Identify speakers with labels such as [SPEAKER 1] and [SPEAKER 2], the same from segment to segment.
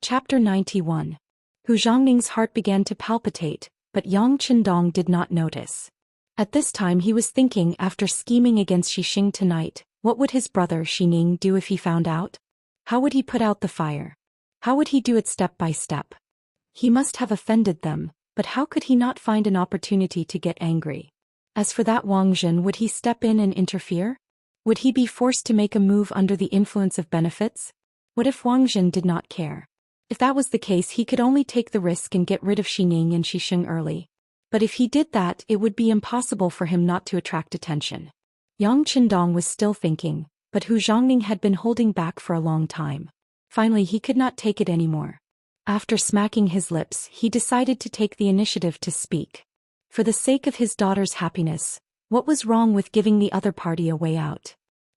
[SPEAKER 1] Chapter 91. Hu Zhongning's heart began to palpitate, but Yang Qindong did not notice. At this time he was thinking, after scheming against Xixing tonight, what would his brother Xining do if he found out? How would he put out the fire? How would he do it step by step? He must have offended them, but how could he not find an opportunity to get angry? As for that Wang Zhen, would he step in and interfere? Would he be forced to make a move under the influence of benefits? What if Wang Zhen did not care? If that was the case, he could only take the risk and get rid of Xining and Xixing early. But if he did that, it would be impossible for him not to attract attention. Yang Qindong was still thinking, but Hu Zhongning had been holding back for a long time. Finally he could not take it anymore. After smacking his lips, he decided to take the initiative to speak. For the sake of his daughter's happiness, what was wrong with giving the other party a way out?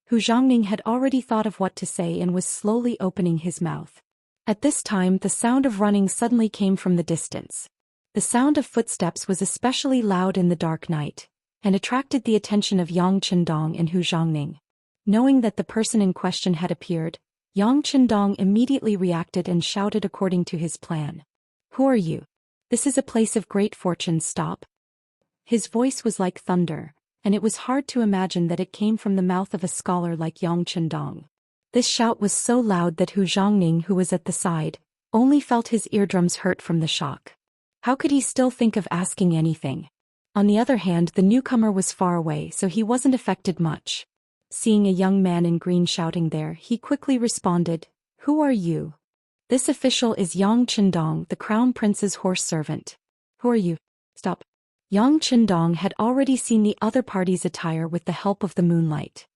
[SPEAKER 1] Hu Zhongning had already thought of what to say and was slowly opening his mouth. At this time the sound of running suddenly came from the distance. The sound of footsteps was especially loud in the dark night, and attracted the attention of Yang Qindong and Hu Zhongning. Knowing that the person in question had appeared, Yang Qindong immediately reacted and shouted according to his plan. "Who are you? This is a place of great fortune, stop." His voice was like thunder, and it was hard to imagine that it came from the mouth of a scholar like Yang Qindong. This shout was so loud that Hu Zhongning, who was at the side, only felt his eardrums hurt from the shock. How could he still think of asking anything? On the other hand, the newcomer was far away, so he wasn't affected much. Seeing a young man in green shouting there, he quickly responded, "Who are you?" "This official is Yang Qindong, the crown prince's horse servant." "Who are you?" "Stop." Yang Qindong had already seen the other party's attire with the help of the moonlight.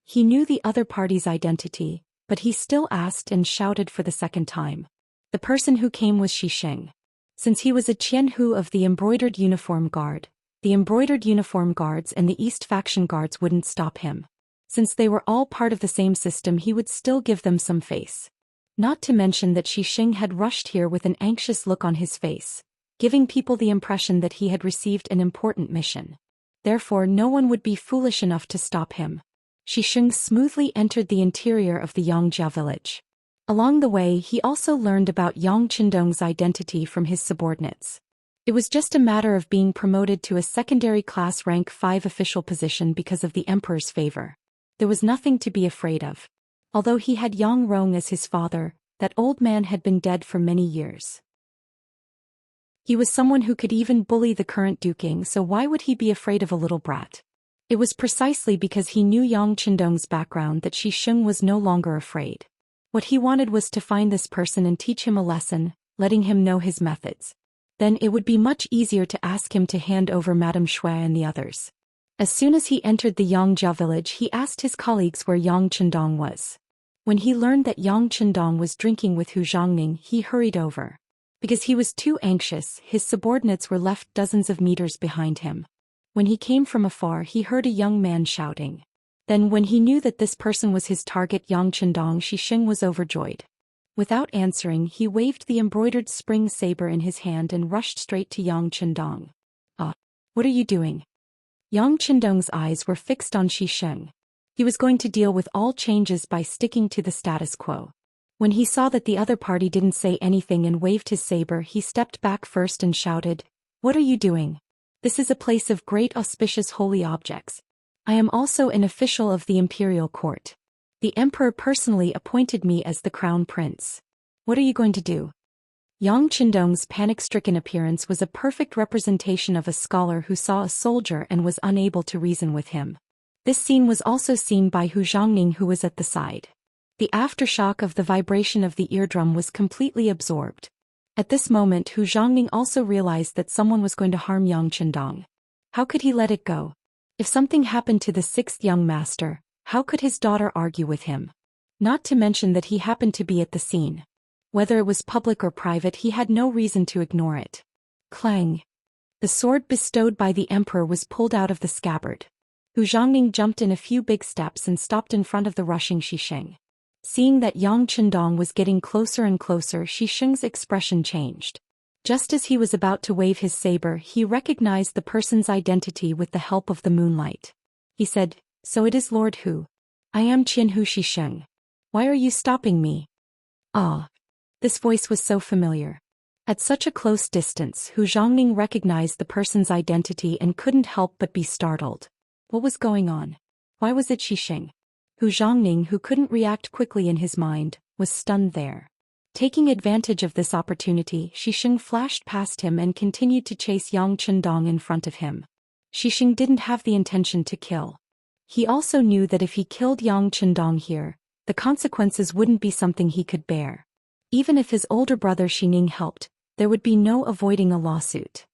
[SPEAKER 1] He knew the other party's identity, but he still asked and shouted for the second time. The person who came was Xixing. Since he was a Qianhu of the Embroidered Uniform Guard, the Embroidered Uniform Guards and the East Faction Guards wouldn't stop him. Since they were all part of the same system, he would still give them some face. Not to mention that Xixing had rushed here with an anxious look on his face, giving people the impression that he had received an important mission. Therefore no one would be foolish enough to stop him. Xixing smoothly entered the interior of the Yongjia village. Along the way he also learned about Yang Qindong's identity from his subordinates. It was just a matter of being promoted to a secondary class rank 5 official position because of the emperor's favor. There was nothing to be afraid of. Although he had Yang Rong as his father, that old man had been dead for many years. He was someone who could even bully the current duking, so why would he be afraid of a little brat? It was precisely because he knew Yang Qindong's background that Xixing was no longer afraid. What he wanted was to find this person and teach him a lesson, letting him know his methods. Then it would be much easier to ask him to hand over Madame Shui and the others. As soon as he entered the Yongjia village, he asked his colleagues where Yang Qindong was. When he learned that Yang Qindong was drinking with Hu Zhongning, he hurried over. Because he was too anxious, his subordinates were left dozens of meters behind him. When he came from afar, he heard a young man shouting. Then when he knew that this person was his target, Yang Qindong, Xixing was overjoyed. Without answering, he waved the embroidered spring saber in his hand and rushed straight to Yang Qindong. "Ah, what are you doing?" Yang Qindong's eyes were fixed on Xixing. He was going to deal with all changes by sticking to the status quo. When he saw that the other party didn't say anything and waved his saber, he stepped back first and shouted, "What are you doing? This is a place of great auspicious holy objects. I am also an official of the imperial court. The emperor personally appointed me as the crown prince. What are you going to do?" Yang Qindong's panic-stricken appearance was a perfect representation of a scholar who saw a soldier and was unable to reason with him. This scene was also seen by Hu Zhongning, who was at the side. The aftershock of the vibration of the eardrum was completely absorbed. At this moment Hu Zhongning also realized that someone was going to harm Yang Qindong. How could he let it go? If something happened to the 6th young master, how could his daughter argue with him? Not to mention that he happened to be at the scene. Whether it was public or private, he had no reason to ignore it. Clang! The sword bestowed by the emperor was pulled out of the scabbard. Hu Zhongning jumped in a few big steps and stopped in front of the rushing Xixing. Seeing that Yang Qindong was getting closer and closer, Xixing's expression changed. Just as he was about to wave his saber, he recognized the person's identity with the help of the moonlight. He said, "So it is Lord Hu. I am Qianhu Xixing. Why are you stopping me?" "Ah." This voice was so familiar. At such a close distance, Hu Zhongning recognized the person's identity and couldn't help but be startled. What was going on? Why was it Xixing? Hu Zhongning, who couldn't react quickly in his mind, was stunned there. Taking advantage of this opportunity, Xixing flashed past him and continued to chase Yang Chendong in front of him. Xixing didn't have the intention to kill. He also knew that if he killed Yang Chendong here, the consequences wouldn't be something he could bear. Even if his older brother Xining helped, there would be no avoiding a lawsuit.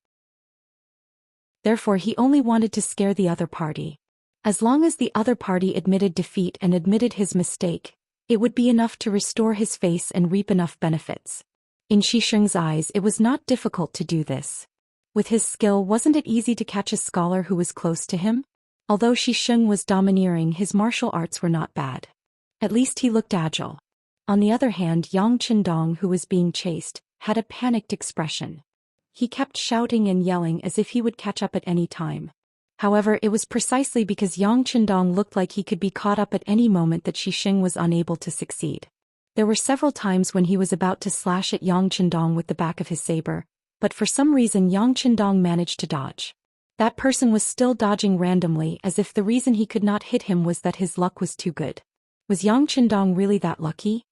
[SPEAKER 1] Therefore he only wanted to scare the other party. As long as the other party admitted defeat and admitted his mistake, it would be enough to restore his face and reap enough benefits. In Xixing's eyes, it was not difficult to do this. With his skill, wasn't it easy to catch a scholar who was close to him? Although Xixing was domineering, his martial arts were not bad. At least he looked agile. On the other hand, Yang Chendong, who was being chased, had a panicked expression. He kept shouting and yelling as if he would catch up at any time. However, it was precisely because Yang Chendong looked like he could be caught up at any moment that Xixing was unable to succeed. There were several times when he was about to slash at Yang Chendong with the back of his saber, but for some reason Yang Chendong managed to dodge. That person was still dodging randomly, as if the reason he could not hit him was that his luck was too good. Was Yang Chendong really that lucky?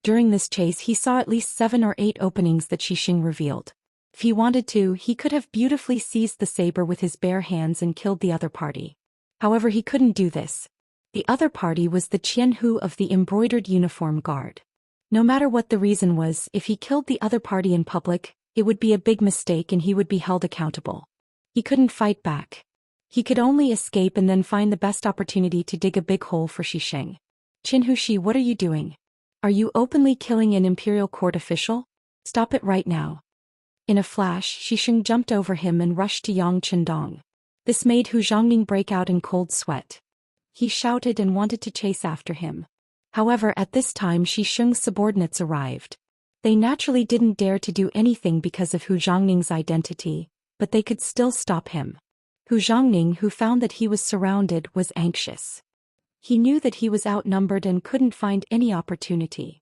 [SPEAKER 1] During this chase he saw at least 7 or 8 openings that Xixing revealed. If he wanted to, he could have beautifully seized the saber with his bare hands and killed the other party. However, he couldn't do this. The other party was the Qianhu of the embroidered uniform guard. No matter what the reason was, if he killed the other party in public, it would be a big mistake and he would be held accountable. He couldn't fight back. He could only escape and then find the best opportunity to dig a big hole for Xixing. Qinhushi, what are you doing? Are you openly killing an imperial court official? Stop it right now. In a flash, Xixing jumped over him and rushed to Yang Chendong. This made Hu Zhongning break out in cold sweat. He shouted and wanted to chase after him. However, at this time Xixing's subordinates arrived. They naturally didn't dare to do anything because of Hu Zhongning's identity, but they could still stop him. Hu Zhongning, who found that he was surrounded, was anxious. He knew that he was outnumbered and couldn't find any opportunity.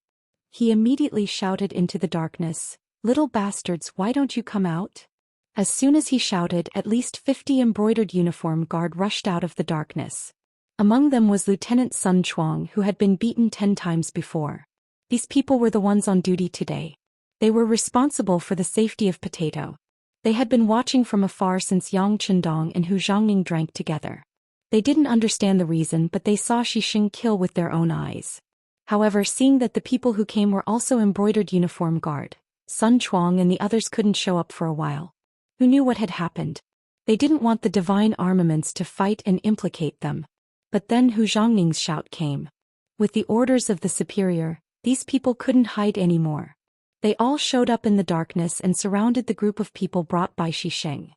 [SPEAKER 1] He immediately shouted into the darkness, "Little bastards, why don't you come out?" As soon as he shouted, at least 50 embroidered uniform guard rushed out of the darkness. Among them was Lieutenant Sun Chuang, who had been beaten 10 times before. These people were the ones on duty today. They were responsible for the safety of Potato. They had been watching from afar since Yang Chendong and Hu Zhongning drank together. They didn't understand the reason, but they saw Xixing kill with their own eyes. However, seeing that the people who came were also embroidered uniform guard, Sun Chuang and the others couldn't show up for a while. Who knew what had happened? They didn't want the divine armaments to fight and implicate them. But then Hu Zhongning's shout came. With the orders of the superior, these people couldn't hide anymore. They all showed up in the darkness and surrounded the group of people brought by Xixing.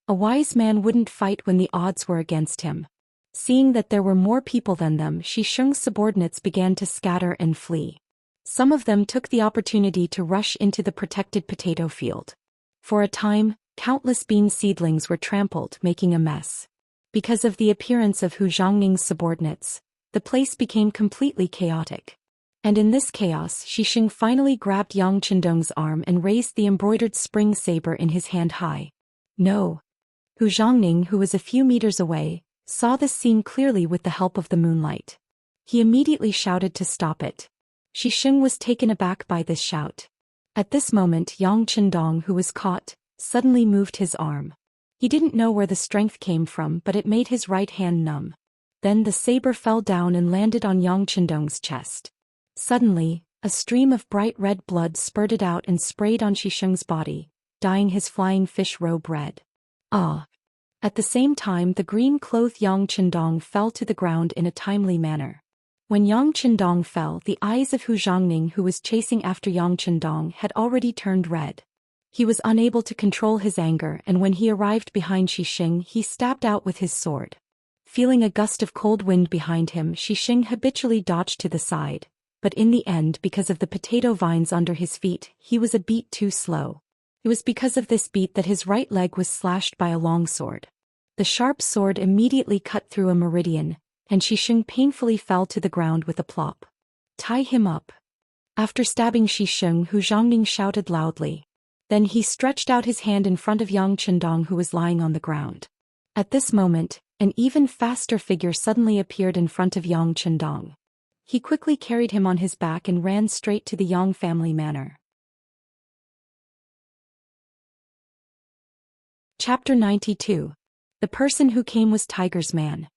[SPEAKER 1] A wise man wouldn't fight when the odds were against him. Seeing that there were more people than them, Xixing's subordinates began to scatter and flee. Some of them took the opportunity to rush into the protected potato field. For a time, countless bean seedlings were trampled, making a mess. Because of the appearance of Hu Zhongning's subordinates, the place became completely chaotic. And in this chaos, Xixing finally grabbed Yang Chendong's arm and raised the embroidered spring saber in his hand high. No. Hu Zhongning, who was a few meters away, saw this scene clearly with the help of the moonlight. He immediately shouted to stop it. Xixing was taken aback by this shout. At this moment, Yang Chendong, who was caught, suddenly moved his arm. He didn't know where the strength came from, but it made his right hand numb. Then the saber fell down and landed on Yang Chendong's chest. Suddenly, a stream of bright red blood spurted out and sprayed on Xixing's body, dyeing his flying fish robe red. Ah! At the same time, the green-clothed Yang Chendong fell to the ground in a timely manner. When Yang Chendong fell, the eyes of Hu Zhongning, who was chasing after Yang Chendong, had already turned red. He was unable to control his anger, and when he arrived behind Xixing, he stabbed out with his sword. Feeling a gust of cold wind behind him, Xixing habitually dodged to the side, but in the end, because of the potato vines under his feet, he was a beat too slow. It was because of this beat that his right leg was slashed by a long sword. The sharp sword immediately cut through a meridian, and Xixing painfully fell to the ground with a plop. "Tie him up." After stabbing Xisheng, Hu Zhongning shouted loudly. Then he stretched out his hand in front of Yang Chendong, who was lying on the ground. At this moment, an even faster figure suddenly appeared in front of Yang Chendong. He quickly carried him on his back and ran straight to the Yang family manor. Chapter 92. The person who came was Tiger's man.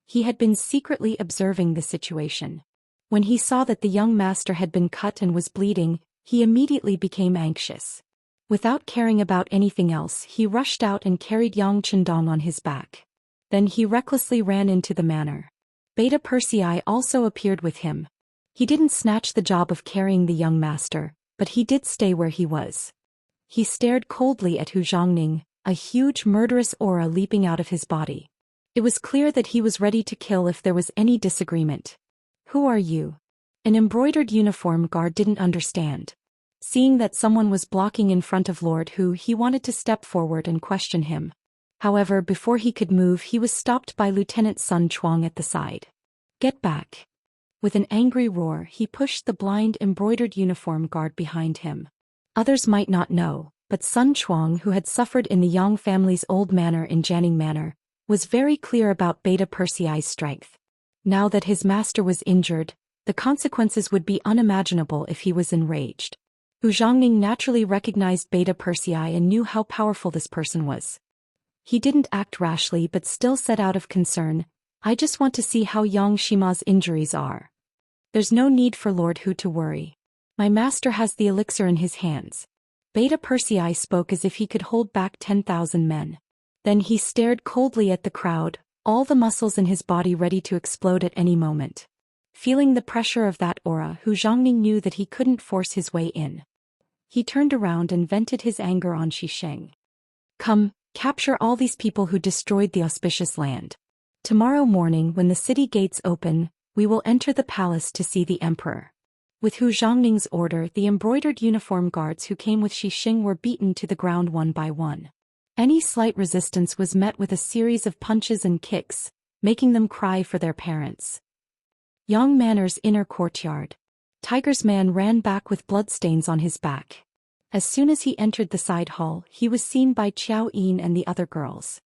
[SPEAKER 1] He had been secretly observing the situation. When he saw that the young master had been cut and was bleeding, he immediately became anxious. Without caring about anything else, he rushed out and carried Yang Chendong on his back. Then he recklessly ran into the manor. Beta Persei also appeared with him. He didn't snatch the job of carrying the young master, but he did stay where he was. He stared coldly at Hu Zhongning, a huge murderous aura leaping out of his body. It was clear that he was ready to kill if there was any disagreement. "Who are you?" An embroidered uniform guard didn't understand. Seeing that someone was blocking in front of Lord Hu, he wanted to step forward and question him. However, before he could move, he was stopped by Lieutenant Sun Chuang at the side. "Get back." With an angry roar, he pushed the blind embroidered uniform guard behind him. Others might not know, but Sun Chuang, who had suffered in the Yang family's old manor in Jianing Manor, was very clear about Beta Persei's strength. Now that his master was injured, the consequences would be unimaginable if he was enraged. Hu Zhongning naturally recognized Beta Persei and knew how powerful this person was. He didn't act rashly but still said out of concern, "I just want to see how Yang Shima's injuries are. There's no need for Lord Hu to worry. My master has the elixir in his hands." Beta Persei spoke as if he could hold back 10,000 men. Then he stared coldly at the crowd, all the muscles in his body ready to explode at any moment. Feeling the pressure of that aura, Hu Zhongning knew that he couldn't force his way in. He turned around and vented his anger on Xisheng. "Come, capture all these people who destroyed the auspicious land. Tomorrow morning when the city gates open, we will enter the palace to see the emperor." With Hu Zhongning's order, the embroidered uniform guards who came with Xisheng were beaten to the ground one by one. Any slight resistance was met with a series of punches and kicks, making them cry for their parents. Yang Manor's inner courtyard. Tiger's man ran back with bloodstains on his back. As soon as he entered the side hall, he was seen by Qiao Yin and the other girls.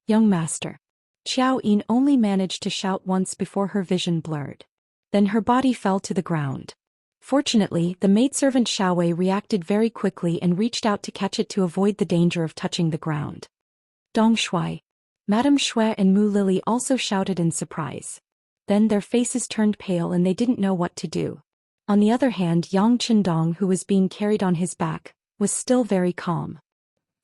[SPEAKER 1] "Young master." Qiao Yin only managed to shout once before her vision blurred. Then her body fell to the ground. Fortunately, the maidservant Xiaowei reacted very quickly and reached out to catch it to avoid the danger of touching the ground. "Dong Shui." Madame Shui and Mu Lily also shouted in surprise. Then their faces turned pale and they didn't know what to do. On the other hand, Yang Chendong, who was being carried on his back, was still very calm.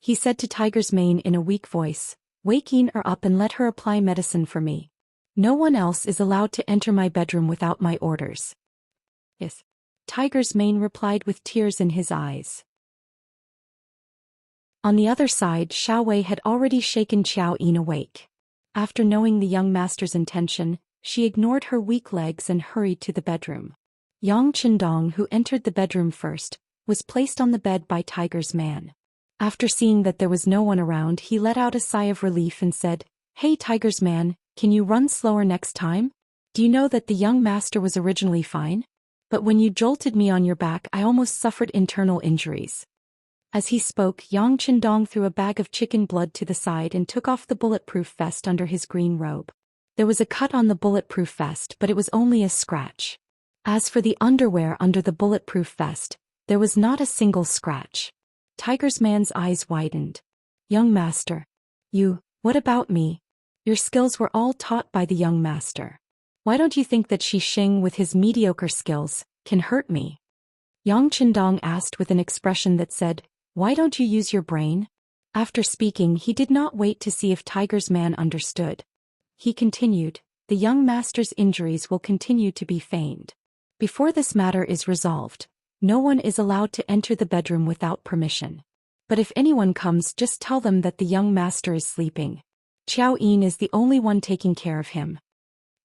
[SPEAKER 1] He said to Tiger's mane in a weak voice, "Wake Yin up and let her apply medicine for me. No one else is allowed to enter my bedroom without my orders." "Yes." Tiger's mane replied with tears in his eyes. On the other side, Xiaowei had already shaken Qiao Yin awake. After knowing the young master's intention, she ignored her weak legs and hurried to the bedroom. Yang Chendong, who entered the bedroom first, was placed on the bed by Tiger's man. After seeing that there was no one around, he let out a sigh of relief and said, "Hey Tiger's man, can you run slower next time? Do you know that the young master was originally fine? But when you jolted me on your back, I almost suffered internal injuries." As he spoke, Yang Chendong threw a bag of chicken blood to the side and took off the bulletproof vest under his green robe. There was a cut on the bulletproof vest, but it was only a scratch. As for the underwear under the bulletproof vest, there was not a single scratch. Tiger's man's eyes widened. "Young master. What about me? Your skills were all taught by the young master. Why don't you think that Xisheng with his mediocre skills can hurt me?" Yang Chendong asked with an expression that said, "Why don't you use your brain?" After speaking, he did not wait to see if Tiger's man understood. He continued, "The young master's injuries will continue to be feigned. Before this matter is resolved, no one is allowed to enter the bedroom without permission. But if anyone comes, just tell them that the young master is sleeping. Qiao Yin is the only one taking care of him."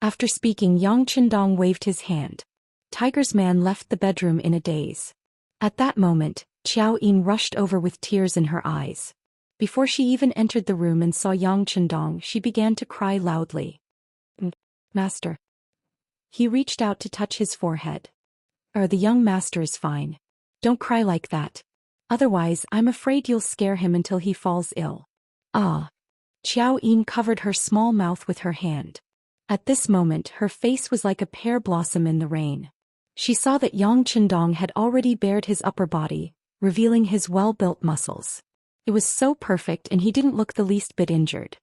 [SPEAKER 1] After speaking, Yang Chendong waved his hand. Tiger's man left the bedroom in a daze. At that moment, Qiao Yin rushed over with tears in her eyes. Before she even entered the room and saw Yang Chendong, she began to cry loudly. "Master." He reached out to touch his forehead. The young master is fine. Don't cry like that. Otherwise, I'm afraid you'll scare him until he falls ill. Ah. Xiao Yin covered her small mouth with her hand. At this moment her face was like a pear blossom in the rain. She saw that Yang Qindong had already bared his upper body, revealing his well-built muscles. It was so perfect and he didn't look the least bit injured.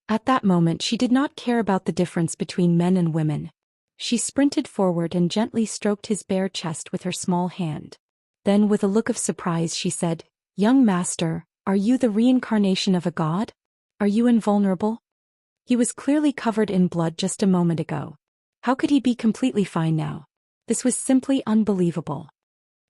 [SPEAKER 1] At that moment she did not care about the difference between men and women. She sprinted forward and gently stroked his bare chest with her small hand. Then with a look of surprise she said, "Young master, are you the reincarnation of a god? Are you invulnerable?" He was clearly covered in blood just a moment ago. How could he be completely fine now? This was simply unbelievable.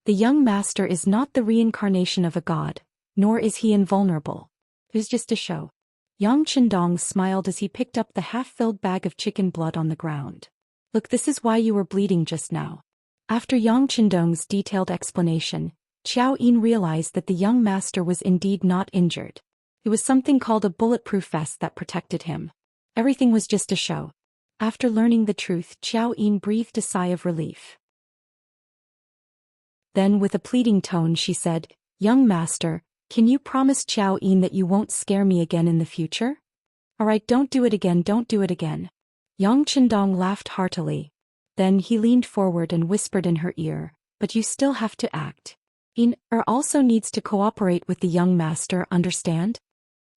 [SPEAKER 1] The young master is not the reincarnation of a god, nor is he invulnerable. It was just a show. Yang Qindong smiled as he picked up the half-filled bag of chicken blood on the ground. "Look, this is why you were bleeding just now." After Yang Qindong's detailed explanation, Xiao Yin realized that the young master was indeed not injured. It was something called a bulletproof vest that protected him. Everything was just a show. After learning the truth, Xiao Yin breathed a sigh of relief. Then with a pleading tone she said, "Young master, can you promise Xiao Yin that you won't scare me again in the future? Alright, don't do it again, don't do it again." Yang Qindong laughed heartily. Then he leaned forward and whispered in her ear, "But you still have to act. Yin also needs to cooperate with the young master, understand?"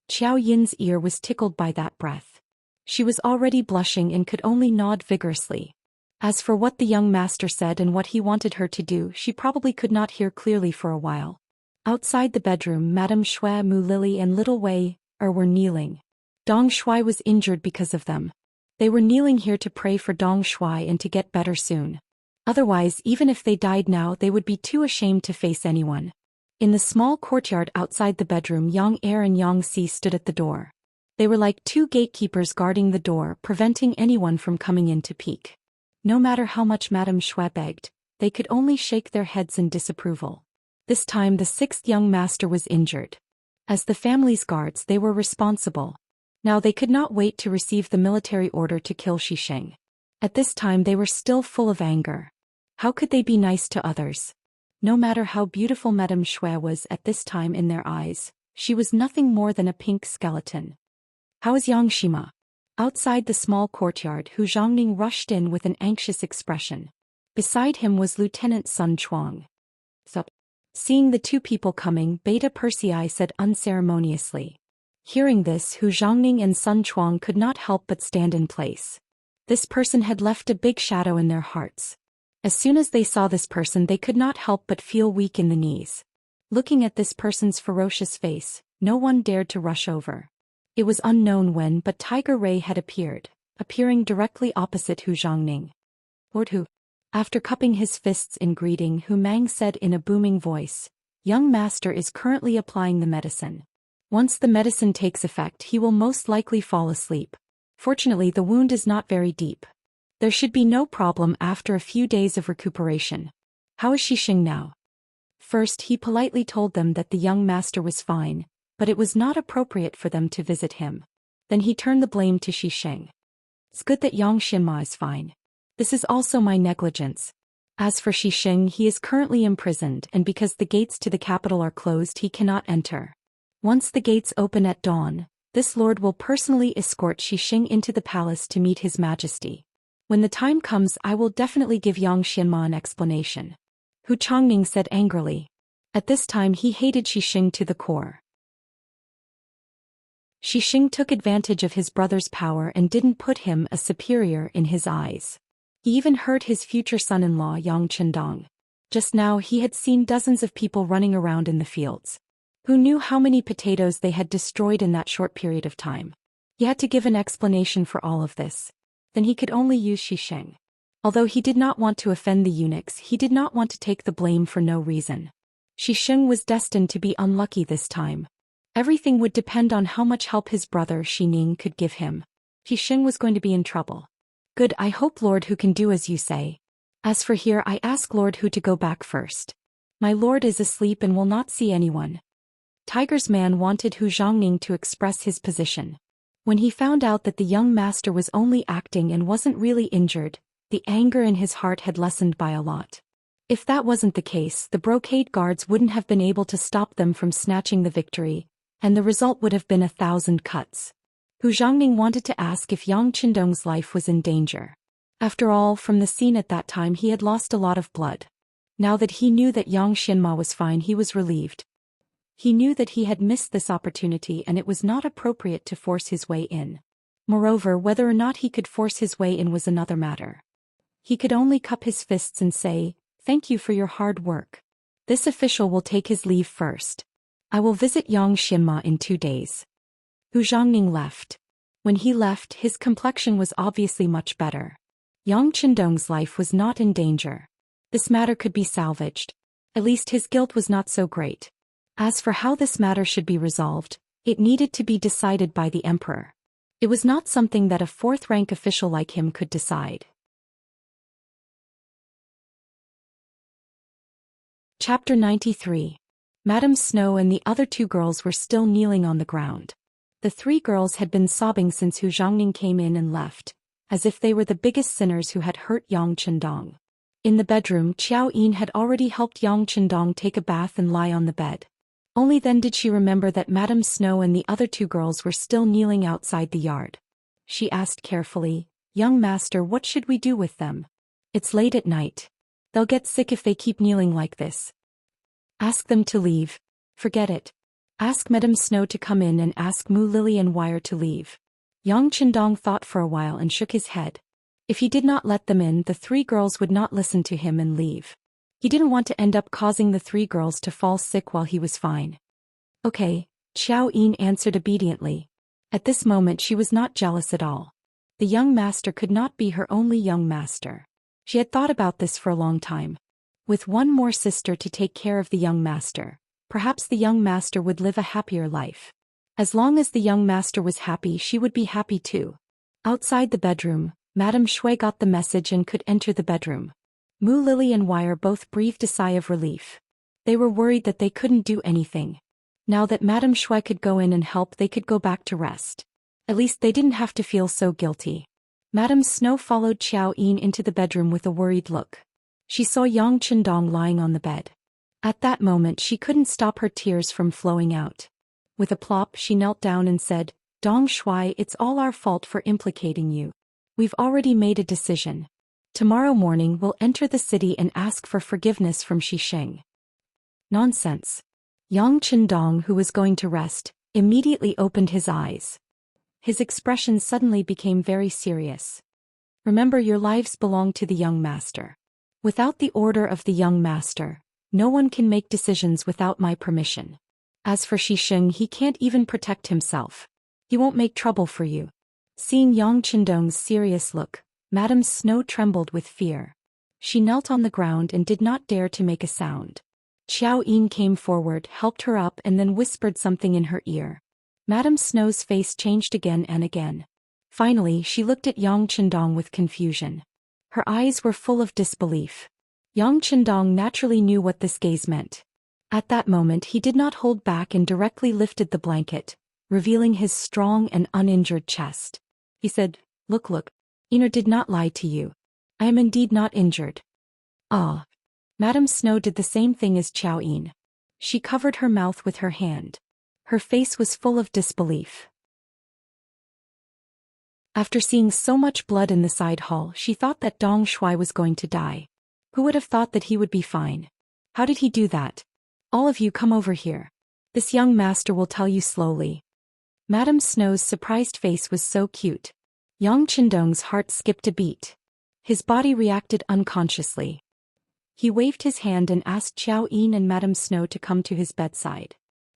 [SPEAKER 1] Xiao Yin's ear was tickled by that breath. She was already blushing and could only nod vigorously. As for what the young master said and what he wanted her to do, she probably could not hear clearly for a while. Outside the bedroom, Madame Shui, Mu Lily and Little Wei were kneeling. Dong Shui was injured because of them. They were kneeling here to pray for Dong Shui and to get better soon. Otherwise, even if they died now, they would be too ashamed to face anyone. In the small courtyard outside the bedroom, Yang Er and Yang Si stood at the door. They were like two gatekeepers guarding the door, preventing anyone from coming in to peek. No matter how much Madame Shui begged, they could only shake their heads in disapproval. This time the sixth young master was injured. As the family's guards, they were responsible. Now they could not wait to receive the military order to kill Xisheng. At this time they were still full of anger. How could they be nice to others? No matter how beautiful Madame Shui was at this time in their eyes, she was nothing more than a pink skeleton. "How is Yang Shima?" Outside the small courtyard, Hu Zhongning rushed in with an anxious expression. Beside him was Lieutenant Sun Chuang. "Sup?" Seeing the two people coming, Beta Persei said unceremoniously. Hearing this, Hu Zhongning and Sun Chuang could not help but stand in place. This person had left a big shadow in their hearts. As soon as they saw this person, they could not help but feel weak in the knees. Looking at this person's ferocious face, no one dared to rush over. It was unknown when, but Tiger Ray had appeared, appearing directly opposite Hu Zhongning. "Lord Hu." After cupping his fists in greeting, Hu Mang said in a booming voice, "Young master is currently applying the medicine. Once the medicine takes effect, he will most likely fall asleep. Fortunately, the wound is not very deep. There should be no problem after a few days of recuperation. How is Xisheng now?" First, he politely told them that the young master was fine, but it was not appropriate for them to visit him. Then he turned the blame to Xisheng. "It's good that Yang Xinma is fine. This is also my negligence. As for Xisheng, he is currently imprisoned, and because the gates to the capital are closed, he cannot enter. Once the gates open at dawn, this lord will personally escort Xisheng into the palace to meet his majesty. When the time comes, I will definitely give Yang Xinma an explanation." Hu Chongning said angrily. At this time he hated Xisheng to the core. Xisheng took advantage of his brother's power and didn't put him as superior in his eyes. He even hurt his future son-in-law Yang Qindong. Just now he had seen dozens of people running around in the fields. Who knew how many potatoes they had destroyed in that short period of time? He had to give an explanation for all of this. Then he could only use Xisheng. Although he did not want to offend the eunuchs, he did not want to take the blame for no reason. Xisheng was destined to be unlucky this time. Everything would depend on how much help his brother Xining could give him. Xisheng was going to be in trouble. "Good, I hope Lord Hu can do as you say. As for here, I ask Lord Hu to go back first. My lord is asleep and will not see anyone." Tiger's man wanted Hu Zhongning to express his position. When he found out that the young master was only acting and wasn't really injured, the anger in his heart had lessened by a lot. If that wasn't the case, the brocade guards wouldn't have been able to stop them from snatching the victory, and the result would have been 1,000 cuts. Hu Zhongning wanted to ask if Yang Qindong's life was in danger. After all, from the scene at that time he had lost a lot of blood. Now that he knew that Yang Xinma was fine, he was relieved. He knew that he had missed this opportunity and it was not appropriate to force his way in. Moreover, whether or not he could force his way in was another matter. He could only cup his fists and say, "Thank you for your hard work. This official will take his leave first. I will visit Yang Xinma in 2 days." Hu Zhongning left. When he left, his complexion was obviously much better. Yang Qindong's life was not in danger. This matter could be salvaged. At least his guilt was not so great. As for how this matter should be resolved, it needed to be decided by the emperor. It was not something that a fourth-rank official like him could decide. Chapter 93. Madame Snow and the other 2 girls were still kneeling on the ground. The 3 girls had been sobbing since Hu Zhongning came in and left, as if they were the biggest sinners who had hurt Yang Qindong. In the bedroom, Qiao Yin had already helped Yang Qindong take a bath and lie on the bed. Only then did she remember that Madame Snow and the other 2 girls were still kneeling outside the yard. She asked carefully, "Young master, what should we do with them? It's late at night. They'll get sick if they keep kneeling like this. Ask them to leave. Forget it. Ask Madame Snow to come in and ask Mu Lily and Wire to leave." Yang Qindong thought for a while and shook his head. If he did not let them in, the 3 girls would not listen to him and leave. He didn't want to end up causing the 3 girls to fall sick while he was fine. "Okay," Qiao Yin answered obediently. At this moment she was not jealous at all. The young master could not be her only young master. She had thought about this for a long time. With one more sister to take care of the young master, perhaps the young master would live a happier life. As long as the young master was happy, she would be happy too. Outside the bedroom, Madame Shui got the message and could enter the bedroom. Mu Lily and Wire both breathed a sigh of relief. They were worried that they couldn't do anything. Now that Madame Shui could go in and help, they could go back to rest. At least they didn't have to feel so guilty. Madame Snow followed Qiao Yin into the bedroom with a worried look. She saw Yang Qindong lying on the bed. At that moment she couldn't stop her tears from flowing out. With a plop she knelt down and said, "Dong Shui, it's all our fault for implicating you. We've already made a decision. Tomorrow morning we'll enter the city and ask for forgiveness from Xisheng." Nonsense. Yang Qindong, who was going to rest, immediately opened his eyes. His expression suddenly became very serious. "Remember, your lives belong to the young master. Without the order of the young master, no one can make decisions without my permission. As for Xisheng, he can't even protect himself. He won't make trouble for you." Seeing Yang Qindong's serious look, Madame Snow trembled with fear. She knelt on the ground and did not dare to make a sound. Qiao Yin came forward, helped her up and then whispered something in her ear. Madame Snow's face changed again and again. Finally she looked at Yang Qindong with confusion. Her eyes were full of disbelief. Yang Qindong naturally knew what this gaze meant. At that moment he did not hold back and directly lifted the blanket, revealing his strong and uninjured chest. He said, Look, Ina did not lie to you. I am indeed not injured." "Ah." Madame Snow did the same thing as Qiao Yin. She covered her mouth with her hand. Her face was full of disbelief. After seeing so much blood in the side hall, she thought that Dong Shui was going to die. Who would have thought that he would be fine? How did he do that? "All of you come over here. This young master will tell you slowly." Madame Snow's surprised face was so cute. Yang Qindong's heart skipped a beat. His body reacted unconsciously. He waved his hand and asked Qiao Yin and Madame Snow to come to his bedside.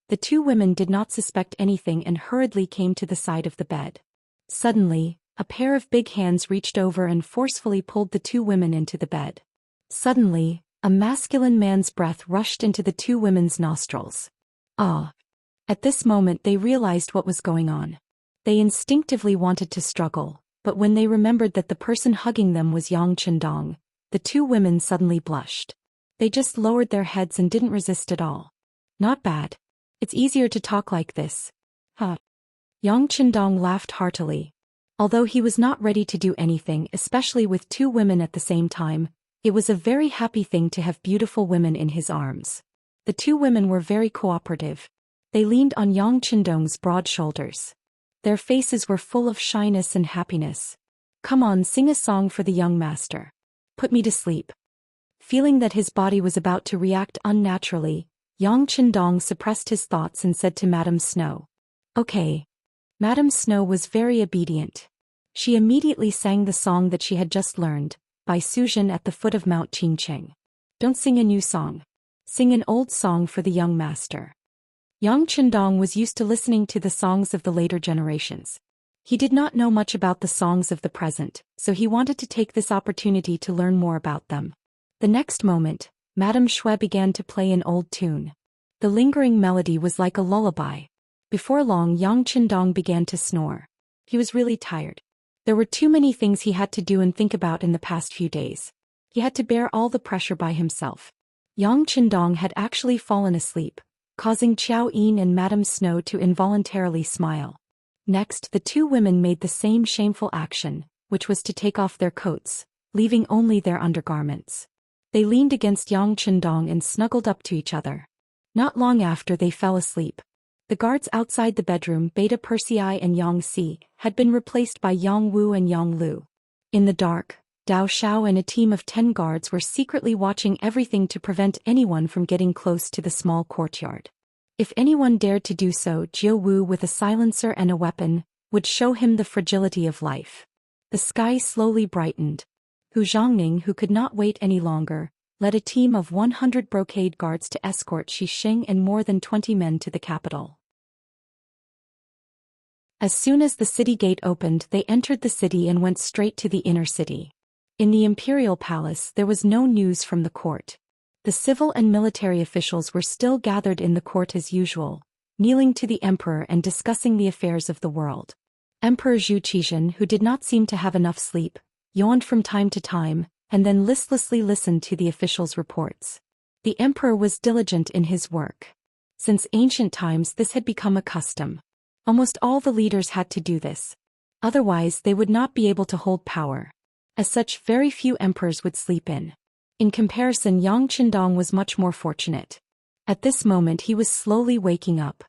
[SPEAKER 1] The 2 women did not suspect anything and hurriedly came to the side of the bed. Suddenly, a pair of big hands reached over and forcefully pulled the 2 women into the bed. Suddenly, a masculine man's breath rushed into the 2 women's nostrils. Ah! At this moment they realized what was going on. They instinctively wanted to struggle, but when they remembered that the person hugging them was Yang Qindong, the 2 women suddenly blushed. They just lowered their heads and didn't resist at all. "Not bad. It's easier to talk like this." Huh. Yang Qindong laughed heartily. Although he was not ready to do anything, especially with 2 women at the same time, It was a very happy thing to have beautiful women in his arms. The two women were very cooperative. They leaned on Yang Qindong's broad shoulders. Their faces were full of shyness and happiness. "Come on, sing a song for the young master. Put me to sleep." Feeling that his body was about to react unnaturally, Yang Qindong suppressed his thoughts and said to Madame Snow, "Okay." Madame Snow was very obedient. She immediately sang the song that she had just learned, by Su Zhen at the foot of Mount Qingcheng. "Don't sing a new song. Sing an old song for the young master." Yang Qindong was used to listening to the songs of the later generations. He did not know much about the songs of the present, so he wanted to take this opportunity to learn more about them. The next moment, Madame Shui began to play an old tune. The lingering melody was like a lullaby. Before long, Yang Qindong began to snore. He was really tired. There were too many things he had to do and think about in the past few days. He had to bear all the pressure by himself. Yang Qindong had actually fallen asleep, causing Qiao Yin and Madame Snow to involuntarily smile. Next, the two women made the same shameful action, which was to take off their coats, leaving only their undergarments. They leaned against Yang Qindong and snuggled up to each other. Not long after, they fell asleep. The guards outside the bedroom, Beta Persei and Yang Si, had been replaced by Yang Wu and Yang Lu. In the dark, Dao Xiao and a team of 10 guards were secretly watching everything to prevent anyone from getting close to the small courtyard. If anyone dared to do so, Jiu Wu, with a silencer and a weapon, would show him the fragility of life. The sky slowly brightened. Hu Zhongning, who could not wait any longer, led a team of 100 brocade guards to escort Xixing and more than 20 men to the capital. As soon as the city gate opened, they entered the city and went straight to the inner city. In the imperial palace, there was no news from the court. The civil and military officials were still gathered in the court as usual, kneeling to the emperor and discussing the affairs of the world. Emperor Zhou Xian, who did not seem to have enough sleep, yawned from time to time, and then listlessly listened to the officials' reports. The emperor was diligent in his work. Since ancient times, this had become a custom. Almost all the leaders had to do this. Otherwise, they would not be able to hold power. As such, very few emperors would sleep in. In comparison, Yang Qindong was much more fortunate. At this moment, he was slowly waking up.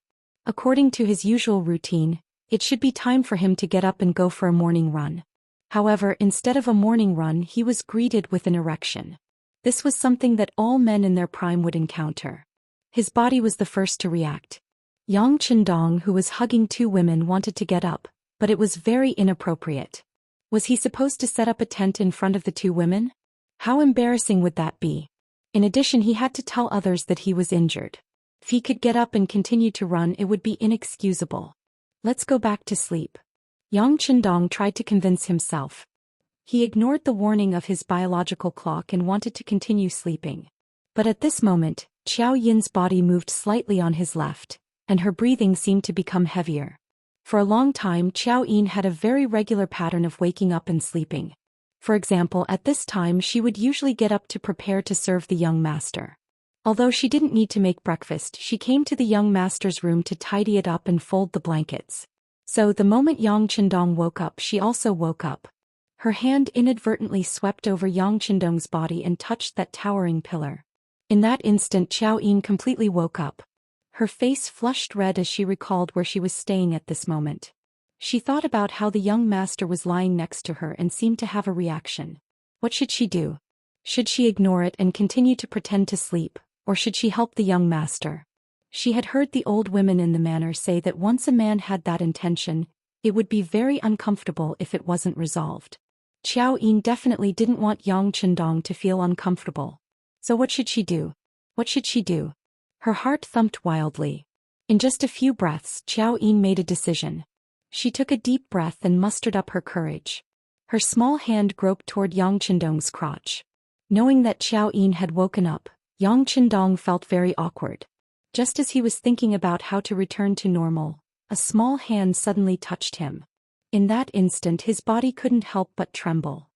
[SPEAKER 1] According to his usual routine, it should be time for him to get up and go for a morning run. However, instead of a morning run, he was greeted with an erection. This was something that all men in their prime would encounter. His body was the first to react. Yang Qindong, who was hugging two women, wanted to get up, but it was very inappropriate. Was he supposed to set up a tent in front of the two women? How embarrassing would that be? In addition, he had to tell others that he was injured. If he could get up and continue to run, it would be inexcusable. "Let's go back to sleep." Yang Qindong tried to convince himself. He ignored the warning of his biological clock and wanted to continue sleeping. But at this moment, Qiao Yin's body moved slightly on his left, and her breathing seemed to become heavier. For a long time, Qiao Yin had a very regular pattern of waking up and sleeping. For example, at this time she would usually get up to prepare to serve the young master. Although she didn't need to make breakfast, she came to the young master's room to tidy it up and fold the blankets. So the moment Yang Qindong woke up, she also woke up. Her hand inadvertently swept over Yang Qindong's body and touched that towering pillar. In that instant, Qiao Yin completely woke up. Her face flushed red as she recalled where she was staying at this moment. She thought about how the young master was lying next to her and seemed to have a reaction. What should she do? Should she ignore it and continue to pretend to sleep, or should she help the young master? She had heard the old women in the manor say that once a man had that intention, it would be very uncomfortable if it wasn't resolved. Qiao Yin definitely didn't want Yang Qindong to feel uncomfortable. So what should she do? What should she do? Her heart thumped wildly. In just a few breaths, Qiao Yin made a decision. She took a deep breath and mustered up her courage. Her small hand groped toward Yang Qindong's crotch. Knowing that Qiao Yin had woken up, Yang Qindong felt very awkward. Just as he was thinking about how to return to normal, a small hand suddenly touched him. In that instant, his body couldn't help but tremble.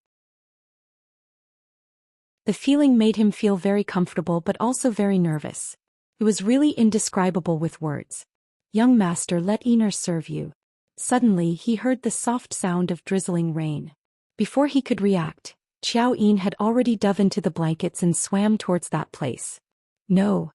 [SPEAKER 1] The feeling made him feel very comfortable but also very nervous. It was really indescribable with words. "Young master, let Immerse serve you." Suddenly, he heard the soft sound of drizzling rain. Before he could react, Xiao Yin had already dove into the blankets and swam towards that place. No.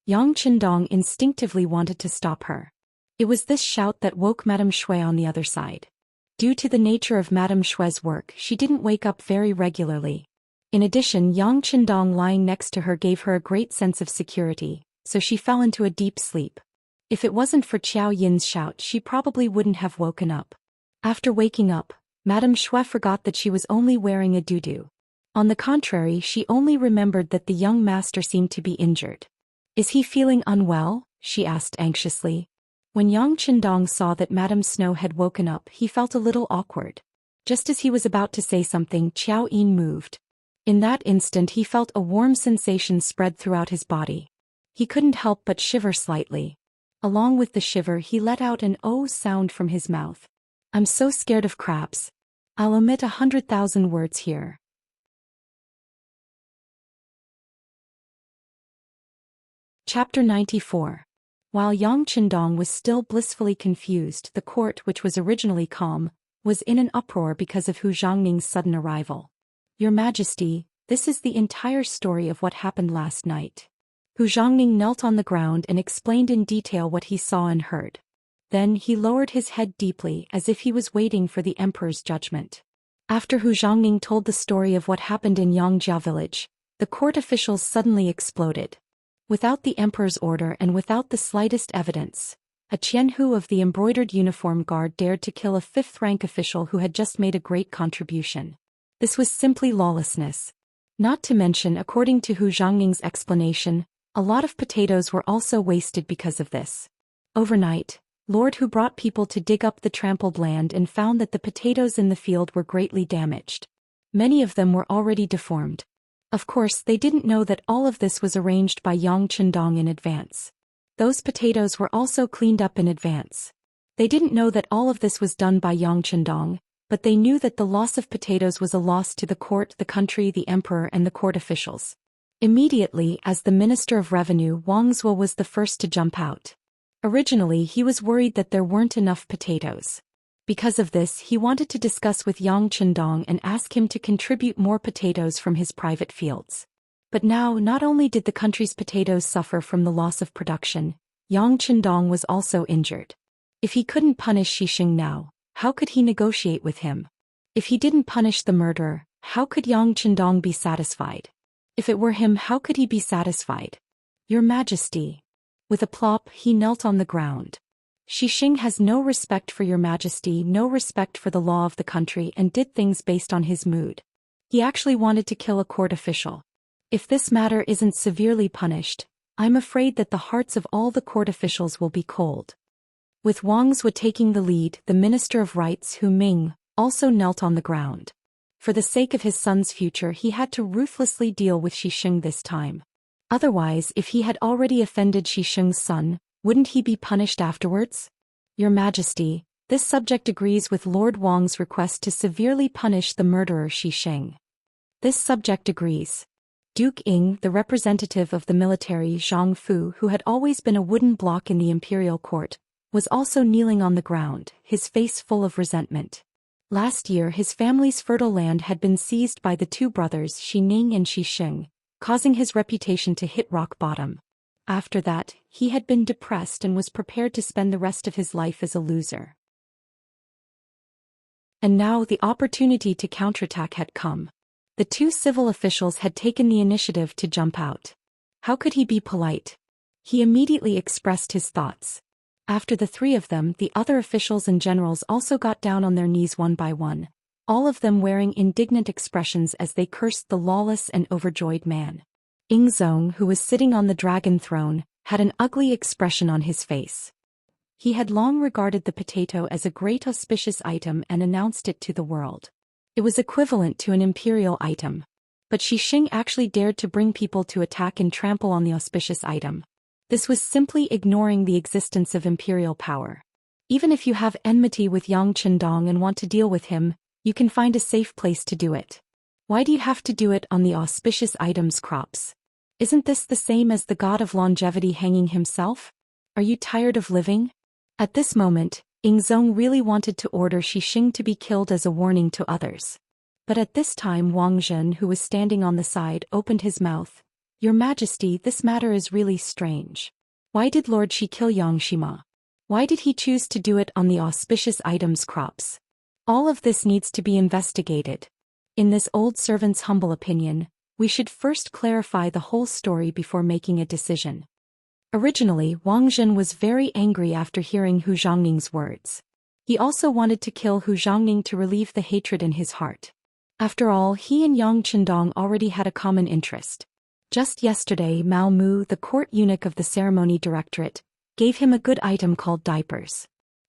[SPEAKER 1] Yang Qindong instinctively wanted to stop her. It was this shout that woke Madame Shui on the other side. Due to the nature of Madame Shui's work, she didn't wake up very regularly. In addition, Yang Qindong lying next to her gave her a great sense of security, so she fell into a deep sleep. If it wasn't for Xiao Yin's shout, she probably wouldn't have woken up. After waking up, Madame Shui forgot that she was only wearing a doudou. On the contrary, she only remembered that the young master seemed to be injured. Is he feeling unwell? She asked anxiously. When Yang Qindong saw that Madame Snow had woken up, he felt a little awkward. Just as he was about to say something, Xiao Yin moved. In that instant he felt a warm sensation spread throughout his body. He couldn't help but shiver slightly. Along with the shiver, he let out an "oh" sound from his mouth. I'm so scared of crabs. I'll omit 100,000 words here. Chapter 94. While Yang Qindong was still blissfully confused, the court, which was originally calm, was in an uproar because of Hu Zhongning's sudden arrival. Your Majesty, this is the entire story of what happened last night. Hu Zhongning knelt on the ground and explained in detail what he saw and heard. Then he lowered his head deeply as if he was waiting for the emperor's judgment. After Hu Zhongning told the story of what happened in Yangjia village, the court officials suddenly exploded. Without the emperor's order and without the slightest evidence, a Qianhu of the embroidered uniform guard dared to kill a fifth-rank official who had just made a great contribution. This was simply lawlessness. Not to mention, according to Hu Zhongning's explanation, a lot of potatoes were also wasted because of this. Overnight, Lord Hu brought people to dig up the trampled land and found that the potatoes in the field were greatly damaged. Many of them were already deformed. Of course, they didn't know that all of this was arranged by Yang Qindong in advance. Those potatoes were also cleaned up in advance. They didn't know that all of this was done by Yang Qindong, but they knew that the loss of potatoes was a loss to the court, the country, the emperor, and the court officials. Immediately, as the Minister of Revenue, Wang Zuo was the first to jump out. Originally, he was worried that there weren't enough potatoes. Because of this, he wanted to discuss with Yang Qindong and ask him to contribute more potatoes from his private fields. But now, not only did the country's potatoes suffer from the loss of production, Yang Qindong was also injured. If he couldn't punish Xixing now, how could he negotiate with him? If he didn't punish the murderer, how could Yang Qindong be satisfied? If it were him, how could he be satisfied? Your Majesty. With a plop, he knelt on the ground. Xixing has no respect for your Majesty, no respect for the law of the country, and did things based on his mood. He actually wanted to kill a court official. If this matter isn't severely punished, I'm afraid that the hearts of all the court officials will be cold. With Wang Zuo taking the lead, the Minister of Rights, Hu Ming, also knelt on the ground. For the sake of his son's future, he had to ruthlessly deal with Xixing this time. Otherwise, if he had already offended Xixing's son, wouldn't he be punished afterwards? Your Majesty, this subject agrees with Lord Wang's request to severely punish the murderer Xixing. This subject agrees. Duke Ying, the representative of the military Zhang Fu, who had always been a wooden block in the imperial court, was also kneeling on the ground, his face full of resentment. Last year his family's fertile land had been seized by the two brothers Xi Ning and Xixing, causing his reputation to hit rock bottom. After that, he had been depressed and was prepared to spend the rest of his life as a loser. And now the opportunity to counterattack had come. The two civil officials had taken the initiative to jump out. How could he be polite? He immediately expressed his thoughts. After the three of them, the other officials and generals also got down on their knees one by one, all of them wearing indignant expressions as they cursed the lawless and overjoyed man. Ying Zong, who was sitting on the dragon throne, had an ugly expression on his face. He had long regarded the potato as a great auspicious item and announced it to the world. It was equivalent to an imperial item. But Xixing actually dared to bring people to attack and trample on the auspicious item. This was simply ignoring the existence of imperial power. Even if you have enmity with Yang Qindong and want to deal with him, you can find a safe place to do it. Why do you have to do it on the auspicious item's crops? Isn't this the same as the god of longevity hanging himself? Are you tired of living? At this moment, Ying Zong really wanted to order Xixing to be killed as a warning to others. But at this time Wang Zhen, who was standing on the side, opened his mouth. "Your Majesty, this matter is really strange. Why did Lord Shi kill Xianxia? Why did he choose to do it on the auspicious items crops? All of this needs to be investigated. In this old servant's humble opinion, we should first clarify the whole story before making a decision." Originally, Wang Zhen was very angry after hearing Hu Zhongning's words. He also wanted to kill Hu Zhongning to relieve the hatred in his heart. After all, he and Yang Qindong already had a common interest. Just yesterday, Mao Mu, the court eunuch of the ceremony directorate, gave him a good item called diapers.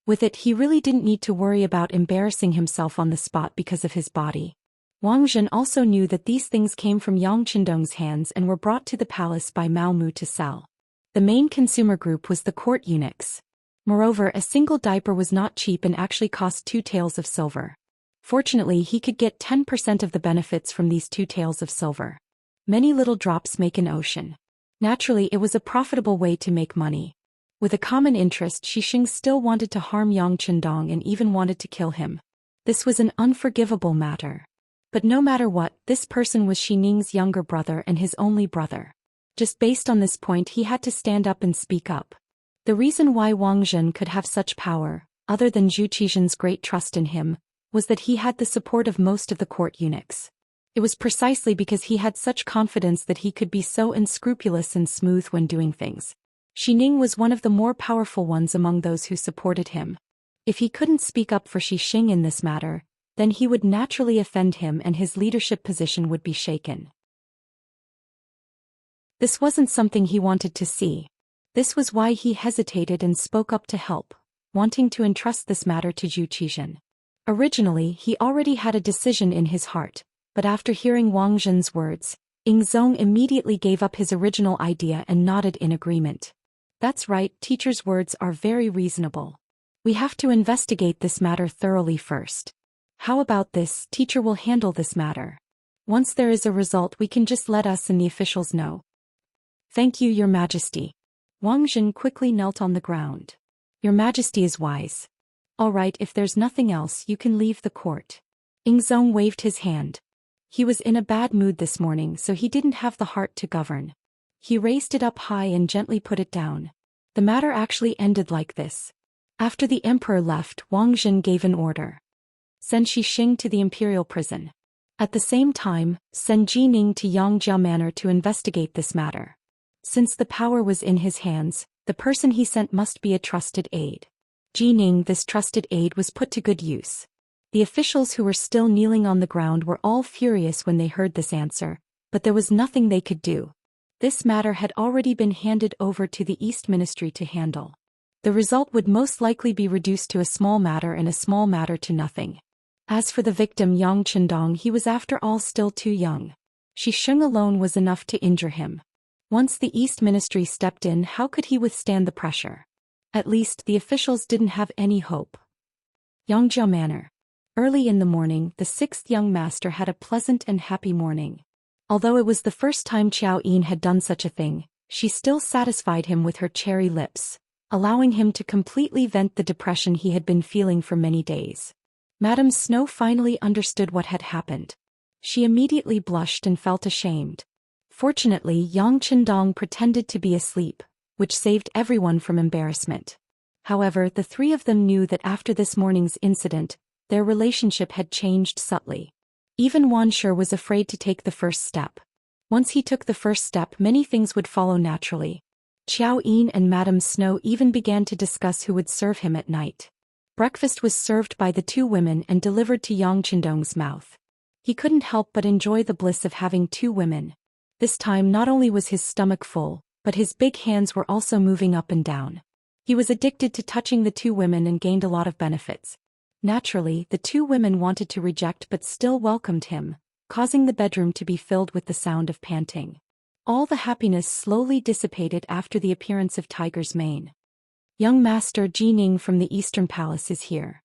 [SPEAKER 1] With it, he really didn't need to worry about embarrassing himself on the spot because of his body. Wang Zhen also knew that these things came from Yang Qindong's hands and were brought to the palace by Mao Mu to sell. The main consumer group was the court eunuchs. Moreover, a single diaper was not cheap and actually cost 2 taels of silver. Fortunately, he could get 10% of the benefits from these 2 taels of silver. Many little drops make an ocean. Naturally, it was a profitable way to make money. With a common interest, Xixing still wanted to harm Yang Qindong and even wanted to kill him. This was an unforgivable matter. But no matter what, this person was Xining's younger brother and his only brother. Just based on this point, he had to stand up and speak up. The reason why Wang Zhen could have such power, other than Zhu Qixian's great trust in him, was that he had the support of most of the court eunuchs. It was precisely because he had such confidence that he could be so unscrupulous and smooth when doing things. Xining was one of the more powerful ones among those who supported him. If he couldn't speak up for Xixing in this matter, then he would naturally offend him and his leadership position would be shaken. This wasn't something he wanted to see. This was why he hesitated and spoke up to help, wanting to entrust this matter to Zhu Qixian. Originally, he already had a decision in his heart, but after hearing Wang Zhen's words, Ingzong immediately gave up his original idea and nodded in agreement. "That's right, teacher's words are very reasonable. We have to investigate this matter thoroughly first. How about this, teacher will handle this matter. Once there is a result, we can just let us and the officials know." "Thank you, Your Majesty." Wang Zhen quickly knelt on the ground. "Your Majesty is wise. All right, if there's nothing else, you can leave the court." Ingzong waved his hand. He was in a bad mood this morning, so he didn't have the heart to govern. He raised it up high and gently put it down. The matter actually ended like this. After the emperor left, Wang Zhen gave an order. "Send Xixing to the imperial prison. At the same time, send Jining to Yangjiao Manor to investigate this matter." Since the power was in his hands, the person he sent must be a trusted aide. Jining, this trusted aide, was put to good use. The officials who were still kneeling on the ground were all furious when they heard this answer, but there was nothing they could do. This matter had already been handed over to the East Ministry to handle. The result would most likely be reduced to a small matter and a small matter to nothing. As for the victim Yang Qindong, he was after all still too young. Xixing alone was enough to injure him. Once the East Ministry stepped in, how could he withstand the pressure? At least the officials didn't have any hope. Yangjiao Manor. Early in the morning, the 6th young master had a pleasant and happy morning. Although it was the first time Qiao Yin had done such a thing, she still satisfied him with her cherry lips, allowing him to completely vent the depression he had been feeling for many days. Madame Snow finally understood what had happened. She immediately blushed and felt ashamed. Fortunately, Yang Qindong pretended to be asleep, which saved everyone from embarrassment. However, the 3 of them knew that after this morning's incident, their relationship had changed subtly. Even Wan Shi was afraid to take the first step. Once he took the first step, many things would follow naturally. Qiao Yin and Madame Snow even began to discuss who would serve him at night. Breakfast was served by the 2 women and delivered to Yang Qindong's mouth. He couldn't help but enjoy the bliss of having 2 women. This time not only was his stomach full, but his big hands were also moving up and down. He was addicted to touching the 2 women and gained a lot of benefits. Naturally, the 2 women wanted to reject but still welcomed him, causing the bedroom to be filled with the sound of panting. All the happiness slowly dissipated after the appearance of Tiger's Mane. "Young Master Jining from the Eastern Palace is here.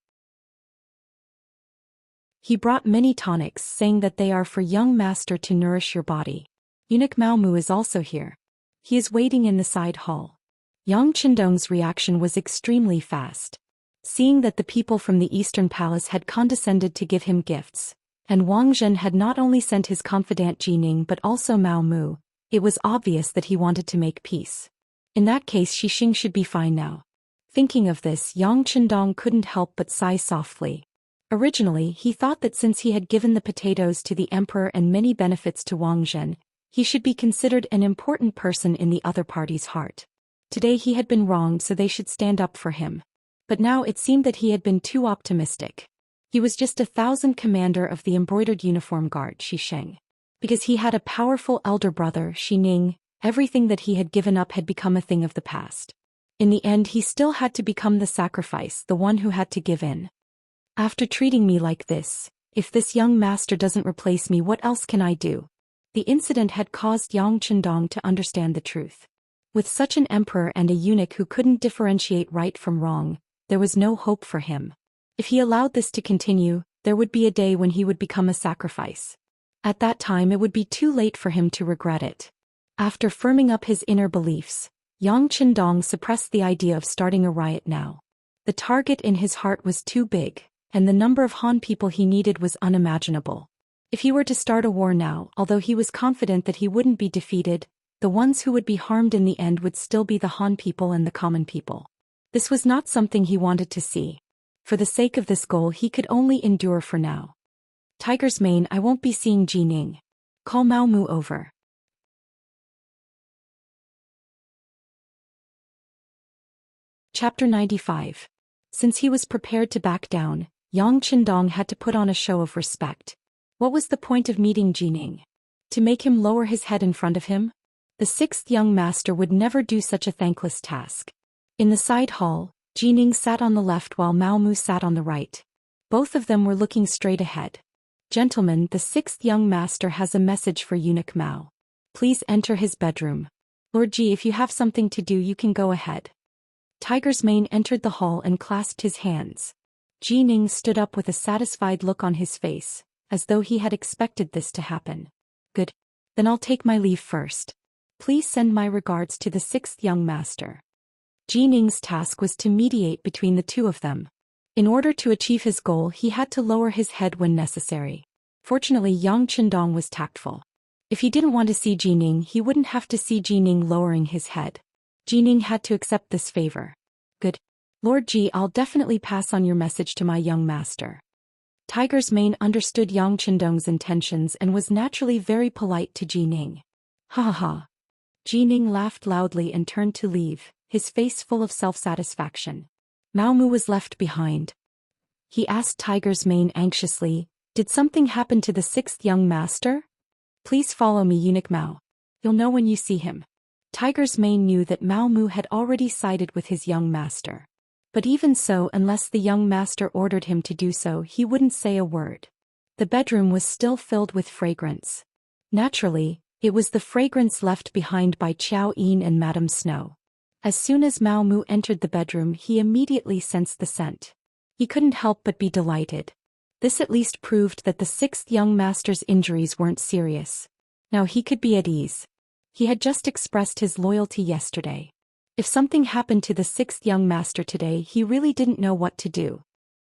[SPEAKER 1] He brought many tonics, saying that they are for young master to nourish your body. Eunuch Mao Mu is also here. He is waiting in the side hall." Yang Qindong's reaction was extremely fast. Seeing that the people from the Eastern Palace had condescended to give him gifts, And Wang Zhen had not only sent his confidant Jining but also Mao Mu. It was obvious that he wanted to make peace. In that case Xixing should be fine now. Thinking of this, Yang Chendong couldn't help but sigh softly. Originally, he thought that since he had given the potatoes to the emperor and many benefits to Wang Zhen, he should be considered an important person in the other party's heart. Today he had been wronged, so they should stand up for him. But now it seemed that he had been too optimistic. He was just 1,000 commander of the embroidered uniform guard, Xisheng. Because he had a powerful elder brother, Xining, everything that he had given up had become a thing of the past. In the end he still had to become the sacrifice, the one who had to give in. After treating me like this, if this young master doesn't replace me, what else can I do? The incident had caused Yang Chendong to understand the truth. With such an emperor and a eunuch who couldn't differentiate right from wrong, there was no hope for him. If he allowed this to continue, there would be a day when he would become a sacrifice. At that time it would be too late for him to regret it. After firming up his inner beliefs, Yang Chendong suppressed the idea of starting a riot now. The target in his heart was too big, and the number of Han people he needed was unimaginable. If he were to start a war now, although he was confident that he wouldn't be defeated, the ones who would be harmed in the end would still be the Han people and the common people. This was not something he wanted to see. For the sake of this goal he could only endure for now. Tiger's Mane, I won't be seeing Jining. Call Mao Mu over. Chapter 95. Since he was prepared to back down, Yang Chendong had to put on a show of respect. What was the point of meeting Jining? To make him lower his head in front of him? The sixth young master would never do such a thankless task. In the side hall, Jining sat on the left while Mao Mu sat on the right. Both of them were looking straight ahead. Gentlemen, the sixth young master has a message for eunuch Mao. Please enter his bedroom. Lord Ji, if you have something to do you can go ahead. Tiger's Mane entered the hall and clasped his hands. Jining stood up with a satisfied look on his face, as though he had expected this to happen. Good. Then I'll take my leave first. Please send my regards to the sixth young master. Jining's task was to mediate between the two of them. In order to achieve his goal he had to lower his head when necessary. Fortunately Yang Chendong was tactful. If he didn't want to see Jining he wouldn't have to see Jining lowering his head. Jining had to accept this favor. Good. Lord Ji, I'll definitely pass on your message to my young master. Tiger's Mane understood Yang Chendong's intentions and was naturally very polite to Jining. Ha ha ha. Jining laughed loudly and turned to leave, his face full of self-satisfaction. Mao Mu was left behind. He asked Tiger's Mane anxiously, did something happen to the sixth young master? Please follow me, eunuch Mao. You'll know when you see him. Tiger's Mane knew that Mao Mu had already sided with his young master. But even so, unless the young master ordered him to do so, he wouldn't say a word. The bedroom was still filled with fragrance. Naturally, it was the fragrance left behind by Qiao Yin and Madame Snow. As soon as Mao Mu entered the bedroom he immediately sensed the scent. He couldn't help but be delighted. This at least proved that the sixth young master's injuries weren't serious. Now he could be at ease. He had just expressed his loyalty yesterday. If something happened to the sixth young master today he really didn't know what to do.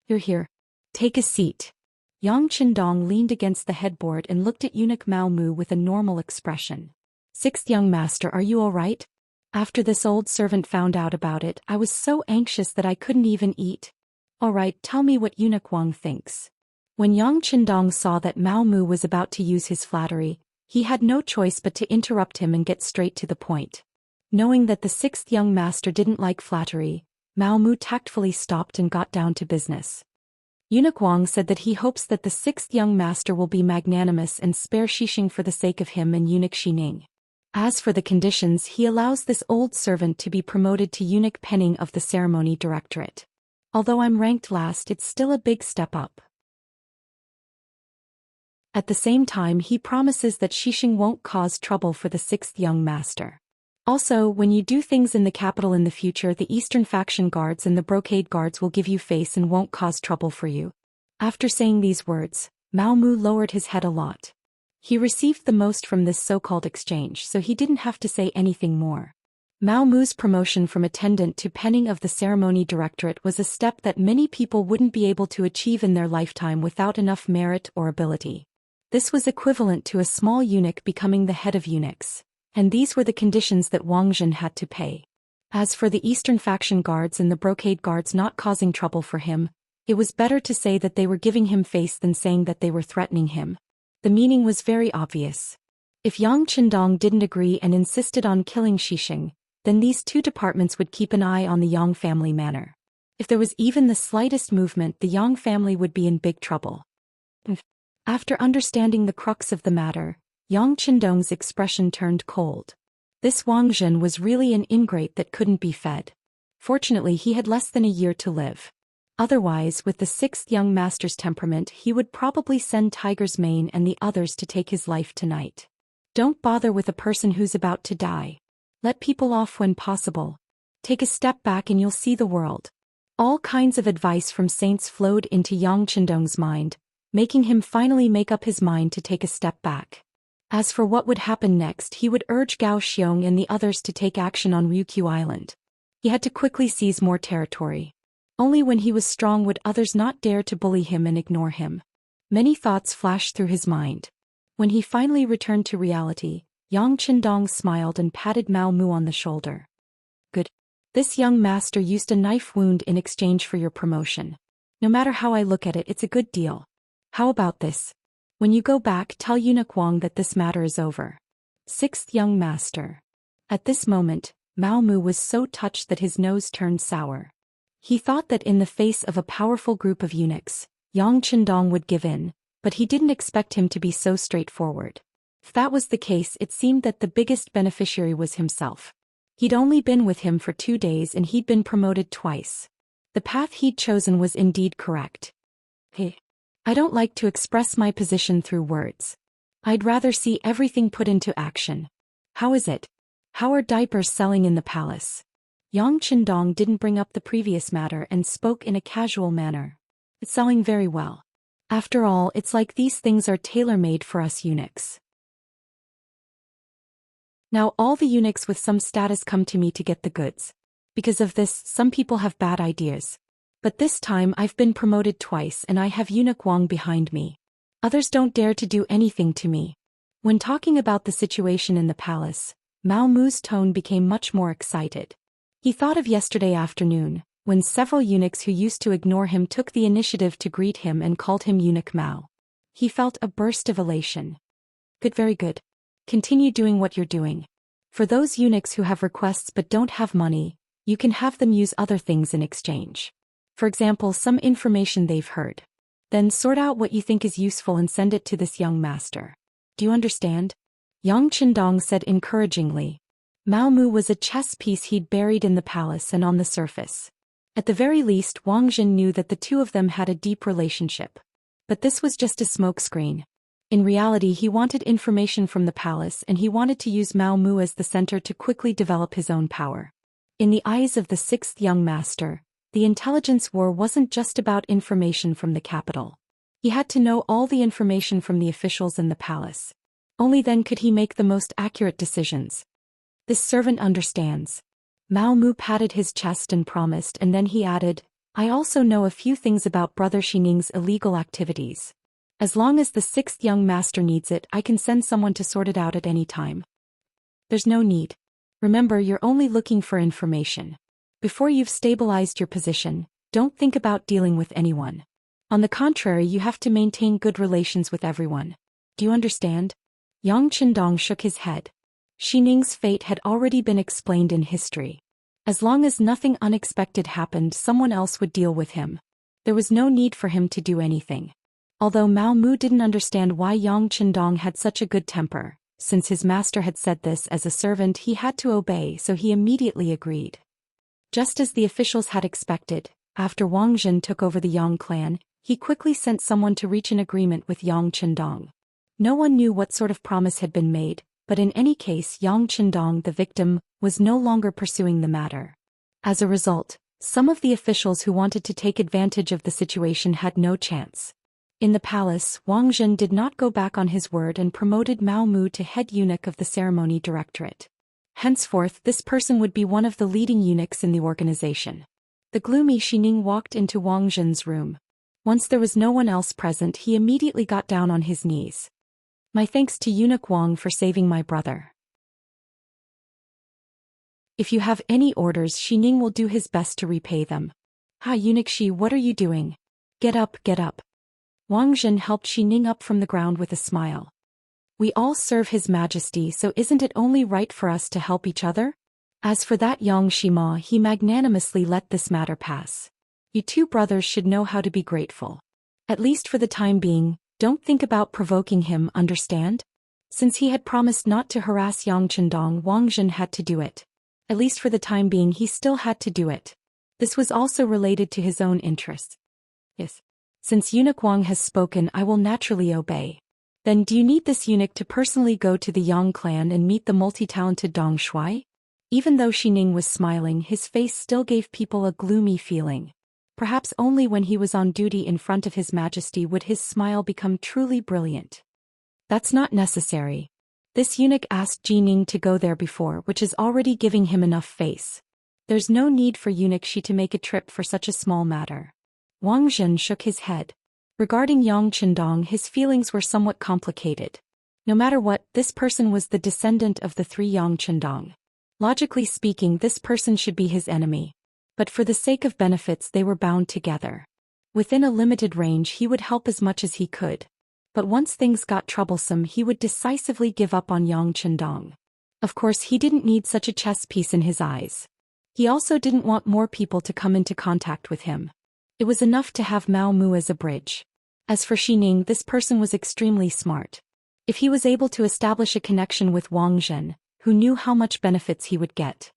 [SPEAKER 1] You're here. Take a seat. Yang Chendong leaned against the headboard and looked at eunuch Mao Mu with a normal expression. Sixth young master, are you all right? After this old servant found out about it, I was so anxious that I couldn't even eat. All right, tell me what eunuch Wang thinks. When Yang Chendong saw that Mao Mu was about to use his flattery, he had no choice but to interrupt him and get straight to the point. Knowing that the sixth young master didn't like flattery, Mao Mu tactfully stopped and got down to business. Eunuch Wang said that he hopes that the sixth young master will be magnanimous and spare Xixing for the sake of him and eunuch Xining. As for the conditions, he allows this old servant to be promoted to eunuch penning of the ceremony directorate. Although I'm ranked last, it's still a big step up. At the same time he promises that Xixing won't cause trouble for the sixth young master. Also, when you do things in the capital in the future, the Eastern Faction Guards and the Brocade Guards will give you face and won't cause trouble for you. After saying these words, Mao Mu lowered his head a lot. He received the most from this so-called exchange, so he didn't have to say anything more. Mao Mu's promotion from attendant to penning of the ceremony directorate was a step that many people wouldn't be able to achieve in their lifetime without enough merit or ability. This was equivalent to a small eunuch becoming the head of eunuchs, and these were the conditions that Wang Zhen had to pay. As for the Eastern faction guards and the brocade guards not causing trouble for him, it was better to say that they were giving him face than saying that they were threatening him. The meaning was very obvious. If Yang Qindong didn't agree and insisted on killing Xixing, then these two departments would keep an eye on the Yang family manor. If there was even the slightest movement, the Yang family would be in big trouble. After understanding the crux of the matter, Yang Qindong's expression turned cold. This Wang Zhen was really an ingrate that couldn't be fed. Fortunately, he had less than a year to live. Otherwise, with the sixth young master's temperament, he would probably send Tiger's Mane and the others to take his life tonight. Don't bother with a person who's about to die. Let people off when possible. Take a step back and you'll see the world. All kinds of advice from saints flowed into Yang Qindong's mind, making him finally make up his mind to take a step back. As for what would happen next, he would urge Gao Xiong and the others to take action on Ryukyu Island. He had to quickly seize more territory. Only when he was strong would others not dare to bully him and ignore him. Many thoughts flashed through his mind. When he finally returned to reality, Yang Qindong smiled and patted Mao Mu on the shoulder. Good. This young master used a knife wound in exchange for your promotion. No matter how I look at it, it's a good deal. How about this? When you go back, tell Eunuch Wang that this matter is over. Sixth young master. At this moment, Mao Mu was so touched that his nose turned sour. He thought that in the face of a powerful group of eunuchs, Yang Qindong would give in, but he didn't expect him to be so straightforward. If that was the case, it seemed that the biggest beneficiary was himself. He'd only been with him for 2 days and he'd been promoted twice. The path he'd chosen was indeed correct. Hey, I don't like to express my position through words. I'd rather see everything put into action. How is it? How are diapers selling in the palace? Yang Qindong didn't bring up the previous matter and spoke in a casual manner. It's selling very well. After all, it's like these things are tailor-made for us eunuchs. Now all the eunuchs with some status come to me to get the goods. Because of this, some people have bad ideas. But this time I've been promoted twice and I have Eunuch Wang behind me. Others don't dare to do anything to me. When talking about the situation in the palace, Mao Mu's tone became much more excited. He thought of yesterday afternoon, when several eunuchs who used to ignore him took the initiative to greet him and called him Eunuch Mao. He felt a burst of elation. Good, very good. Continue doing what you're doing. For those eunuchs who have requests but don't have money, you can have them use other things in exchange. For example, some information they've heard. Then sort out what you think is useful and send it to this young master. Do you understand? Yang Qindong said encouragingly. Mao Mu was a chess piece he'd buried in the palace and on the surface. At the very least, Wang Zhen knew that the two of them had a deep relationship. But this was just a smokescreen. In reality, he wanted information from the palace and he wanted to use Mao Mu as the center to quickly develop his own power. In the eyes of the sixth young master, the intelligence war wasn't just about information from the capital. He had to know all the information from the officials in the palace. Only then could he make the most accurate decisions. This servant understands. Mao Mu patted his chest and promised, and then he added, I also know a few things about Brother Xining's illegal activities. As long as the sixth young master needs it, I can send someone to sort it out at any time. There's no need. Remember, you're only looking for information. Before you've stabilized your position, don't think about dealing with anyone. On the contrary, you have to maintain good relations with everyone. Do you understand? Yang Qindong shook his head. Xining's fate had already been explained in history. As long as nothing unexpected happened, someone else would deal with him. There was no need for him to do anything. Although Mao Mu didn't understand why Yang Qindong had such a good temper, since his master had said this as a servant, he had to obey, so he immediately agreed. Just as the officials had expected, after Wang Zhen took over the Yang clan, he quickly sent someone to reach an agreement with Yang Qindong. No one knew what sort of promise had been made, but in any case Yang Qindong, the victim, was no longer pursuing the matter. As a result, some of the officials who wanted to take advantage of the situation had no chance. In the palace, Wang Zhen did not go back on his word and promoted Mao Mu to head eunuch of the ceremony directorate. Henceforth, this person would be one of the leading eunuchs in the organization. The gloomy Xining walked into Wang Zhen's room. Once there was no one else present, he immediately got down on his knees. My thanks to Eunuch Wang for saving my brother. If you have any orders, Xining will do his best to repay them. Ha, Eunuch Shi, what are you doing? Get up, get up. Wang Zhen helped Xining up from the ground with a smile. We all serve His Majesty, so isn't it only right for us to help each other? As for that Yang Shima, he magnanimously let this matter pass. You two brothers should know how to be grateful. At least for the time being, don't think about provoking him, understand? Since he had promised not to harass Yang Chendong, Wang Zhen had to do it. At least for the time being, he still had to do it. This was also related to his own interests. Yes. Since Eunuch Wang has spoken, I will naturally obey. Then do you need this eunuch to personally go to the Yang clan and meet the multi-talented Dong Shuai? Even though Xining was smiling, his face still gave people a gloomy feeling. Perhaps only when he was on duty in front of His Majesty would his smile become truly brilliant. That's not necessary. This eunuch asked Jining to go there before, which is already giving him enough face. There's no need for Eunuch Shi to make a trip for such a small matter. Wang Zhen shook his head. Regarding Yang Chendong, his feelings were somewhat complicated. No matter what, this person was the descendant of the three Yang Chendong. Logically speaking, this person should be his enemy. But for the sake of benefits, they were bound together. Within a limited range, he would help as much as he could. But once things got troublesome, he would decisively give up on Yang Chendong. Of course, he didn't need such a chess piece in his eyes. He also didn't want more people to come into contact with him. It was enough to have Mao Mu as a bridge. As for Xining, this person was extremely smart. If he was able to establish a connection with Wang Zhen, who knew how much benefits he would get.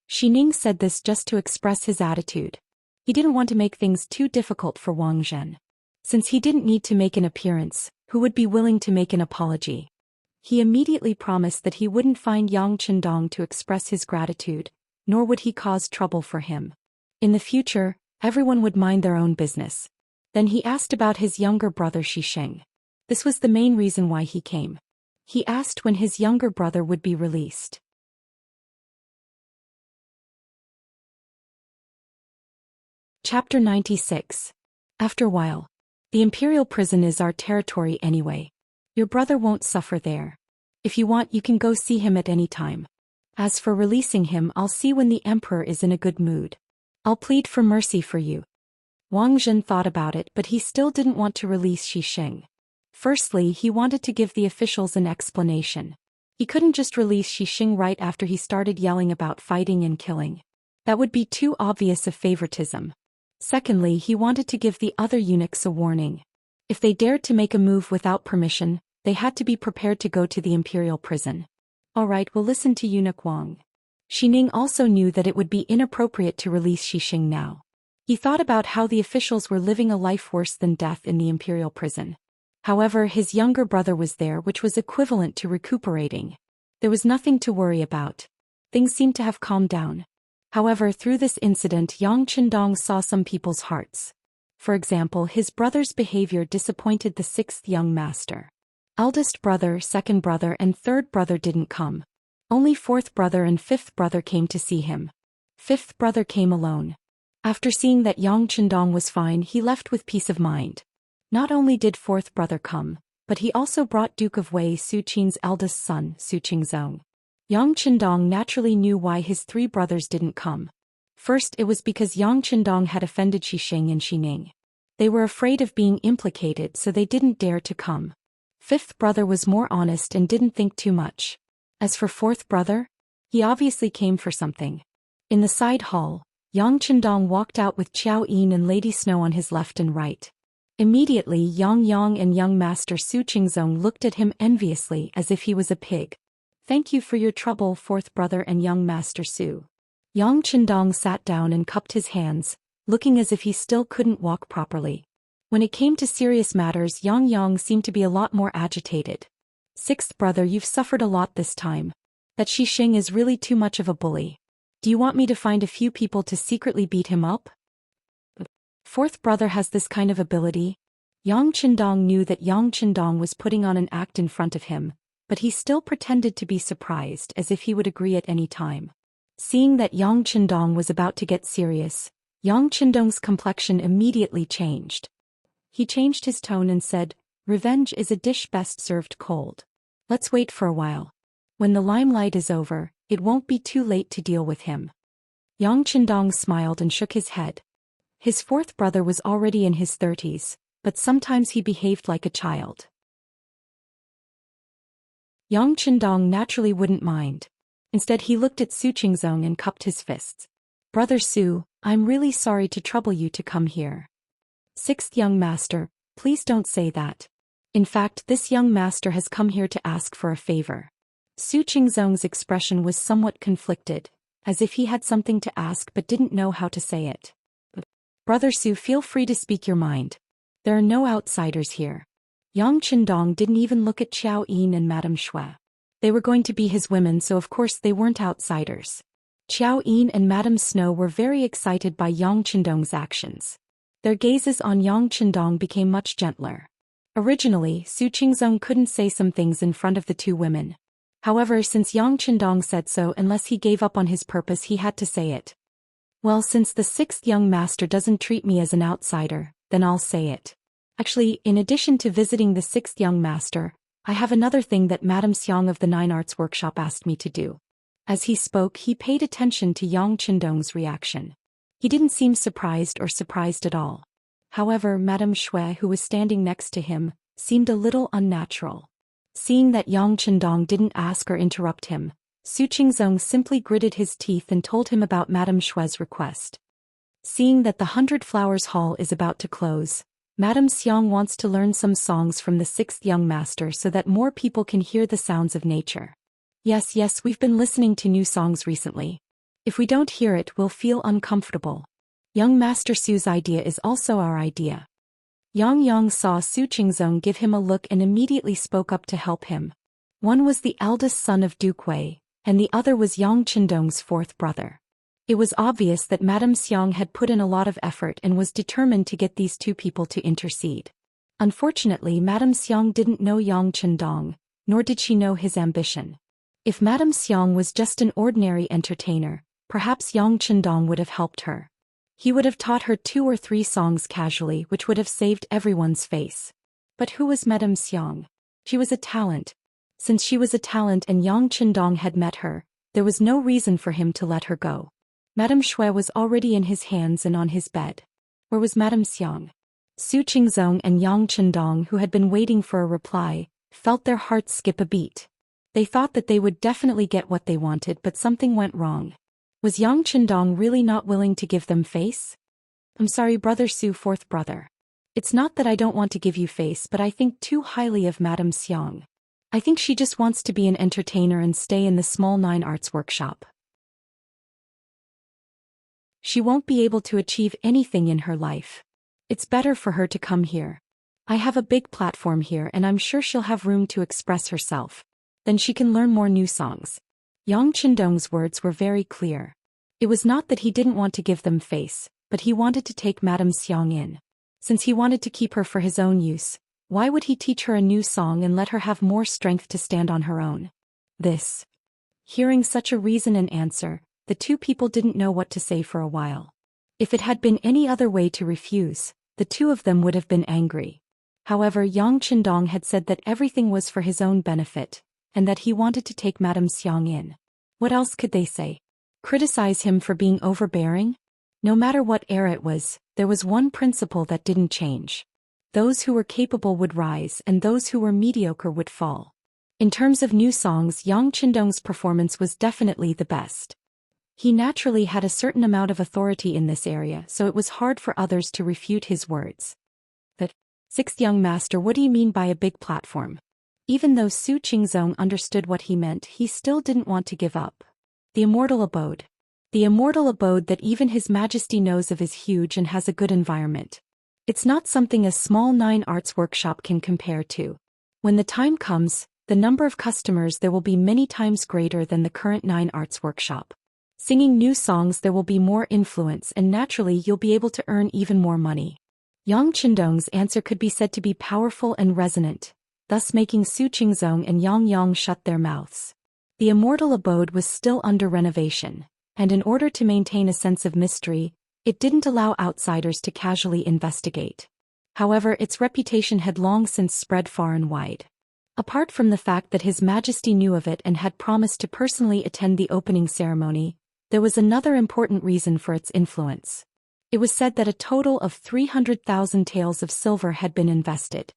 [SPEAKER 1] Xining said this just to express his attitude. He didn't want to make things too difficult for Wang Zhen. Since he didn't need to make an appearance, who would be willing to make an apology? He immediately promised that he wouldn't find Yang Chendong to express his gratitude, nor would he cause trouble for him. In the future, everyone would mind their own business. Then he asked about his younger brother Xisheng. This was the main reason why he came. He asked when his younger brother would be released. Chapter 96. After a while. The imperial prison is our territory anyway. Your brother won't suffer there. If you want, you can go see him at any time. As for releasing him, I'll see when the emperor is in a good mood. I'll plead for mercy for you. Wang Zhen thought about it, but he still didn't want to release Xisheng. Firstly, he wanted to give the officials an explanation. He couldn't just release Xisheng right after he started yelling about fighting and killing. That would be too obvious of favoritism. Secondly, he wanted to give the other eunuchs a warning. If they dared to make a move without permission, they had to be prepared to go to the imperial prison. Alright, we'll listen to Eunuch Wang. Xining also knew that it would be inappropriate to release Xisheng now. He thought about how the officials were living a life worse than death in the imperial prison. However, his younger brother was there, which was equivalent to recuperating. There was nothing to worry about. Things seemed to have calmed down. However, through this incident, Yang Chendong saw some people's hearts. For example, his brother's behavior disappointed the sixth young master. Eldest brother, second brother, and third brother didn't come. Only fourth brother and fifth brother came to see him. Fifth brother came alone. After seeing that Yang Chendong was fine, he left with peace of mind. Not only did fourth brother come, but he also brought Duke of Wei Su Qin's eldest son, Su Qingzong. Yang Chendong naturally knew why his three brothers didn't come. First, it was because Yang Chendong had offended Xisheng and Xining. They were afraid of being implicated, so they didn't dare to come. Fifth brother was more honest and didn't think too much. As for fourth brother, he obviously came for something. In the side hall, Yang Chendong walked out with Qiao Yin and Lady Snow on his left and right. Immediately, Yang Yang and young master Su Qingzong looked at him enviously as if he was a pig. Thank you for your trouble, fourth brother and young master Su. Yang Chendong sat down and cupped his hands, looking as if he still couldn't walk properly. When it came to serious matters, Yang Yang seemed to be a lot more agitated. Sixth brother, you've suffered a lot this time. That Xisheng is really too much of a bully. Do you want me to find a few people to secretly beat him up? Fourth brother has this kind of ability. Yang Chendong knew that Yang Chendong was putting on an act in front of him, but he still pretended to be surprised as if he would agree at any time. Seeing that Yang Qindong was about to get serious, Yang Qindong's complexion immediately changed. He changed his tone and said, "Revenge is a dish best served cold. Let's wait for a while. When the limelight is over, it won't be too late to deal with him." Yang Qindong smiled and shook his head. His fourth brother was already in his 30s, but sometimes he behaved like a child. Yang Qindong naturally wouldn't mind. Instead he looked at Su Qingzong and cupped his fists. "Brother Su, I'm really sorry to trouble you to come here." "Sixth young master, please don't say that. In fact, this young master has come here to ask for a favor." Su Qingzong's expression was somewhat conflicted, as if he had something to ask but didn't know how to say it. "Brother Su, feel free to speak your mind. There are no outsiders here." Yang Qindong didn't even look at Xiao Yin and Madame Shui. They were going to be his women, so of course they weren't outsiders. Xiao Yin and Madame Snow were very excited by Yang Qindong's actions. Their gazes on Yang Qindong became much gentler. Originally, Su Qingzong couldn't say some things in front of the two women. However, since Yang Qindong said so, unless he gave up on his purpose, he had to say it. "Well, since the sixth young master doesn't treat me as an outsider, then I'll say it. Actually, in addition to visiting the sixth young master, I have another thing that Madame Xiang of the Nine Arts Workshop asked me to do." As he spoke, he paid attention to Yang Qindong's reaction. He didn't seem surprised at all. However, Madame Shui, who was standing next to him, seemed a little unnatural. Seeing that Yang Qindong didn't ask or interrupt him, Su Qingzong simply gritted his teeth and told him about Madame Shui's request. Seeing that the 100 Flowers Hall is about to close, Madame Xiang wants to learn some songs from the sixth young master so that more people can hear the sounds of nature. Yes, we've been listening to new songs recently. If we don't hear it, we'll feel uncomfortable. Young Master Su's idea is also our idea." Yang saw Su Qingzong give him a look and immediately spoke up to help him. One was the eldest son of Duke Wei, and the other was Yang Qindong's fourth brother. It was obvious that Madame Xiang had put in a lot of effort and was determined to get these two people to intercede. Unfortunately, Madame Xiang didn't know Yang Qindong, nor did she know his ambition. If Madame Xiang was just an ordinary entertainer, perhaps Yang Qindong would have helped her. He would have taught her 2 or 3 songs casually, which would have saved everyone's face. But who was Madame Xiang? She was a talent. Since she was a talent and Yang Qindong had met her, there was no reason for him to let her go. Madame Shui was already in his hands and on his bed. Where was Madame Xiang? Su Qingzong and Yang Qindong, who had been waiting for a reply, felt their hearts skip a beat. They thought that they would definitely get what they wanted, but something went wrong. Was Yang Qindong really not willing to give them face? "I'm sorry, Brother Su, fourth brother. It's not that I don't want to give you face, but I think too highly of Madame Xiang. I think she just wants to be an entertainer and stay in the small Nine Arts Workshop. She won't be able to achieve anything in her life. It's better for her to come here. I have a big platform here and I'm sure she'll have room to express herself. Then she can learn more new songs." Yang Qindong's words were very clear. It was not that he didn't want to give them face, but he wanted to take Madame Xiang in. Since he wanted to keep her for his own use, why would he teach her a new song and let her have more strength to stand on her own? Hearing such a reason and answer, the two people didn't know what to say for a while. If it had been any other way to refuse, the two of them would have been angry. However, Yang Qindong had said that everything was for his own benefit, and that he wanted to take Madame Xiang in. What else could they say? Criticize him for being overbearing? No matter what era it was, there was one principle that didn't change. Those who were capable would rise and those who were mediocre would fall. In terms of new songs, Yang Qindong's performance was definitely the best. He naturally had a certain amount of authority in this area, so it was hard for others to refute his words. "The sixth young master, what do you mean by a big platform?" Even though Su Qingzong understood what he meant, he still didn't want to give up. "The Immortal Abode. The Immortal Abode that even His Majesty knows of is huge and has a good environment. It's not something a small Nine Arts Workshop can compare to. When the time comes, the number of customers there will be many times greater than the current Nine Arts Workshop. Singing new songs, there will be more influence and naturally you'll be able to earn even more money." Yang Qindong's answer could be said to be powerful and resonant, thus making Su Qingzong and Yang Yang shut their mouths. The Immortal abode was still under renovation, and in order to maintain a sense of mystery, it didn't allow outsiders to casually investigate. However, its reputation had long since spread far and wide. Apart from the fact that His Majesty knew of it and had promised to personally attend the opening ceremony, there was another important reason for its influence. It was said that a total of 300,000 taels of silver had been invested.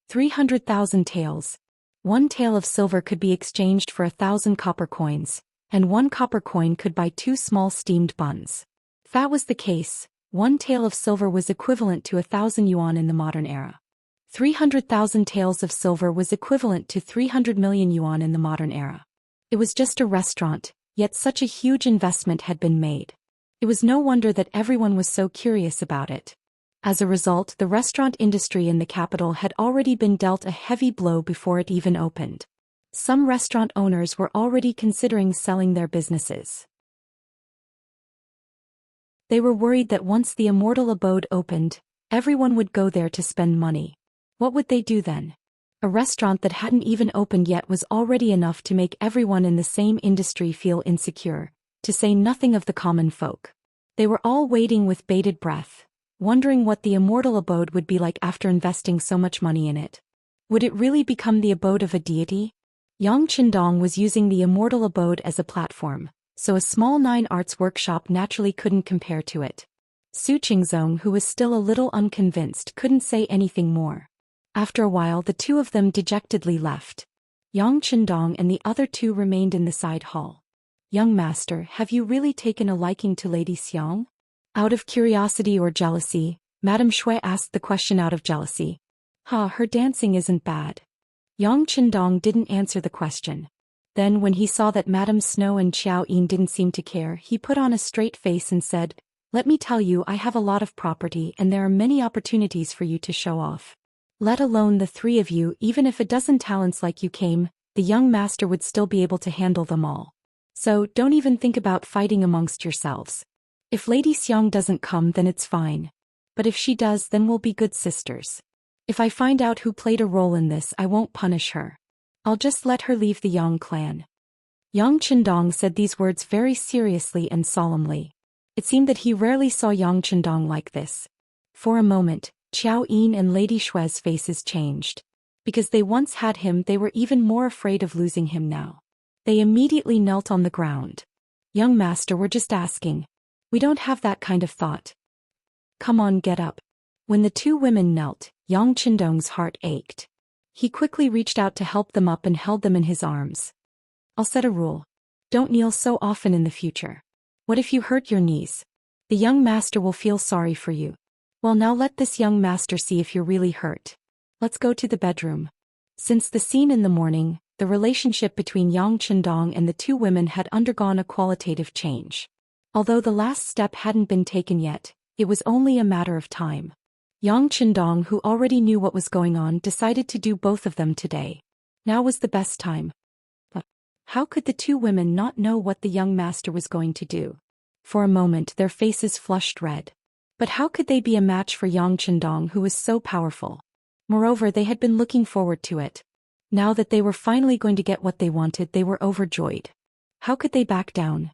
[SPEAKER 1] 300,000 taels. One tael of silver could be exchanged for 1,000 copper coins, and 1 copper coin could buy 2 small steamed buns. If that was the case, 1 tael of silver was equivalent to 1,000 yuan in the modern era. 300,000 taels of silver was equivalent to 300 million yuan in the modern era. It was just a restaurant, yet such a huge investment had been made. It was no wonder that everyone was so curious about it. As a result, the restaurant industry in the capital had already been dealt a heavy blow before it even opened. Some restaurant owners were already considering selling their businesses. They were worried that once the Immortal abode opened, everyone would go there to spend money. What would they do then? A restaurant that hadn't even opened yet was already enough to make everyone in the same industry feel insecure, to say nothing of the common folk. They were all waiting with bated breath, wondering what the Immortal abode would be like after investing so much money in it. Would it really become the abode of a deity? Yang Qindong was using the Immortal abode as a platform, so a small 9 arts workshop naturally couldn't compare to it. Su Qingzong, who was still a little unconvinced, couldn't say anything more. After a while, the two of them dejectedly left. Yang Qindong and the other 2 remained in the side hall. "Young master, have you really taken a liking to Lady Xiang?" Out of curiosity or jealousy, Madame Shui asked the question out of jealousy. Her dancing isn't bad." Yang Qindong didn't answer the question. Then when he saw that Madame Snow and Xiao Yin didn't seem to care, he put on a straight face and said, "Let me tell you, I have a lot of property and there are many opportunities for you to show off. Let alone the 3 of you, even if a dozen talents like you came, the young master would still be able to handle them all. So don't even think about fighting amongst yourselves. If Lady Xiang doesn't come, then it's fine. But if she does, then we'll be good sisters. If I find out who played a role in this, I won't punish her. I'll just let her leave the Yang clan." Yang Qindong said these words very seriously and solemnly. It seemed that he rarely saw Yang Qindong like this. For a moment, Xiao Yin and Lady Shui's faces changed. Because they once had him, they were even more afraid of losing him now. They immediately knelt on the ground. "Young master, we're just asking. We don't have that kind of thought. Come on, get up." When the 2 women knelt, Yang Qindong's heart ached. He quickly reached out to help them up and held them in his arms. "I'll set a rule. Don't kneel so often in the future. What if you hurt your knees? The young master will feel sorry for you. Well, now let this young master see if you're really hurt. Let's go to the bedroom." Since the scene in the morning, the relationship between Yang Qindong and the 2 women had undergone a qualitative change. Although the last step hadn't been taken yet, it was only a matter of time. Yang Qindong, who already knew what was going on, decided to do both of them today. Now was the best time. But how could the 2 women not know what the young master was going to do? For a moment their faces flushed red. But how could they be a match for Yang Qindong, who was so powerful? Moreover, they had been looking forward to it. Now that they were finally going to get what they wanted, they were overjoyed. How could they back down?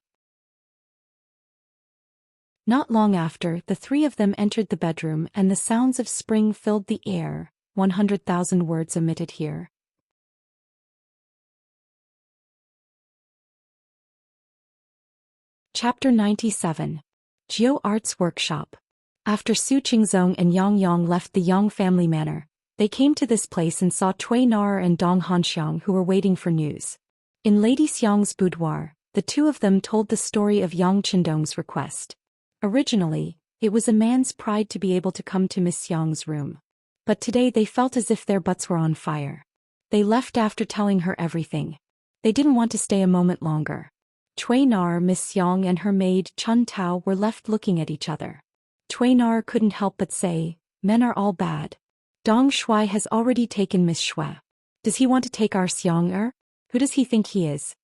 [SPEAKER 1] Not long after, the 3 of them entered the bedroom and the sounds of spring filled the air. 100,000 words omitted here. Chapter 97. Geo Arts Workshop. After Su Qingzong and Yang Yang left the Yang family manor, they came to this place and saw Cui Nar and Dong Hanxiang, who were waiting for news. In Lady Xiang's boudoir, the 2 of them told the story of Yang Qindong's request. Originally, it was a man's pride to be able to come to Miss Xiang's room. But today they felt as if their butts were on fire. They left after telling her everything. They didn't want to stay a moment longer. Cui Nar, Miss Xiang and her maid Chun Tao were left looking at each other. Cui Nar couldn't help but say, "Men are all bad. Dong Shui has already taken Miss Shui. Does he want to take our Xiang? Who does he think he is?"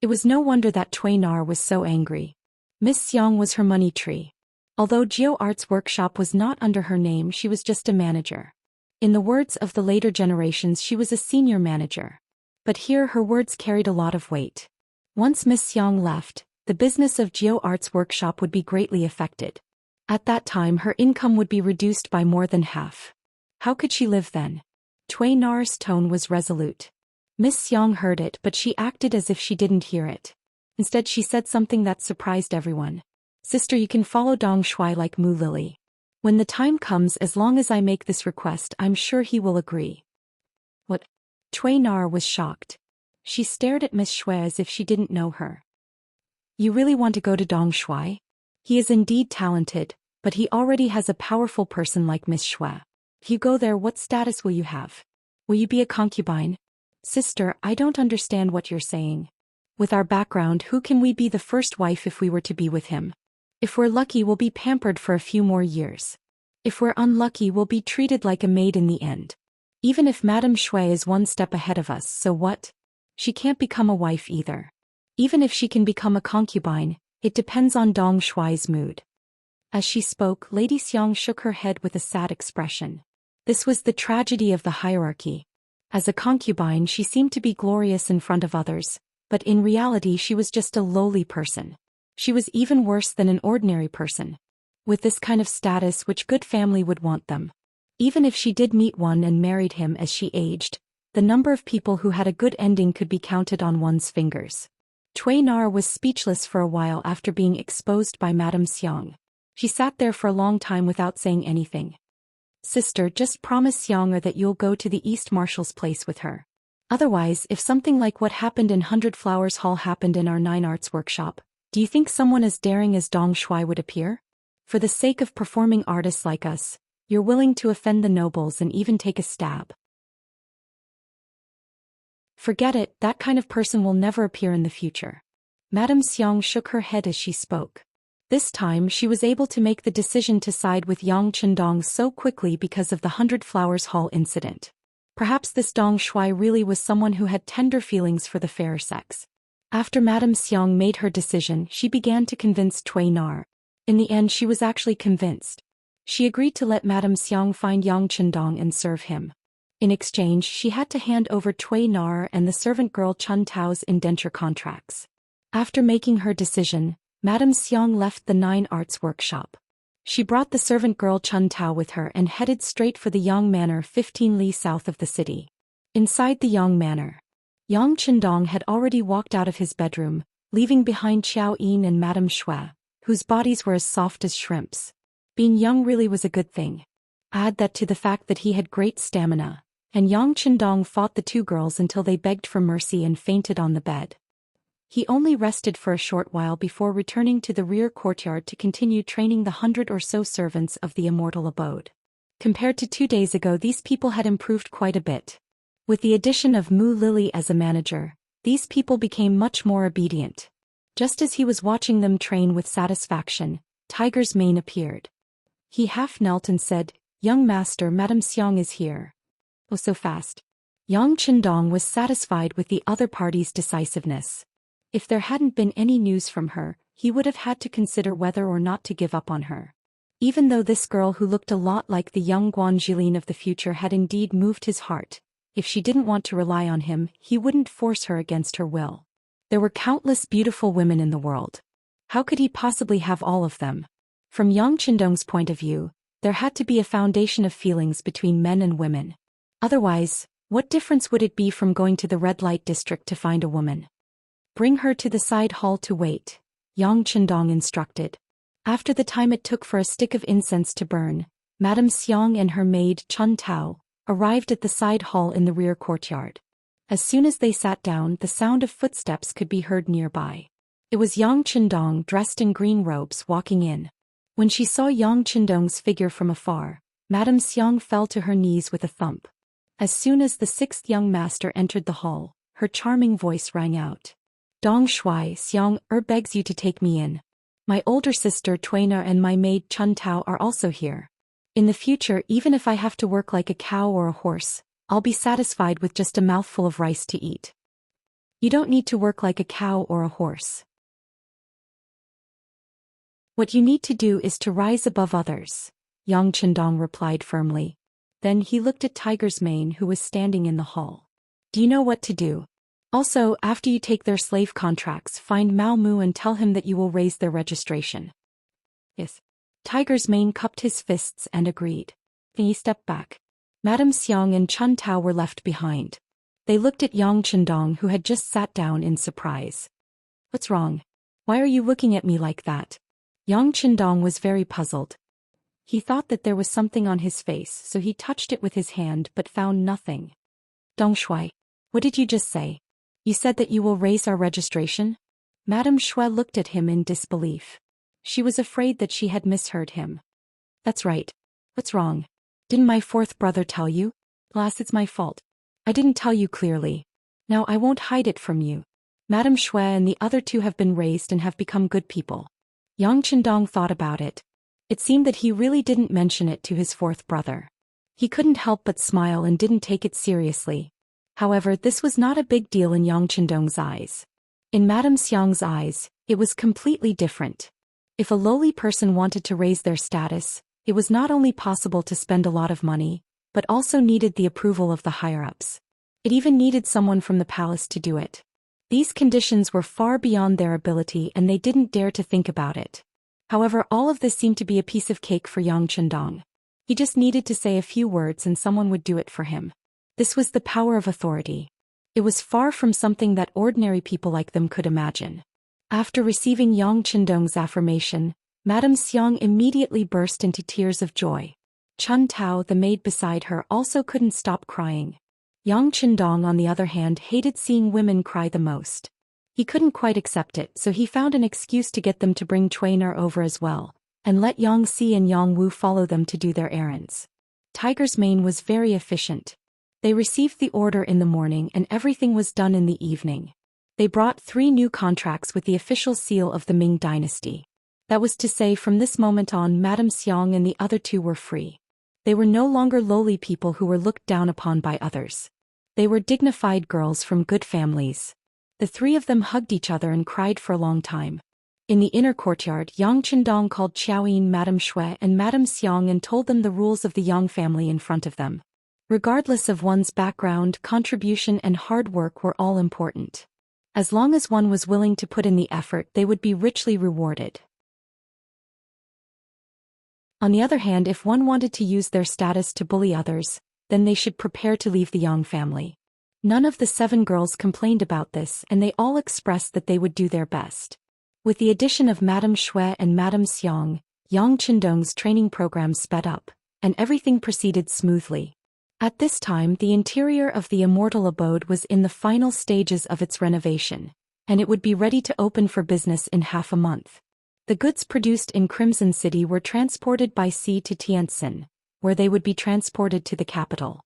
[SPEAKER 1] It was no wonder that Cui Nar was so angry. Miss Xiang was her money tree. Although Geo Arts Workshop was not under her name, she was just a manager. In the words of the later generations, she was a senior manager. But here her words carried a lot of weight. Once Miss Xiang left, the business of Jiu Arts Workshop would be greatly affected. At that time her income would be reduced by more than half. How could she live then? Cui Nar's tone was resolute. Miss Xiang heard it, but she acted as if she didn't hear it. Instead she said something that surprised everyone. Sister, you can follow Dong Shuai like Mu Lily. When the time comes, as long as I make this request, I'm sure he will agree. What? Cui Nar was shocked. She stared at Miss Shui as if she didn't know her. You really want to go to Dong Shuai? He is indeed talented, but he already has a powerful person like Miss Shui. If you go there, what status will you have? Will you be a concubine? Sister, I don't understand what you're saying. With our background, who can we be the first wife if we were to be with him? If we're lucky, we'll be pampered for a few more years. If we're unlucky, we'll be treated like a maid in the end. Even if Madame Shui is one step ahead of us, so what? She can't become a wife either. Even if she can become a concubine, it depends on Dong Shuai's mood. As she spoke, Lady Xiang shook her head with a sad expression. This was the tragedy of the hierarchy. As a concubine, she seemed to be glorious in front of others, but in reality she was just a lowly person. She was even worse than an ordinary person. With this kind of status, which good family would want them? Even if she did meet one and married him as she aged, the number of people who had a good ending could be counted on one's fingers. Cui Nar was speechless for a while after being exposed by Madame Xiang. She sat there for a long time without saying anything. Sister, just promise Xiang that you'll go to the East Marshal's place with her. Otherwise, if something like what happened in 100 Flowers Hall happened in our 9 Arts Workshop, do you think someone as daring as Dong Shuai would appear? For the sake of performing artists like us, you're willing to offend the nobles and even take a stab. Forget it, that kind of person will never appear in the future. Madame Xiang shook her head as she spoke. This time she was able to make the decision to side with Yang Chendong so quickly because of the 100 Flowers Hall incident. Perhaps this Dong Shuai really was someone who had tender feelings for the fairer sex. After Madame Xiang made her decision, she began to convince Cui Nar. In the end, she was actually convinced. She agreed to let Madame Xiang find Yang Chendong and serve him. In exchange, she had to hand over Cui Nar and the servant girl Chun Tao's indenture contracts. After making her decision, Madame Xiang left the 9 Arts Workshop. She brought the servant girl Chun Tao with her and headed straight for the Yang Manor 15 li south of the city. Inside the Yang Manor, Yang Chendong had already walked out of his bedroom, leaving behind Qiao Yin and Madame Shui, whose bodies were as soft as shrimps. Being young really was a good thing. Add that to the fact that he had great stamina, and Yang Chendong fought the 2 girls until they begged for mercy and fainted on the bed. He only rested for a short while before returning to the rear courtyard to continue training the 100 or so servants of the Immortal abode. Compared to 2 days ago, these people had improved quite a bit. With the addition of Mu Lily as a manager, these people became much more obedient. Just as he was watching them train with satisfaction, Tiger's Mane appeared. He half knelt and said, "Young master, Madame Xiang is here." Oh, so fast. Yang Chendong was satisfied with the other party's decisiveness. If there hadn't been any news from her, he would have had to consider whether or not to give up on her. Even though this girl who looked a lot like the young Guanjilin of the future had indeed moved his heart, if she didn't want to rely on him, he wouldn't force her against her will. There were countless beautiful women in the world. How could he possibly have all of them? From Yang Chendong's point of view, there had to be a foundation of feelings between men and women. Otherwise, what difference would it be from going to the red light district to find a woman? Bring her to the side hall to wait, Yang Chendong instructed. After the time it took for a stick of incense to burn, Madame Xiang and her maid Chun Tao arrived at the side hall in the rear courtyard. As soon as they sat down, the sound of footsteps could be heard nearby. It was Yang Chendong dressed in green robes walking in. When she saw Yang Chendong's figure from afar, Madame Xiang fell to her knees with a thump. As soon as the 6th young master entered the hall, her charming voice rang out. "Dong Shuai, Xiang begs you to take me in. My older sister Tuina and my maid Chun Tao are also here. In the future, even if I have to work like a cow or a horse, I'll be satisfied with just a mouthful of rice to eat." "You don't need to work like a cow or a horse. What you need to do is to rise above others," Yang Chendong replied firmly. Then he looked at Tiger's Mane, who was standing in the hall. Do you know what to do? Also, after you take their slave contracts, find Mao Mu and tell him that you will raise their registration. Yes. Tiger's Mane cupped his fists and agreed. Then he stepped back. Madame Xiang and Chun Tao were left behind. They looked at Yang Chendong, who had just sat down in surprise. What's wrong? Why are you looking at me like that? Yang Chendong was very puzzled. He thought that there was something on his face, so he touched it with his hand but found nothing. Dong Shui, what did you just say? You said that you will raise our registration? Madame Shui looked at him in disbelief. She was afraid that she had misheard him. That's right. What's wrong? Didn't my fourth brother tell you? Alas, it's my fault. I didn't tell you clearly. Now I won't hide it from you. Madame Shui and the other two have been raised and have become good people. Yang Chendong thought about it. It seemed that he really didn't mention it to his fourth brother. He couldn't help but smile and didn't take it seriously. However, this was not a big deal in Yang Chendong's eyes. In Madame Xiang's eyes, it was completely different. If a lowly person wanted to raise their status, it was not only possible to spend a lot of money, but also needed the approval of the higher-ups. It even needed someone from the palace to do it. These conditions were far beyond their ability and they didn't dare to think about it. However, all of this seemed to be a piece of cake for Yang Chendong. He just needed to say a few words and someone would do it for him. This was the power of authority. It was far from something that ordinary people like them could imagine. After receiving Yang Chendong's affirmation, Madame Xiang immediately burst into tears of joy. Chun Tao, the maid beside her, also couldn't stop crying. Yang Chendong, on the other hand, hated seeing women cry the most. He couldn't quite accept it, so he found an excuse to get them to bring Trainer over as well, and let Yang Si and Yang Wu follow them to do their errands. Tiger's Mane was very efficient. They received the order in the morning and everything was done in the evening. They brought 3 new contracts with the official seal of the Ming dynasty. That was to say, from this moment on, Madame Xiang and the other two were free. They were no longer lowly people who were looked down upon by others. They were dignified girls from good families. The 3 of them hugged each other and cried for a long time. In the inner courtyard, Yang Chendong called Xiaoyin, Madame Shui and Madame Xiang and told them the rules of the Yang family in front of them. Regardless of one's background, contribution and hard work were all important. As long as one was willing to put in the effort, they would be richly rewarded. On the other hand, if one wanted to use their status to bully others, then they should prepare to leave the Yang family. None of the 7 girls complained about this and they all expressed that they would do their best. With the addition of Madame Shui and Madame Xiang, Yang Chendong's training program sped up, and everything proceeded smoothly. At this time, the interior of the Immortal abode was in the final stages of its renovation, and it would be ready to open for business in half a month. The goods produced in Crimson City were transported by sea to Tientsin, where they would be transported to the capital.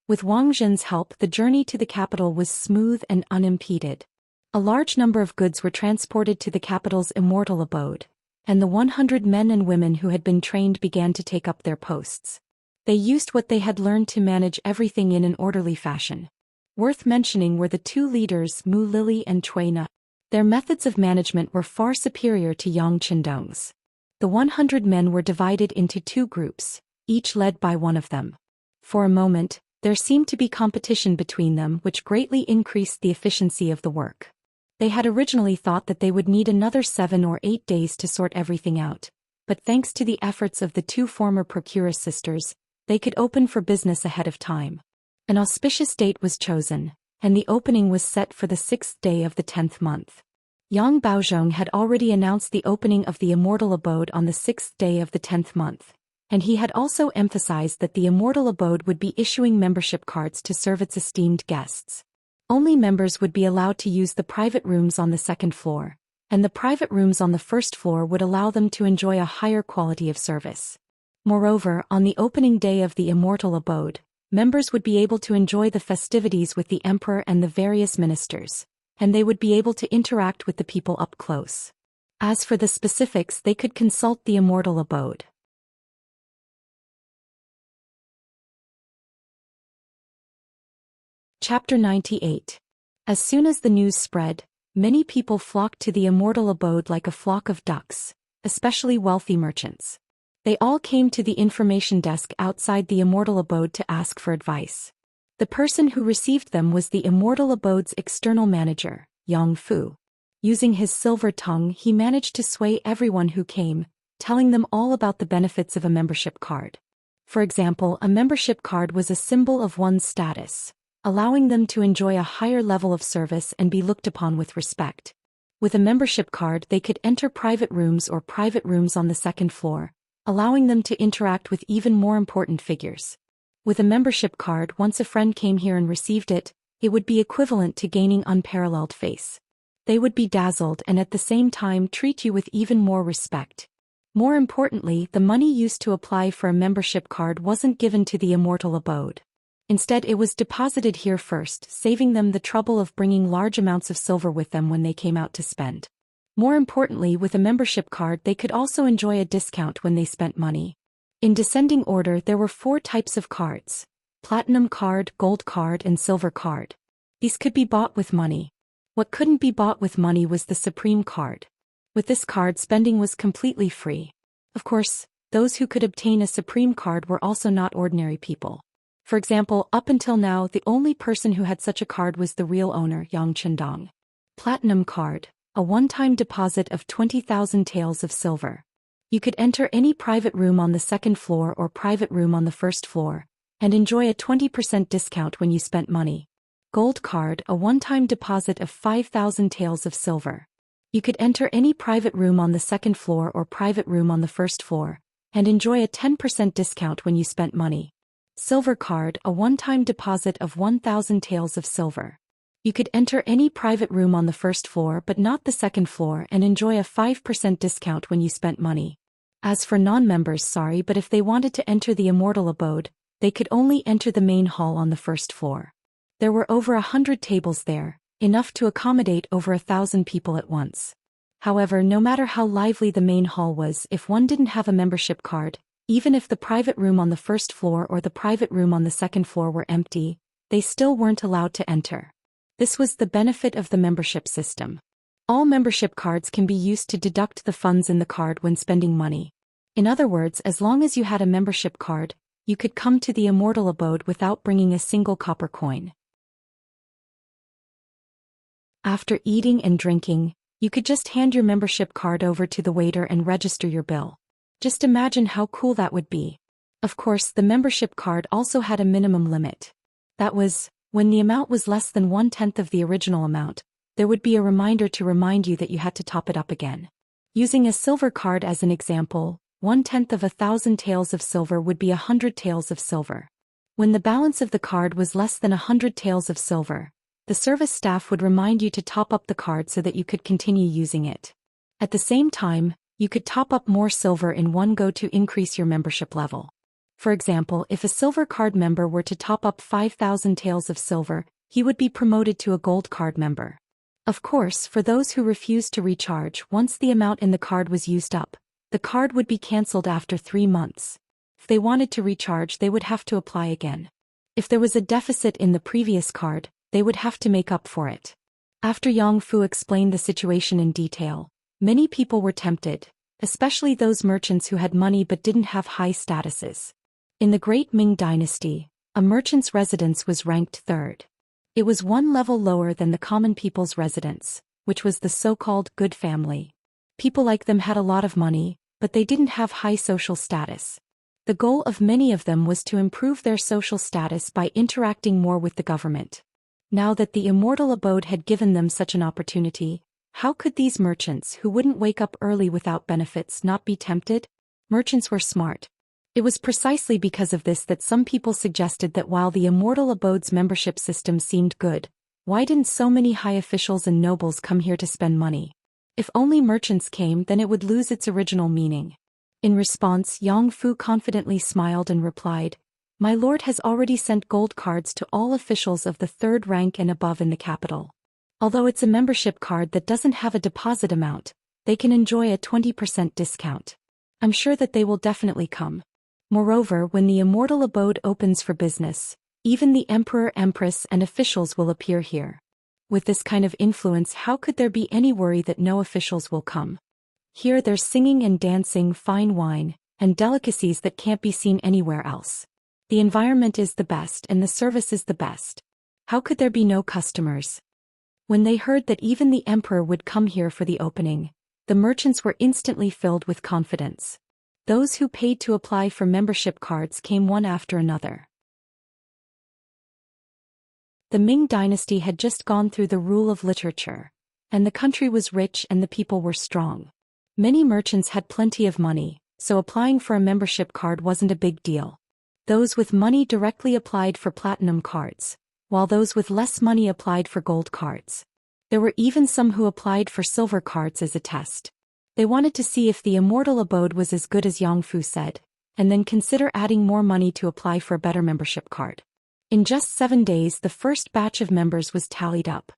[SPEAKER 1] With Wang Zhen's help, the journey to the capital was smooth and unimpeded. A large number of goods were transported to the capital's Immortal abode, and the 100 men and women who had been trained began to take up their posts. They used what they had learned to manage everything in an orderly fashion. Worth mentioning were the 2 leaders, Mu Lily and Cui Na. Their methods of management were far superior to Yang Chendong's. The 100 men were divided into 2 groups, each led by one of them. For a moment, there seemed to be competition between them, which greatly increased the efficiency of the work. They had originally thought that they would need another 7 or 8 days to sort everything out, but thanks to the efforts of the 2 former procuress sisters, they could open for business ahead of time. An auspicious date was chosen, and the opening was set for the 6th day of the 10th month. Yang Baozhong had already announced the opening of the Immortal abode on the 6th day of the 10th month, and he had also emphasized that the Immortal abode would be issuing membership cards to serve its esteemed guests. Only members would be allowed to use the private rooms on the 2nd floor, and the private rooms on the 1st floor would allow them to enjoy a higher quality of service. Moreover, on the opening day of the Immortal abode, members would be able to enjoy the festivities with the emperor and the various ministers, and they would be able to interact with the people up close. As for the specifics, they could consult the Immortal abode. Chapter 98. As soon as the news spread, many people flocked to the Immortal abode like a flock of ducks, especially wealthy merchants. They all came to the information desk outside the Immortal Abode to ask for advice. The person who received them was the Immortal Abode's external manager, Yang Fu. Using his silver tongue, he managed to sway everyone who came, telling them all about the benefits of a membership card. For example, a membership card was a symbol of one's status, allowing them to enjoy a higher level of service and be looked upon with respect. With a membership card, they could enter private rooms or private rooms on the second floor, allowing them to interact with even more important figures. With a membership card, once a friend came here and received it, it would be equivalent to gaining unparalleled face. They would be dazzled and at the same time treat you with even more respect. More importantly, the money used to apply for a membership card wasn't given to the Immortal Abode. Instead, it was deposited here first, saving them the trouble of bringing large amounts of silver with them when they came out to spend. More importantly, with a membership card, they could also enjoy a discount when they spent money. In descending order, there were 4 types of cards: platinum card, gold card, and silver card. These could be bought with money. What couldn't be bought with money was the supreme card. With this card, spending was completely free. Of course, those who could obtain a supreme card were also not ordinary people. For example, up until now, the only person who had such a card was the real owner, Yang Chendong. Platinum card, a one-time deposit of 20,000 taels of silver. You could enter any private room on the second floor or private room on the first floor, and enjoy a 20% discount when you spent money. Gold card, a one-time deposit of 5,000 taels of silver. You could enter any private room on the second floor or private room on the first floor, and enjoy a 10% discount when you spent money. Silver card, a one-time deposit of 1,000 taels of silver. You could enter any private room on the first floor but not the second floor and enjoy a 5% discount when you spent money. As for non-members, but if they wanted to enter the Immortal Abode, they could only enter the main hall on the first floor. There were over 100 tables there, enough to accommodate over 1,000 people at once. However, no matter how lively the main hall was, if one didn't have a membership card, even if the private room on the first floor or the private room on the second floor were empty, they still weren't allowed to enter. This was the benefit of the membership system. All membership cards can be used to deduct the funds in the card when spending money. In other words, as long as you had a membership card, you could come to the Immortal Abode without bringing a single copper coin. After eating and drinking, you could just hand your membership card over to the waiter and register your bill. Just imagine how cool that would be. Of course, the membership card also had a minimum limit. That was, when the amount was less than 1/10 of the original amount, there would be a reminder to remind you that you had to top it up again. Using a silver card as an example, 1/10 of 1,000 taels of silver would be 100 taels of silver. When the balance of the card was less than 100 taels of silver, the service staff would remind you to top up the card so that you could continue using it. At the same time, you could top up more silver in one go to increase your membership level. For example, if a silver card member were to top up 5,000 taels of silver, he would be promoted to a gold card member. Of course, for those who refused to recharge, once the amount in the card was used up, the card would be cancelled after 3 months. If they wanted to recharge, they would have to apply again. If there was a deficit in the previous card, they would have to make up for it. After Yang Fu explained the situation in detail, many people were tempted, especially those merchants who had money but didn't have high statuses. In the Great Ming Dynasty, a merchant's residence was ranked 3rd. It was one level lower than the common people's residence, which was the so-called good family. People like them had a lot of money, but they didn't have high social status. The goal of many of them was to improve their social status by interacting more with the government. Now that the Immortal Abode had given them such an opportunity, how could these merchants who wouldn't wake up early without benefits not be tempted? Merchants were smart. It was precisely because of this that some people suggested that while the Immortal Abode's membership system seemed good, why didn't so many high officials and nobles come here to spend money? If only merchants came, then it would lose its original meaning. In response, Yang Fu confidently smiled and replied, "My lord has already sent gold cards to all officials of the 3rd rank and above in the capital. Although it's a membership card that doesn't have a deposit amount, they can enjoy a 20% discount. I'm sure that they will definitely come. Moreover, when the Immortal Abode opens for business, even the Emperor, Empress, and officials will appear here. With this kind of influence, how could there be any worry that no officials will come? Here there's singing and dancing, fine wine, and delicacies that can't be seen anywhere else. The environment is the best and the service is the best. How could there be no customers? When they heard that even the emperor would come here for the opening, the merchants were instantly filled with confidence. Those who paid to apply for membership cards came one after another. The Ming dynasty had just gone through the rule of literature, and the country was rich and the people were strong. Many merchants had plenty of money, so applying for a membership card wasn't a big deal. Those with money directly applied for platinum cards, while those with less money applied for gold cards. There were even some who applied for silver cards as a test. They wanted to see if the Immortal abode was as good as Yang Fu said, and then consider adding more money to apply for a better membership card. In just 7 days the first batch of members was tallied up.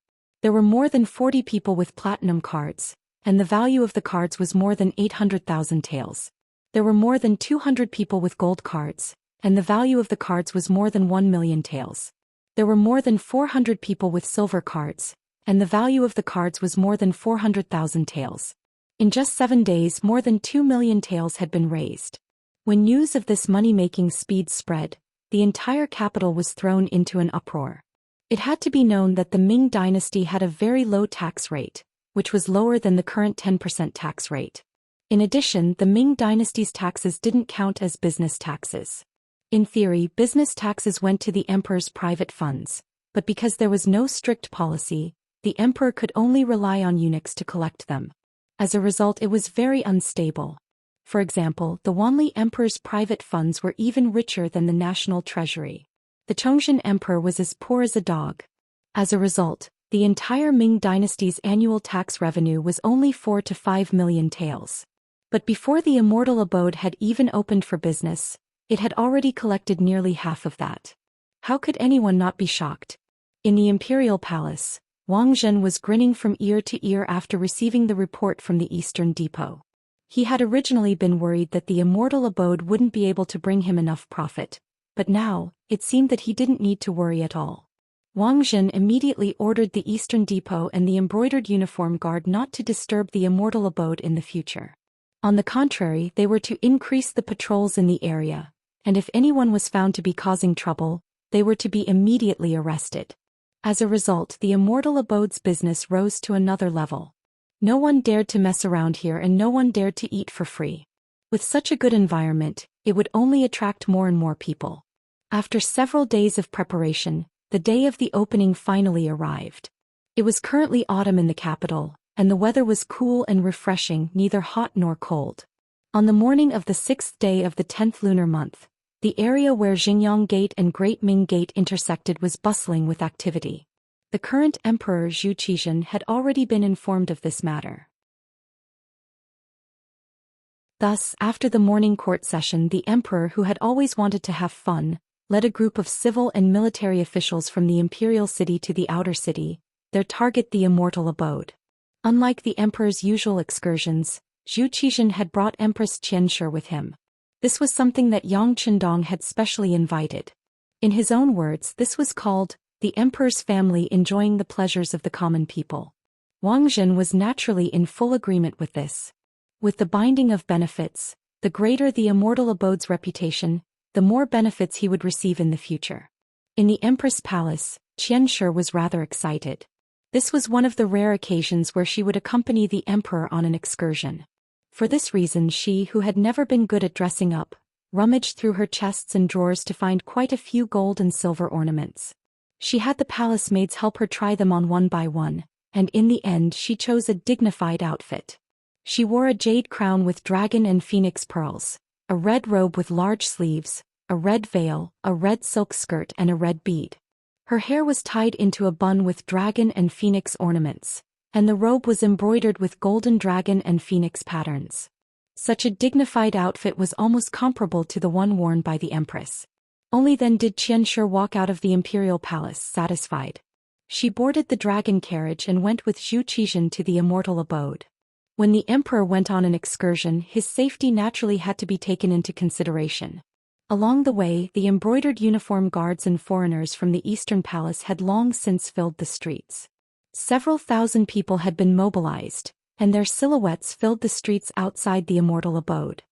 [SPEAKER 1] There were more than 40 people with platinum cards, and the value of the cards was more than 800,000 taels. There were more than 200 people with gold cards, and the value of the cards was more than 1 million taels. There were more than 400 people with silver cards, and the value of the cards was more than 400,000 taels. In just 7 days more than 2 million taels had been raised. When news of this money-making speed spread, the entire capital was thrown into an uproar. It had to be known that the Ming dynasty had a very low tax rate, which was lower than the current 10% tax rate. In addition, the Ming dynasty's taxes didn't count as business taxes. In theory, business taxes went to the emperor's private funds, but because there was no strict policy, the emperor could only rely on eunuchs to collect them. As a result, it was very unstable. For example, the Wanli emperor's private funds were even richer than the national treasury. The Chongzhen emperor was as poor as a dog. As a result, the entire Ming dynasty's annual tax revenue was only 4 to 5 million taels. But before the Immortal abode had even opened for business, it had already collected nearly half of that. How could anyone not be shocked? In the imperial palace, Wang Zhen was grinning from ear to ear after receiving the report from the Eastern Depot. He had originally been worried that the Immortal abode wouldn't be able to bring him enough profit, but now, it seemed that he didn't need to worry at all. Wang Zhen immediately ordered the Eastern Depot and the embroidered uniform guard not to disturb the Immortal abode in the future. On the contrary, they were to increase the patrols in the area, and if anyone was found to be causing trouble, they were to be immediately arrested. As a result, the Immortal abode's business rose to another level. No one dared to mess around here and no one dared to eat for free. With such a good environment, it would only attract more and more people. After several days of preparation, the day of the opening finally arrived. It was currently autumn in the capital, and the weather was cool and refreshing, neither hot nor cold. On the morning of the 6th day of the 10th lunar month, the area where Xingyang Gate and Great Ming Gate intersected was bustling with activity. The current emperor Zhou Xian had already been informed of this matter. Thus, after the morning court session, the emperor, who had always wanted to have fun, led a group of civil and military officials from the imperial city to the outer city, their target the Immortal abode. Unlike the emperor's usual excursions, Zhou Xian had brought Empress Xianxia with him. This was something that Yang Qindong had specially invited. In his own words, this was called the emperor's family enjoying the pleasures of the common people. Wang Zhen was naturally in full agreement with this. With the binding of benefits, the greater the Immortal abode's reputation, the more benefits he would receive in the future. In the Empress Palace, Xianxia was rather excited. This was one of the rare occasions where she would accompany the emperor on an excursion. For this reason she, who had never been good at dressing up, rummaged through her chests and drawers to find quite a few gold and silver ornaments. She had the palace maids help her try them on one by one, and in the end she chose a dignified outfit. She wore a jade crown with dragon and phoenix pearls, a red robe with large sleeves, a red veil, a red silk skirt and a red bead. Her hair was tied into a bun with dragon and phoenix ornaments, and the robe was embroidered with golden dragon and phoenix patterns. Such a dignified outfit was almost comparable to the one worn by the empress. Only then did Xianxia walk out of the imperial palace satisfied. She boarded the dragon carriage and went with Zhou Xian to the Immortal abode. When the emperor went on an excursion, his safety naturally had to be taken into consideration. Along the way, the embroidered uniform guards and foreigners from the Eastern Palace had long since filled the streets. Several thousand people had been mobilized, and their silhouettes filled the streets outside the Immortal abode.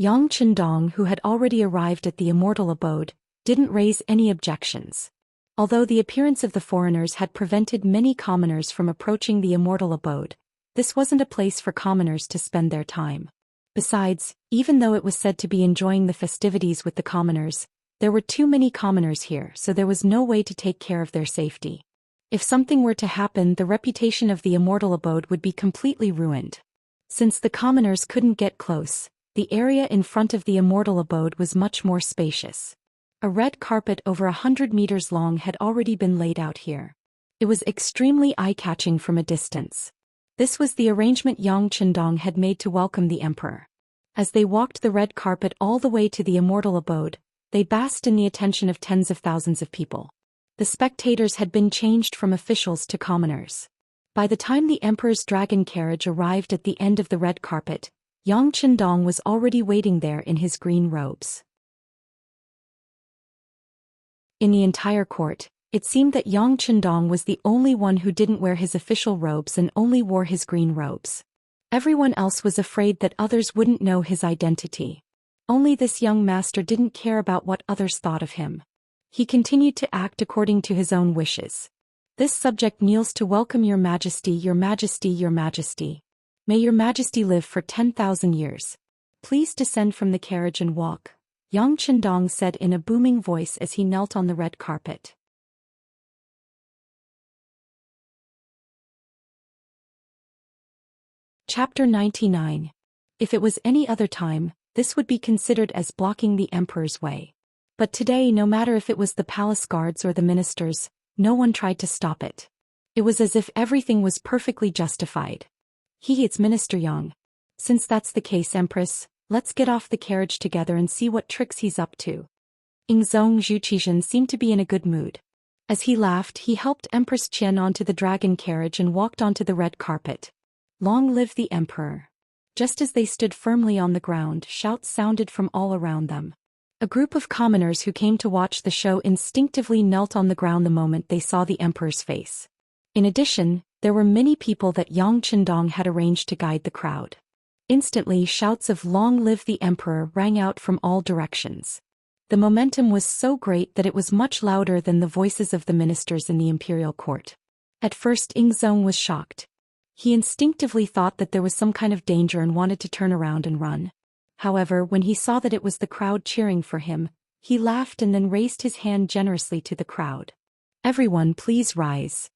[SPEAKER 1] Yang Chendong, who had already arrived at the Immortal abode, didn't raise any objections. Although the appearance of the foreigners had prevented many commoners from approaching the Immortal abode, this wasn't a place for commoners to spend their time. Besides, even though it was said to be enjoying the festivities with the commoners, there were too many commoners here, so there was no way to take care of their safety. If something were to happen, the reputation of the Immortal abode would be completely ruined. Since the commoners couldn't get close, the area in front of the Immortal abode was much more spacious. A red carpet over 100 meters long had already been laid out here. It was extremely eye-catching from a distance. This was the arrangement Yang Chendong had made to welcome the emperor. As they walked the red carpet all the way to the Immortal abode, they basked in the attention of tens of thousands of people. The spectators had been changed from officials to commoners. By the time the emperor's dragon carriage arrived at the end of the red carpet, Yang Chendong was already waiting there in his green robes. In the entire court, it seemed that Yang Chendong was the only one who didn't wear his official robes and only wore his green robes. Everyone else was afraid that others wouldn't know his identity. Only this young master didn't care about what others thought of him. He continued to act according to his own wishes. This subject kneels to welcome your majesty, your majesty, your majesty. May your majesty live for 10,000 years. Please descend from the carriage and walk, Yang Chendong said in a booming voice as he knelt on the red carpet. Chapter 99. If it was any other time, this would be considered as blocking the emperor's way. But today, no matter if it was the palace guards or the ministers, no one tried to stop it. It was as if everything was perfectly justified. It's Minister Yang. Since that's the case, Empress, let's get off the carriage together and see what tricks he's up to. Zhou Xian seemed to be in a good mood. As he laughed, he helped Empress Qian onto the dragon carriage and walked onto the red carpet. Long live the emperor. Just as they stood firmly on the ground, shouts sounded from all around them. A group of commoners who came to watch the show instinctively knelt on the ground the moment they saw the emperor's face. In addition, there were many people that Yang Chendong had arranged to guide the crowd. Instantly, shouts of "Long live the emperor" rang out from all directions. The momentum was so great that it was much louder than the voices of the ministers in the imperial court. At first, Zhou was shocked. He instinctively thought that there was some kind of danger and wanted to turn around and run. However, when he saw that it was the crowd cheering for him, he laughed and then raised his hand generously to the crowd. Everyone, please rise.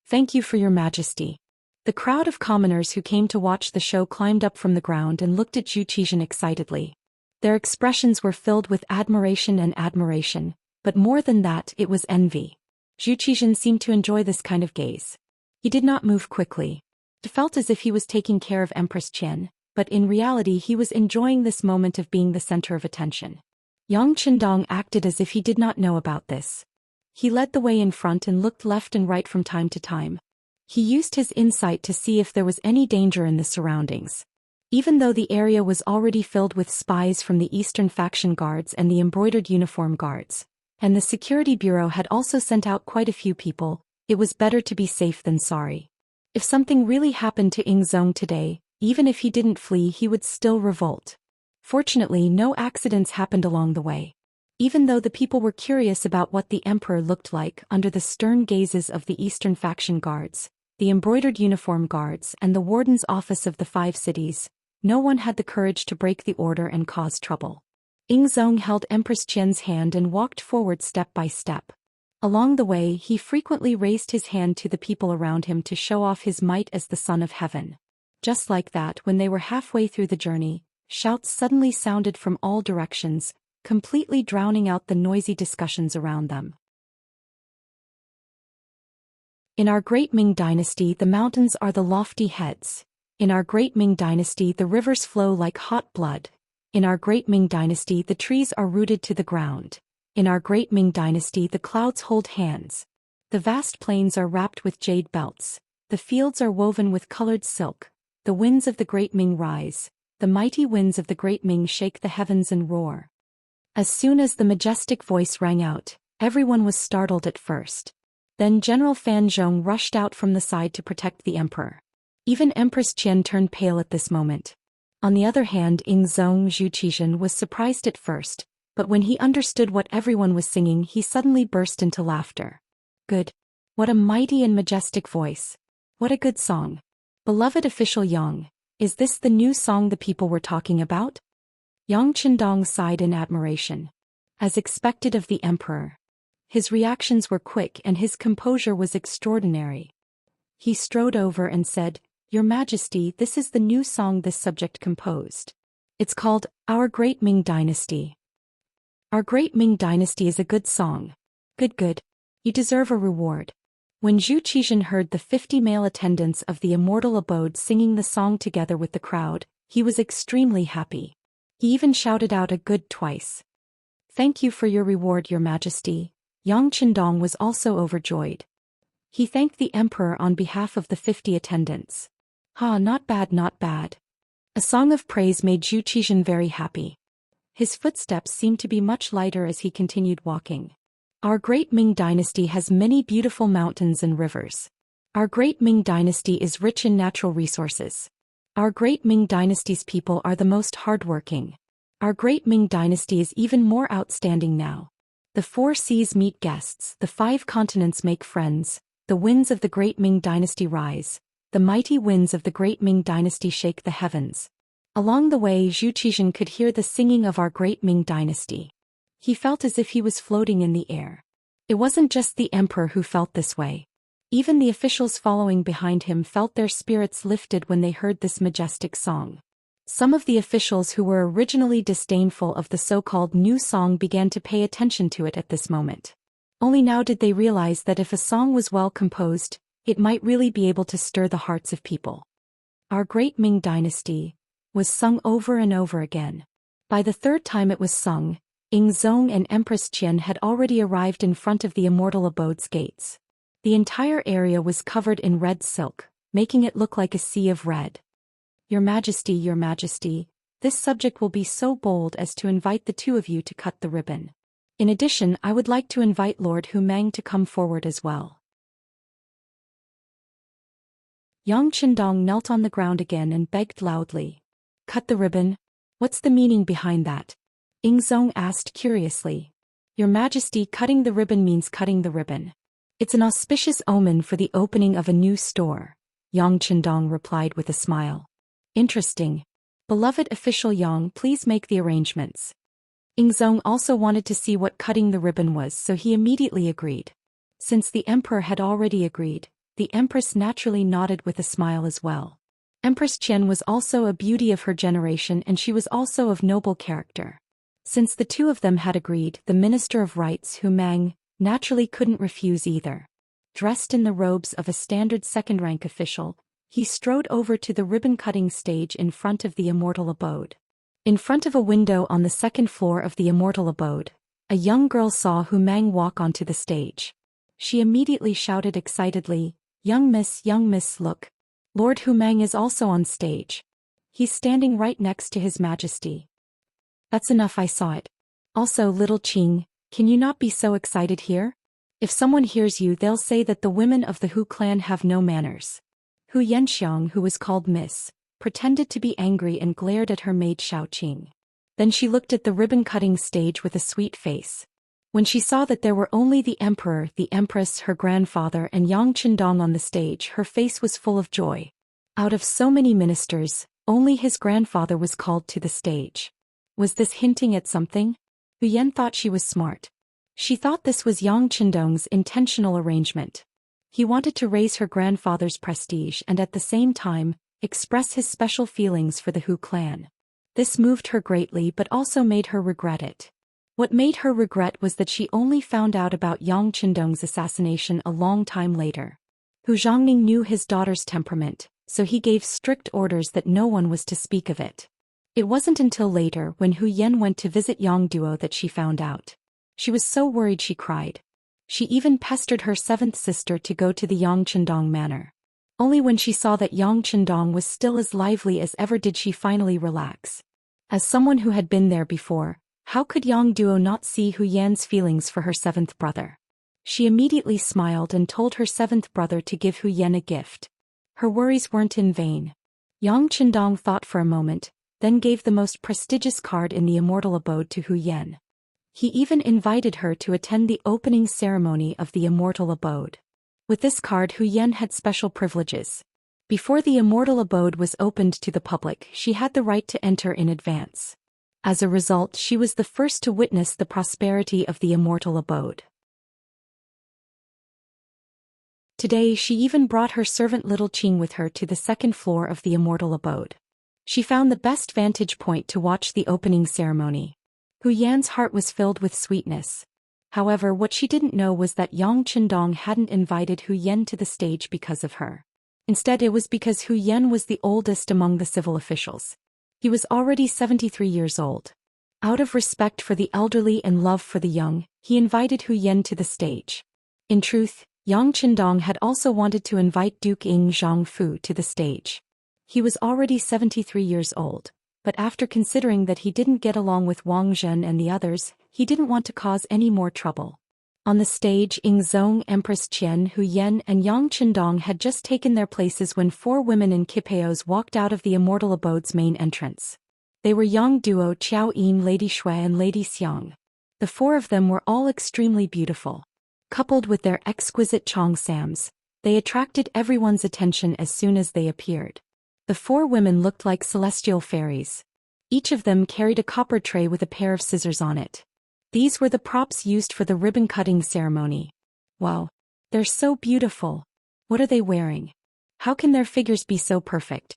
[SPEAKER 1] Thank you for your majesty. The crowd of commoners who came to watch the show climbed up from the ground and looked at Zhou Xian excitedly. Their expressions were filled with admiration, but more than that, it was envy. Zhou Xian seemed to enjoy this kind of gaze. He did not move quickly. It felt as if he was taking care of Empress Qian, but in reality he was enjoying this moment of being the center of attention. Yang Chendong acted as if he did not know about this. He led the way in front and looked left and right from time to time. He used his insight to see if there was any danger in the surroundings. Even though the area was already filled with spies from the Eastern Faction Guards and the embroidered uniform guards, and the Security Bureau had also sent out quite a few people, it was better to be safe than sorry. If something really happened to Zhou today, even if he didn't flee, he would still revolt. Fortunately, no accidents happened along the way. Even though the people were curious about what the emperor looked like under the stern gazes of the Eastern Faction Guards, the embroidered uniform guards, and the warden's office of the 5 cities, no one had the courage to break the order and cause trouble. Zhou held Empress Qian's hand and walked forward step by step. Along the way, he frequently raised his hand to the people around him to show off his might as the son of heaven. Just like that, when they were halfway through the journey, shouts suddenly sounded from all directions, completely drowning out the noisy discussions around them. In our great Ming dynasty, the mountains are the lofty heads. In our great Ming dynasty, the rivers flow like hot blood. In our great Ming dynasty, the trees are rooted to the ground. In our great Ming dynasty, the clouds hold hands. The vast plains are wrapped with jade belts. The fields are woven with colored silk. The winds of the great Ming rise. The mighty winds of the great Ming shake the heavens and roar. As soon as the majestic voice rang out, everyone was startled at first. Then General Fan Zhong rushed out from the side to protect the emperor. Even Empress Qian turned pale at this moment. On the other hand, Zhou Xian was surprised at first, but when he understood what everyone was singing, he suddenly burst into laughter. Good. What a mighty and majestic voice. What a good song. Beloved official Yang, is this the new song the people were talking about? Yang Qindong sighed in admiration. As expected of the emperor. His reactions were quick and his composure was extraordinary. He strode over and said, Your Majesty, this is the new song this subject composed. It's called, Our Great Ming Dynasty. Our Great Ming Dynasty is a good song. Good. You deserve a reward. When Zhou Xian heard the 50 male attendants of the Immortal abode singing the song together with the crowd, he was extremely happy. He even shouted out a good twice. Thank you for your reward, Your Majesty. Yang Qindong was also overjoyed. He thanked the emperor on behalf of the 50 attendants. Not bad. A song of praise made Zhou Xian very happy. His footsteps seemed to be much lighter as he continued walking. Our Great Ming Dynasty has many beautiful mountains and rivers. Our Great Ming Dynasty is rich in natural resources. Our Great Ming Dynasty's people are the most hardworking. Our Great Ming Dynasty is even more outstanding now. The 4 seas meet guests, the 5 continents make friends, the winds of the Great Ming Dynasty rise, the mighty winds of the Great Ming Dynasty shake the heavens. Along the way, Zhou Xian could hear the singing of our Great Ming Dynasty. He felt as if he was floating in the air. It wasn't just the emperor who felt this way. Even the officials following behind him felt their spirits lifted when they heard this majestic song. Some of the officials who were originally disdainful of the so-called new song began to pay attention to it at this moment. Only now did they realize that if a song was well composed, it might really be able to stir the hearts of people. Our Great Ming Dynasty was sung over and over again. By the 3rd time it was sung, Zhong and Empress Qian had already arrived in front of the Immortal abode's gates. The entire area was covered in red silk, making it look like a sea of red. Your Majesty, this subject will be so bold as to invite the 2 of you to cut the ribbon. In addition, I would like to invite Lord Hu Mang to come forward as well. Yang Qindong knelt on the ground again and begged loudly. Cut the ribbon? What's the meaning behind that? Zhong asked curiously. Your Majesty, cutting the ribbon means cutting the ribbon. It's an auspicious omen for the opening of a new store, Yang Qindong replied with a smile. Interesting. Beloved official Yang, please make the arrangements. Zhong also wanted to see what cutting the ribbon was, so he immediately agreed. Since the emperor had already agreed, the empress naturally nodded with a smile as well. Empress Qian was also a beauty of her generation and she was also of noble character. Since the 2 of them had agreed, the Minister of Rites Hu Mang naturally couldn't refuse either. Dressed in the robes of a standard second-rank official, he strode over to the ribbon-cutting stage in front of the Immortal abode. In front of a window on the 2nd floor of the Immortal abode, a young girl saw Hu Mang walk onto the stage. She immediately shouted excitedly, Young miss, look. Lord Hu Mang is also on stage. He's standing right next to His Majesty. That's enough, I saw it. Also, little Qing, can you not be so excited here? If someone hears you, they'll say that the women of the Hu clan have no manners. Hu Yanxiang, who was called Miss, pretended to be angry and glared at her maid Xiaoqing. Then she looked at the ribbon-cutting stage with a sweet face. When she saw that there were only the emperor, the empress, her grandfather, and Yang Qindong on the stage, her face was full of joy. Out of so many ministers, only his grandfather was called to the stage. Was this hinting at something? Hu Yan thought she was smart. She thought this was Yang Qindong's intentional arrangement. He wanted to raise her grandfather's prestige and at the same time, express his special feelings for the Hu clan. This moved her greatly but also made her regret it. What made her regret was that she only found out about Yang Qindong's assassination a long time later. Hu Zhongning knew his daughter's temperament, so he gave strict orders that no one was to speak of it. It wasn't until later when Hu Yan went to visit Yang Duo that she found out. She was so worried she cried. She even pestered her 7th sister to go to the Yang Qindong manor. Only when she saw that Yang Qindong was still as lively as ever did she finally relax. As someone who had been there before, how could Yang Duo not see Hu Yan's feelings for her 7th brother? She immediately smiled and told her 7th brother to give Hu Yan a gift. Her worries weren't in vain. Yang Qindong thought for a moment, then gave the most prestigious card in the Immortal Abode to Hu Yan. He even invited her to attend the opening ceremony of the Immortal Abode. With this card, Hu Yan had special privileges. Before the Immortal Abode was opened to the public, she had the right to enter in advance. As a result, she was the first to witness the prosperity of the Immortal Abode. Today she even brought her servant Little Qing with her to the second floor of the Immortal Abode. She found the best vantage point to watch the opening ceremony. Hu Yan's heart was filled with sweetness. However, what she didn't know was that Yang Qindong hadn't invited Hu Yan to the stage because of her. Instead, it was because Hu Yan was the oldest among the civil officials. He was already 73 years old. Out of respect for the elderly and love for the young, he invited Hu Yan to the stage. In truth, Yang Qindong had also wanted to invite Duke Ing Zhangfu to the stage. He was already 73 years old, but after considering that he didn't get along with Wang Zhen and the others, he didn't want to cause any more trouble. On the stage, Ing Zong, Empress Qian, Hu Yan and Yang Qindong had just taken their places when 4 women in kipeos walked out of the Immortal Abode's main entrance. They were young duo Qiao Yin, Lady Shui and Lady Xiang. The 4 of them were all extremely beautiful. Coupled with their exquisite cheongsams, they attracted everyone's attention as soon as they appeared. The 4 women looked like celestial fairies. Each of them carried a copper tray with a pair of scissors on it. These were the props used for the ribbon-cutting ceremony. Wow! They're so beautiful. What are they wearing? How can their figures be so perfect?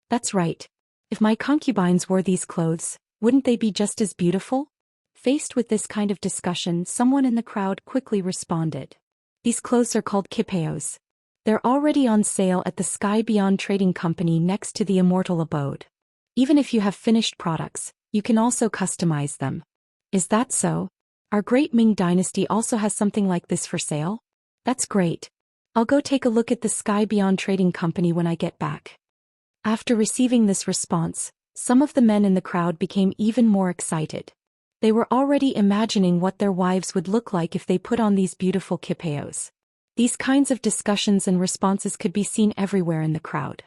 [SPEAKER 1] That's right. If my concubines wore these clothes, wouldn't they be just as beautiful? Faced with this kind of discussion, someone in the crowd quickly responded. These clothes are called kipeos. They're already on sale at the Sky Beyond Trading Company next to the Immortal Abode. Even if you have finished products, you can also customize them. Is that so? Our great Ming dynasty also has something like this for sale? That's great. I'll go take a look at the Sky Beyond Trading Company when I get back. After receiving this response, some of the men in the crowd became even more excited. They were already imagining what their wives would look like if they put on these beautiful kipeos. These kinds of discussions and responses could be seen everywhere in the crowd.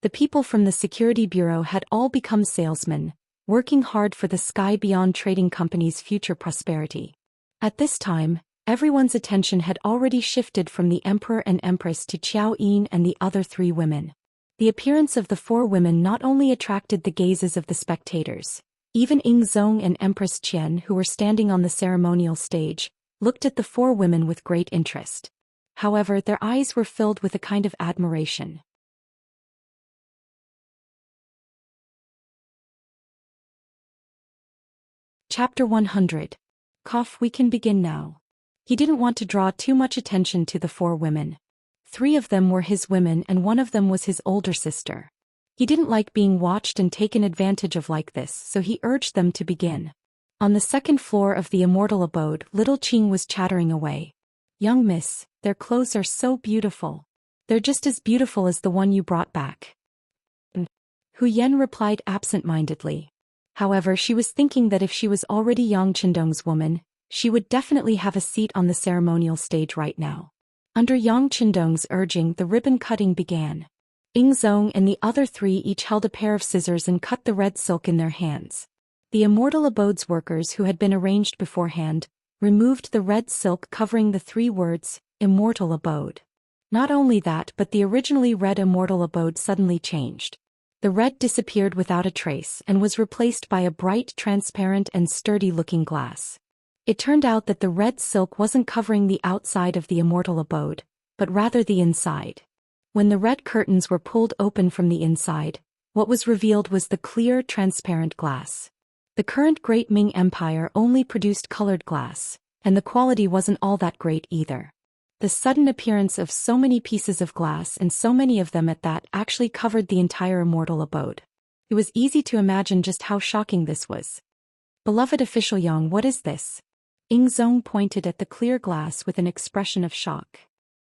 [SPEAKER 1] The people from the security bureau had all become salesmen, working hard for the Sky Beyond Trading Company's future prosperity. At this time, everyone's attention had already shifted from the Emperor and Empress to Qiao Yin and the other 3 women. The appearance of the 4 women not only attracted the gazes of the spectators, even Ing Zong and Empress Qian, who were standing on the ceremonial stage, looked at the 4 women with great interest. However, their eyes were filled with a kind of admiration. Chapter 100. We can begin now. He didn't want to draw too much attention to the 4 women. 3 of them were his women and 1 of them was his older sister. He didn't like being watched and taken advantage of like this, so he urged them to begin. On the second floor of the Immortal Abode, Little Qing was chattering away. Young miss, their clothes are so beautiful. They're just as beautiful as the one you brought back. Hu Yan replied absent-mindedly. However, she was thinking that if she was already Yang Qindong's woman, she would definitely have a seat on the ceremonial stage right now. Under Yang Qindong's urging, the ribbon cutting began. Ing Zong and the other 3 each held a pair of scissors and cut the red silk in their hands. The Immortal Abode's workers, who had been arranged beforehand, removed the red silk covering the 3 words, Immortal Abode. Not only that, but the originally red Immortal Abode suddenly changed. The red disappeared without a trace and was replaced by a bright, transparent and sturdy-looking glass. It turned out that the red silk wasn't covering the outside of the Immortal Abode, but rather the inside. When the red curtains were pulled open from the inside, what was revealed was the clear, transparent glass. The current Great Ming Empire only produced colored glass, and the quality wasn't all that great either. The sudden appearance of so many pieces of glass and so many of them at that actually covered the entire Immortal Abode. It was easy to imagine just how shocking this was. Beloved official Yang, what is this? Ing Zong pointed at the clear glass with an expression of shock.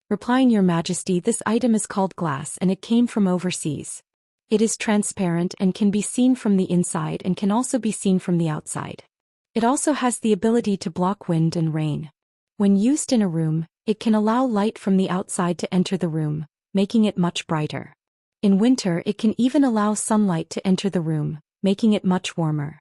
[SPEAKER 1] Replying, Your Majesty, this item is called glass and it came from overseas. It is transparent and can be seen from the inside and can also be seen from the outside. It also has the ability to block wind and rain. When used in a room, it can allow light from the outside to enter the room, making it much brighter. In winter, it can even allow sunlight to enter the room, making it much warmer.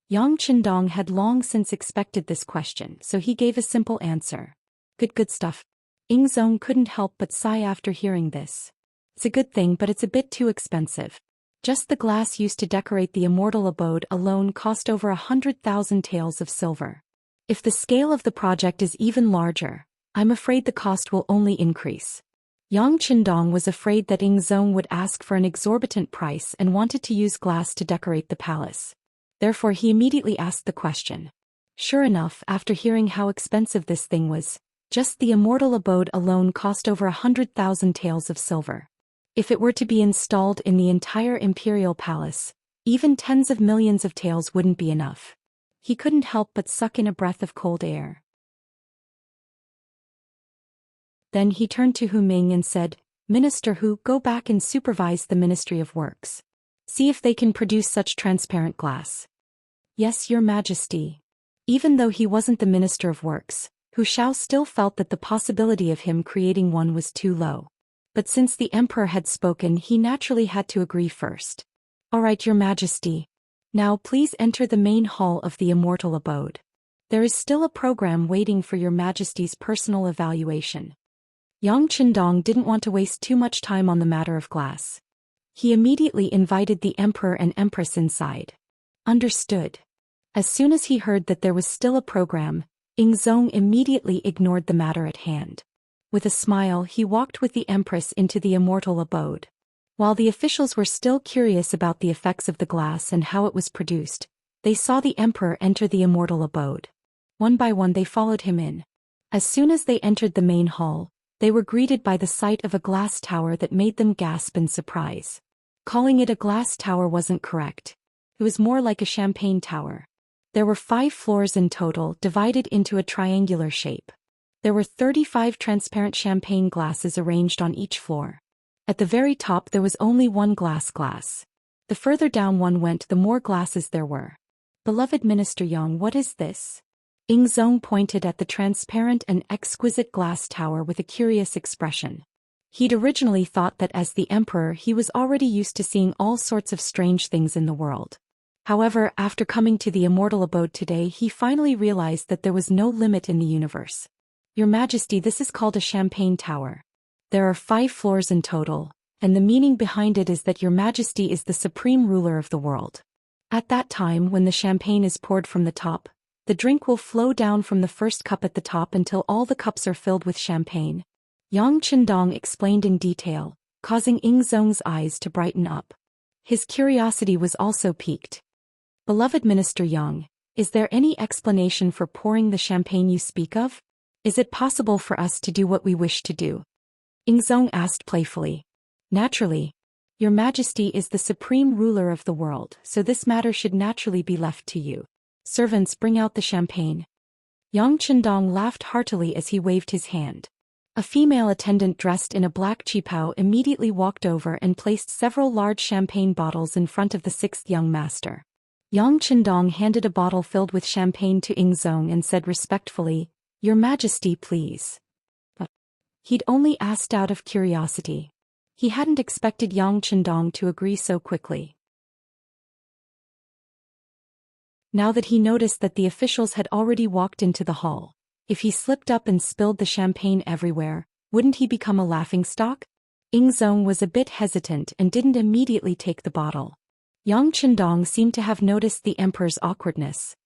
[SPEAKER 1] Yang Qindong had long since expected this question, so he gave a simple answer. Good stuff. Ingzong couldn't help but sigh after hearing this. It's a good thing, but it's a bit too expensive. Just the glass used to decorate the immortal abode alone cost over 100,000 taels of silver. If the scale of the project is even larger, I'm afraid the cost will only increase. Yang Qindong was afraid that Ingzong would ask for an exorbitant price and wanted to use glass to decorate the palace. Therefore he immediately asked the question. Sure enough, after hearing how expensive this thing was, just the immortal abode alone cost over 100,000 taels of silver. If it were to be installed in the entire imperial palace, even tens of millions of taels wouldn't be enough. He couldn't help but suck in a breath of cold air. Then he turned to Hu Ming and said, Minister Hu, go back and supervise the Ministry of Works. See if they can produce such transparent glass. Yes, Your Majesty. Even though he wasn't the Minister of Works, Hu Xiao still felt that the possibility of him creating one was too low. But since the Emperor had spoken, he naturally had to agree first. All right, Your Majesty. Now please enter the main hall of the immortal abode. There is still a program waiting for Your Majesty's personal evaluation. Yang Qindong didn't want to waste too much time on the matter of glass. He immediately invited the Emperor and Empress inside. Understood. As soon as he heard that there was still a program, Ingzong immediately ignored the matter at hand. With a smile, he walked with the Empress into the immortal abode. While the officials were still curious about the effects of the glass and how it was produced, they saw the Emperor enter the immortal abode. One by one they followed him in. As soon as they entered the main hall, they were greeted by the sight of a glass tower that made them gasp in surprise. Calling it a glass tower wasn't correct. It was more like a champagne tower. There were 5 floors in total, divided into a triangular shape. There were 35 transparent champagne glasses arranged on each floor. At the very top there was only one glass. The further down one went, the more glasses there were. Beloved Minister Yang, what is this? Ingzong pointed at the transparent and exquisite glass tower with a curious expression. He'd originally thought that as the Emperor he was already used to seeing all sorts of strange things in the world. However, after coming to the immortal abode today, he finally realized that there was no limit in the universe. Your Majesty, this is called a champagne tower. There are 5 floors in total, and the meaning behind it is that Your Majesty is the supreme ruler of the world. At that time, when the champagne is poured from the top, the drink will flow down from the first cup at the top until all the cups are filled with champagne. Yang Qindong explained in detail, causing Ingzong's eyes to brighten up. His curiosity was also piqued. Beloved Minister Yang, is there any explanation for pouring the champagne you speak of? Is it possible for us to do what we wish to do? Ingzong asked playfully. Naturally. Your Majesty is the supreme ruler of the world, so this matter should naturally be left to you. Servants, bring out the champagne. Yang Qindong laughed heartily as he waved his hand. A female attendant dressed in a black qipao immediately walked over and placed several large champagne bottles in front of the 6th young master. Yang Qindong handed a bottle filled with champagne to Ingzong and said respectfully, Your Majesty, please. But he'd only asked out of curiosity. He hadn't expected Yang Qindong to agree so quickly. Now that he noticed that the officials had already walked into the hall, if he slipped up and spilled the champagne everywhere, wouldn't he become a laughingstock? Ingzong was a bit hesitant and didn't immediately take the bottle. Yang Qindong seemed to have noticed the Emperor's awkwardness.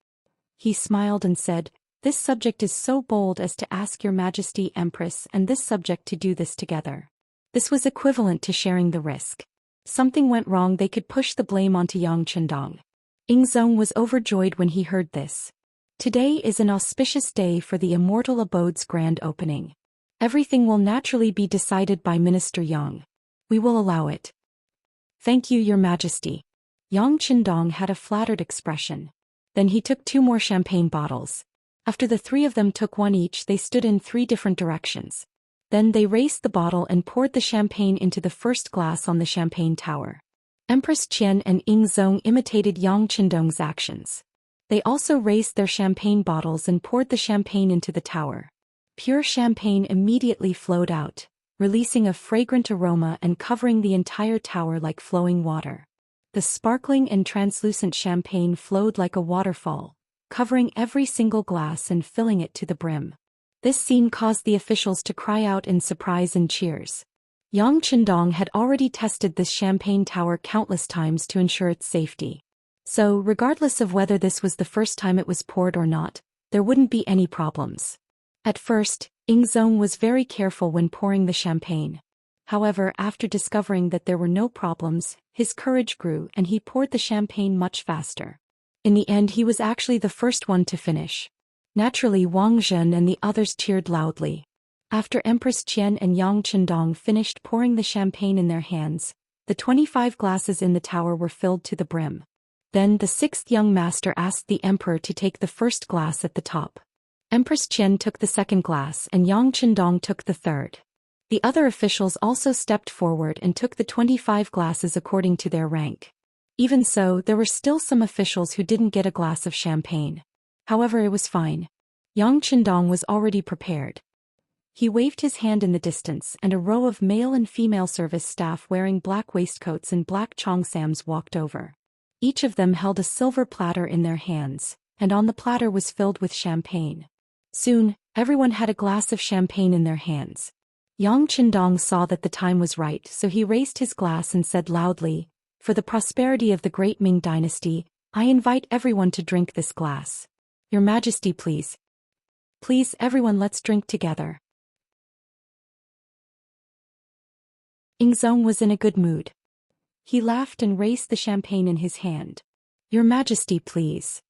[SPEAKER 1] He smiled and said, This subject is so bold as to ask Your Majesty Empress and this subject to do this together. This was equivalent to sharing the risk. Something went wrong, they could push the blame onto Yang Qindong. Ingzong was overjoyed when he heard this. Today is an auspicious day for the Immortal Abode's grand opening. Everything will naturally be decided by Minister Yang. We will allow it. Thank you, Your Majesty. Yang Qindong had a flattered expression. Then he took 2 more champagne bottles. After the 3 of them took one each, they stood in 3 different directions. Then they raised the bottle and poured the champagne into the first glass on the champagne tower. Empress Qian and Ingzong imitated Yang Qindong's actions. They also raised their champagne bottles and poured the champagne into the tower. Pure champagne immediately flowed out, releasing a fragrant aroma and covering the entire tower like flowing water. The sparkling and translucent champagne flowed like a waterfall, covering every single glass and filling it to the brim. This scene caused the officials to cry out in surprise and cheers. Yang Qindong had already tested this champagne tower countless times to ensure its safety. So, regardless of whether this was the first time it was poured or not, there wouldn't be any problems. At first, Ingzong was very careful when pouring the champagne. However, after discovering that there were no problems, his courage grew and he poured the champagne much faster. In the end, he was actually the first one to finish. Naturally, Wang Zhen and the others cheered loudly. After Empress Qian and Yang Qindong finished pouring the champagne in their hands, the 25 glasses in the tower were filled to the brim. Then the sixth young master asked the emperor to take the first glass at the top. Empress Qian took the second glass and Yang Qindong took the third. The other officials also stepped forward and took the 25 glasses according to their rank. Even so, there were still some officials who didn't get a glass of champagne. However, it was fine. Yang Qindong was already prepared. He waved his hand in the distance and a row of male and female service staff wearing black waistcoats and black cheongsams walked over. Each of them held a silver platter in their hands, and on the platter was filled with champagne. Soon, everyone had a glass of champagne in their hands. Yang Qindong saw that the time was right, so he raised his glass and said loudly, "For the prosperity of the great Ming dynasty, I invite everyone to drink this glass. Your Majesty, please. Please, everyone, let's drink together." Ingzong was in a good mood. He laughed and raised the champagne in his hand. "Your Majesty, please."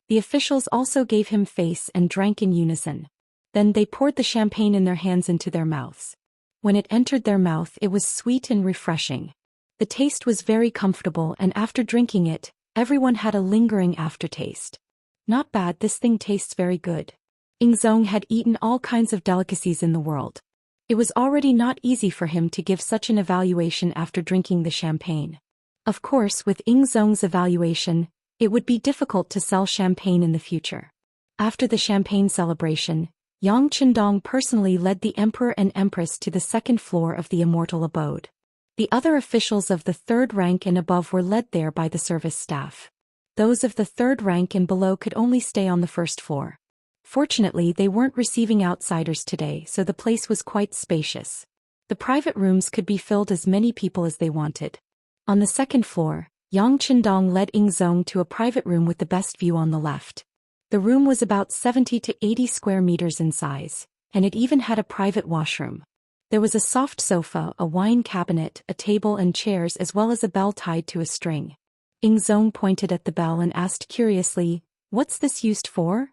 [SPEAKER 1] The officials also gave him face and drank in unison. Then they poured the champagne in their hands into their mouths. When it entered their mouth, it was sweet and refreshing. The taste was very comfortable, and after drinking it, everyone had a lingering aftertaste. "Not bad, this thing tastes very good." Ingzong had eaten all kinds of delicacies in the world. It was already not easy for him to give such an evaluation after drinking the champagne. Of course, with Ingzong's evaluation, it would be difficult to sell champagne in the future. After the champagne celebration, Yang Qindong personally led the emperor and empress to the second floor of the Immortal abode. The other officials of the third rank and above were led there by the service staff. Those of the third rank and below could only stay on the first floor. Fortunately, they weren't receiving outsiders today, so the place was quite spacious. The private rooms could be filled as many people as they wanted. On the second floor, Yang Qindong led Ingzong to a private room with the best view on the left. The room was about 70 to 80 square meters in size, and it even had a private washroom. There was a soft sofa, a wine cabinet, a table and chairs, as well as a bell tied to a string. Ingzong pointed at the bell and asked curiously, "What's this used for?"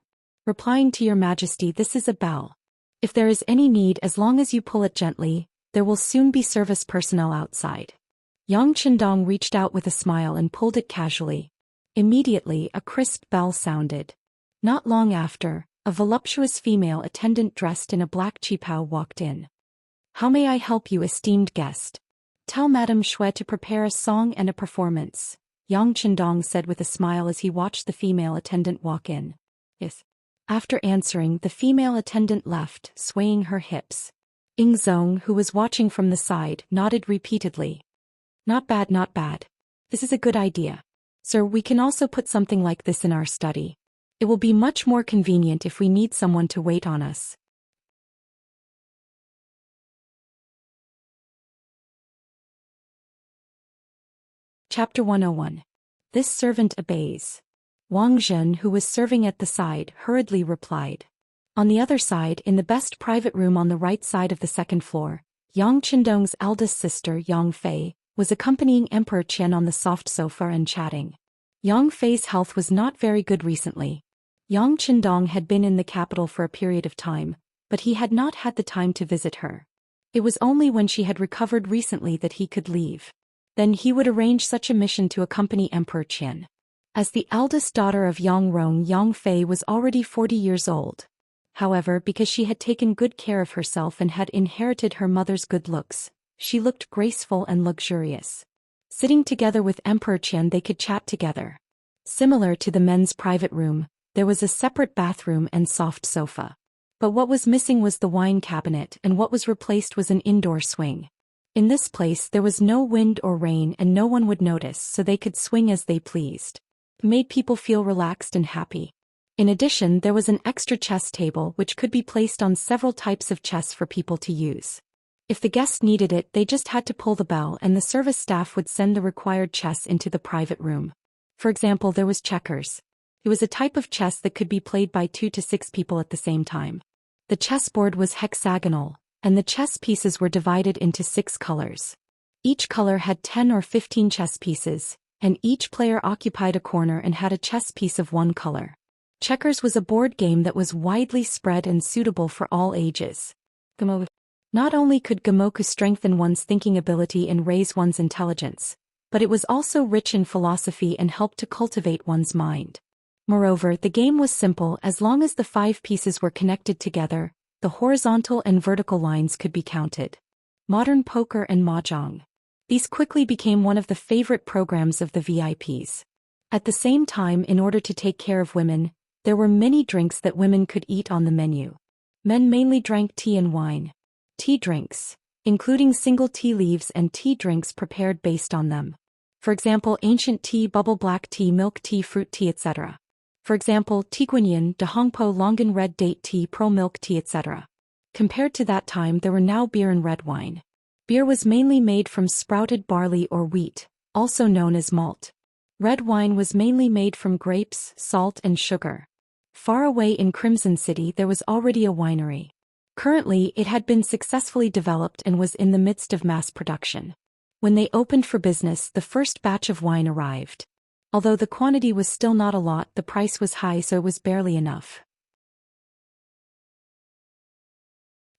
[SPEAKER 1] Replying, "To your Majesty, this is a bell. If there is any need, as long as you pull it gently, there will soon be service personnel outside." Yang Qindong reached out with a smile and pulled it casually. Immediately, a crisp bell sounded. Not long after, a voluptuous female attendant dressed in a black qipao walked in. "How may I help you, esteemed guest?" "Tell Madame Shui to prepare a song and a performance," Yang Qindong said with a smile as he watched the female attendant walk in. "Yes." After answering, the female attendant left, swaying her hips. Ingzong, who was watching from the side, nodded repeatedly. "Not bad, not bad. This is a good idea. Sir, we can also put something like this in our study. It will be much more convenient if we need someone to wait on us." Chapter 101. This servant obeys. Wang Zhen, who was serving at the side, hurriedly replied. On the other side, in the best private room on the right side of the second floor, Yang Qindong's eldest sister, Yang Fei, was accompanying Emperor Qian on the soft sofa and chatting. Yang Fei's health was not very good recently. Yang Qindong had been in the capital for a period of time, but he had not had the time to visit her. It was only when she had recovered recently that he could leave. Then he would arrange such a mission to accompany Emperor Qian. As the eldest daughter of Yang Rong, Yang Fei was already 40 years old. However, because she had taken good care of herself and had inherited her mother's good looks, she looked graceful and luxurious. Sitting together with Emperor Qian, they could chat together. Similar to the men's private room, there was a separate bathroom and soft sofa. But what was missing was the wine cabinet, and what was replaced was an indoor swing. In this place there was no wind or rain and no one would notice, so they could swing as they pleased. It made people feel relaxed and happy. In addition, there was an extra chess table which could be placed on several types of chess for people to use. If the guest needed it, they just had to pull the bell and the service staff would send the required chess into the private room. For example, there was checkers. It was a type of chess that could be played by 2 to 6 people at the same time. The chessboard was hexagonal, and the chess pieces were divided into 6 colors. Each color had 10 or 15 chess pieces, and each player occupied a corner and had a chess piece of one color. Checkers was a board game that was widely spread and suitable for all ages. Not only could Gamoku strengthen one's thinking ability and raise one's intelligence, but it was also rich in philosophy and helped to cultivate one's mind. Moreover, the game was simple. As long as the 5 pieces were connected together, the horizontal and vertical lines could be counted. Modern poker and mahjong. These quickly became one of the favorite programs of the VIPs. At the same time, in order to take care of women, there were many drinks that women could eat on the menu. Men mainly drank tea and wine. Tea drinks, including single tea leaves and tea drinks prepared based on them. For example, ancient tea, bubble black tea, milk tea, fruit tea, etc. For example, Tiguanyin, Dahongpo, Longan red date tea, pearl milk tea, etc. Compared to that time, there were now beer and red wine. Beer was mainly made from sprouted barley or wheat, also known as malt. Red wine was mainly made from grapes, salt, and sugar. Far away in Crimson City there was already a winery. Currently, it had been successfully developed and was in the midst of mass production. When they opened for business, the first batch of wine arrived. Although the quantity was still not a lot, the price was high, so it was barely enough.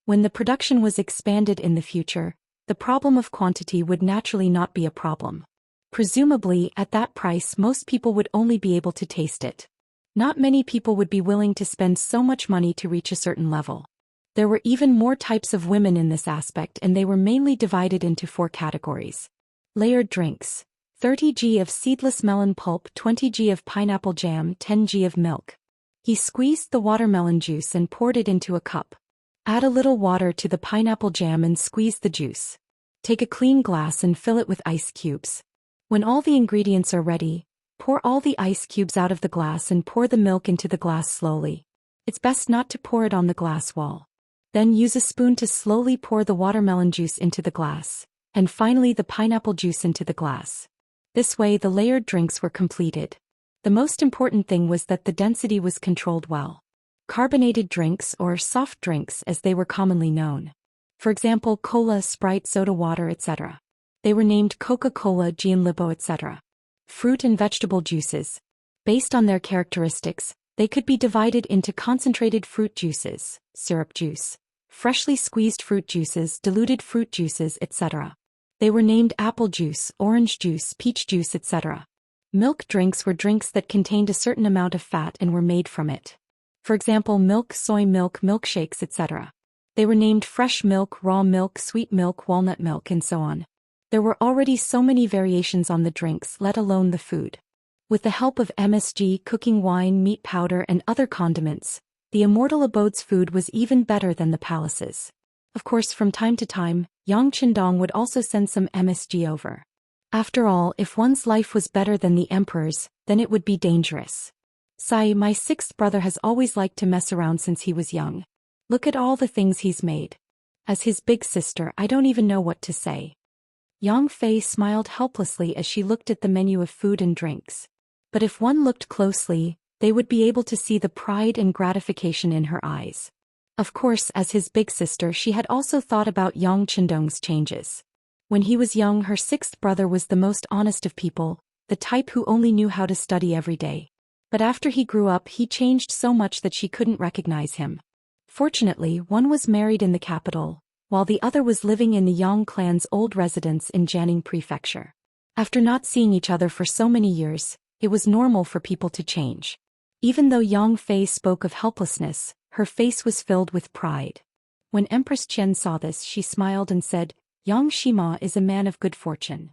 [SPEAKER 1] When the production was expanded in the future, the problem of quantity would naturally not be a problem. Presumably, at that price most people would only be able to taste it. Not many people would be willing to spend so much money to reach a certain level. There were even more types of women in this aspect, and they were mainly divided into 4 categories. Layered drinks. 30 g of seedless melon pulp, 20 g of pineapple jam, 10 g of milk. He squeezed the watermelon juice and poured it into a cup. Add a little water to the pineapple jam and squeeze the juice. Take a clean glass and fill it with ice cubes. When all the ingredients are ready, pour all the ice cubes out of the glass and pour the milk into the glass slowly. It's best not to pour it on the glass wall. Then use a spoon to slowly pour the watermelon juice into the glass, and finally the pineapple juice into the glass. This way the layered drinks were completed. The most important thing was that the density was controlled well. Carbonated drinks, or soft drinks as they were commonly known. For example, cola, Sprite, soda water, etc. They were named Coca-Cola, Gianlibo, etc. Fruit and vegetable juices. Based on their characteristics, they could be divided into concentrated fruit juices, syrup juice, freshly squeezed fruit juices, diluted fruit juices, etc. They were named apple juice, orange juice, peach juice, etc. Milk drinks were drinks that contained a certain amount of fat and were made from it. For example, milk, soy milk, milkshakes, etc. They were named fresh milk, raw milk, sweet milk, walnut milk, and so on. There were already so many variations on the drinks, let alone the food. With the help of MSG, cooking wine, meat powder, and other condiments, the Immortal Abode's food was even better than the palace's. Of course, from time to time, Yang Qindong would also send some MSG over. After all, if one's life was better than the emperor's, then it would be dangerous. Sai, my 6th brother, has always liked to mess around since he was young. Look at all the things he's made. As his big sister, I don't even know what to say. Yang Fei smiled helplessly as she looked at the menu of food and drinks. But if one looked closely, they would be able to see the pride and gratification in her eyes. Of course, as his big sister, she had also thought about Yang Qindong's changes. When he was young, her 6th brother was the most honest of people, the type who only knew how to study every day. But after he grew up, he changed so much that she couldn't recognize him. Fortunately, one was married in the capital, while the other was living in the Yang clan's old residence in Jianing Prefecture. After not seeing each other for so many years, it was normal for people to change. Even though Yang Fei spoke of helplessness, her face was filled with pride. When Empress Qian saw this, she smiled and said, "Yang Shima is a man of good fortune."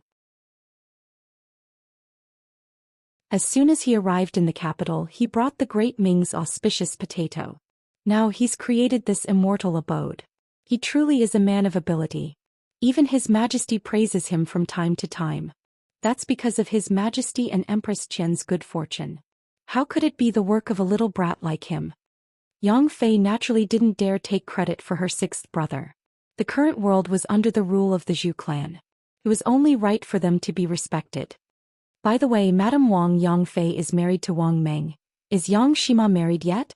[SPEAKER 1] As soon as he arrived in the capital, he brought the great Ming's auspicious potato. Now he's created this immortal abode. He truly is a man of ability. Even His Majesty praises him from time to time. That's because of His Majesty and Empress Qian's good fortune. How could it be the work of a little brat like him? Yang Fei naturally didn't dare take credit for her sixth brother. The current world was under the rule of the Zhou clan. It was only right for them to be respected. By the way, Madame Wang Yang Fei is married to Wang Meng. Is Yang Shima married yet?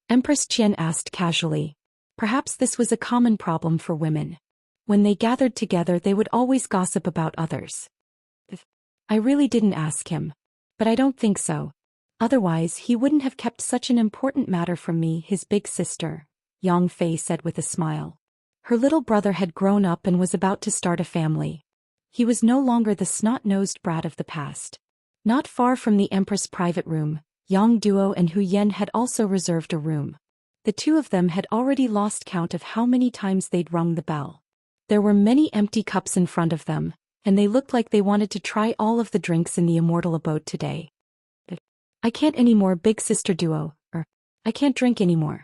[SPEAKER 1] Empress Qian asked casually. Perhaps this was a common problem for women. When they gathered together they would always gossip about others. I really didn't ask him. But I don't think so. Otherwise he wouldn't have kept such an important matter from me, his big sister, Yang Fei said with a smile. Her little brother had grown up and was about to start a family. He was no longer the snot-nosed brat of the past. Not far from the Empress' private room, Yang Duo and Hu Yen had also reserved a room. The two of them had already lost count of how many times they'd rung the bell. There were many empty cups in front of them, and they looked like they wanted to try all of the drinks in the Immortal abode today. I can't anymore, big sister Duo, I can't drink anymore.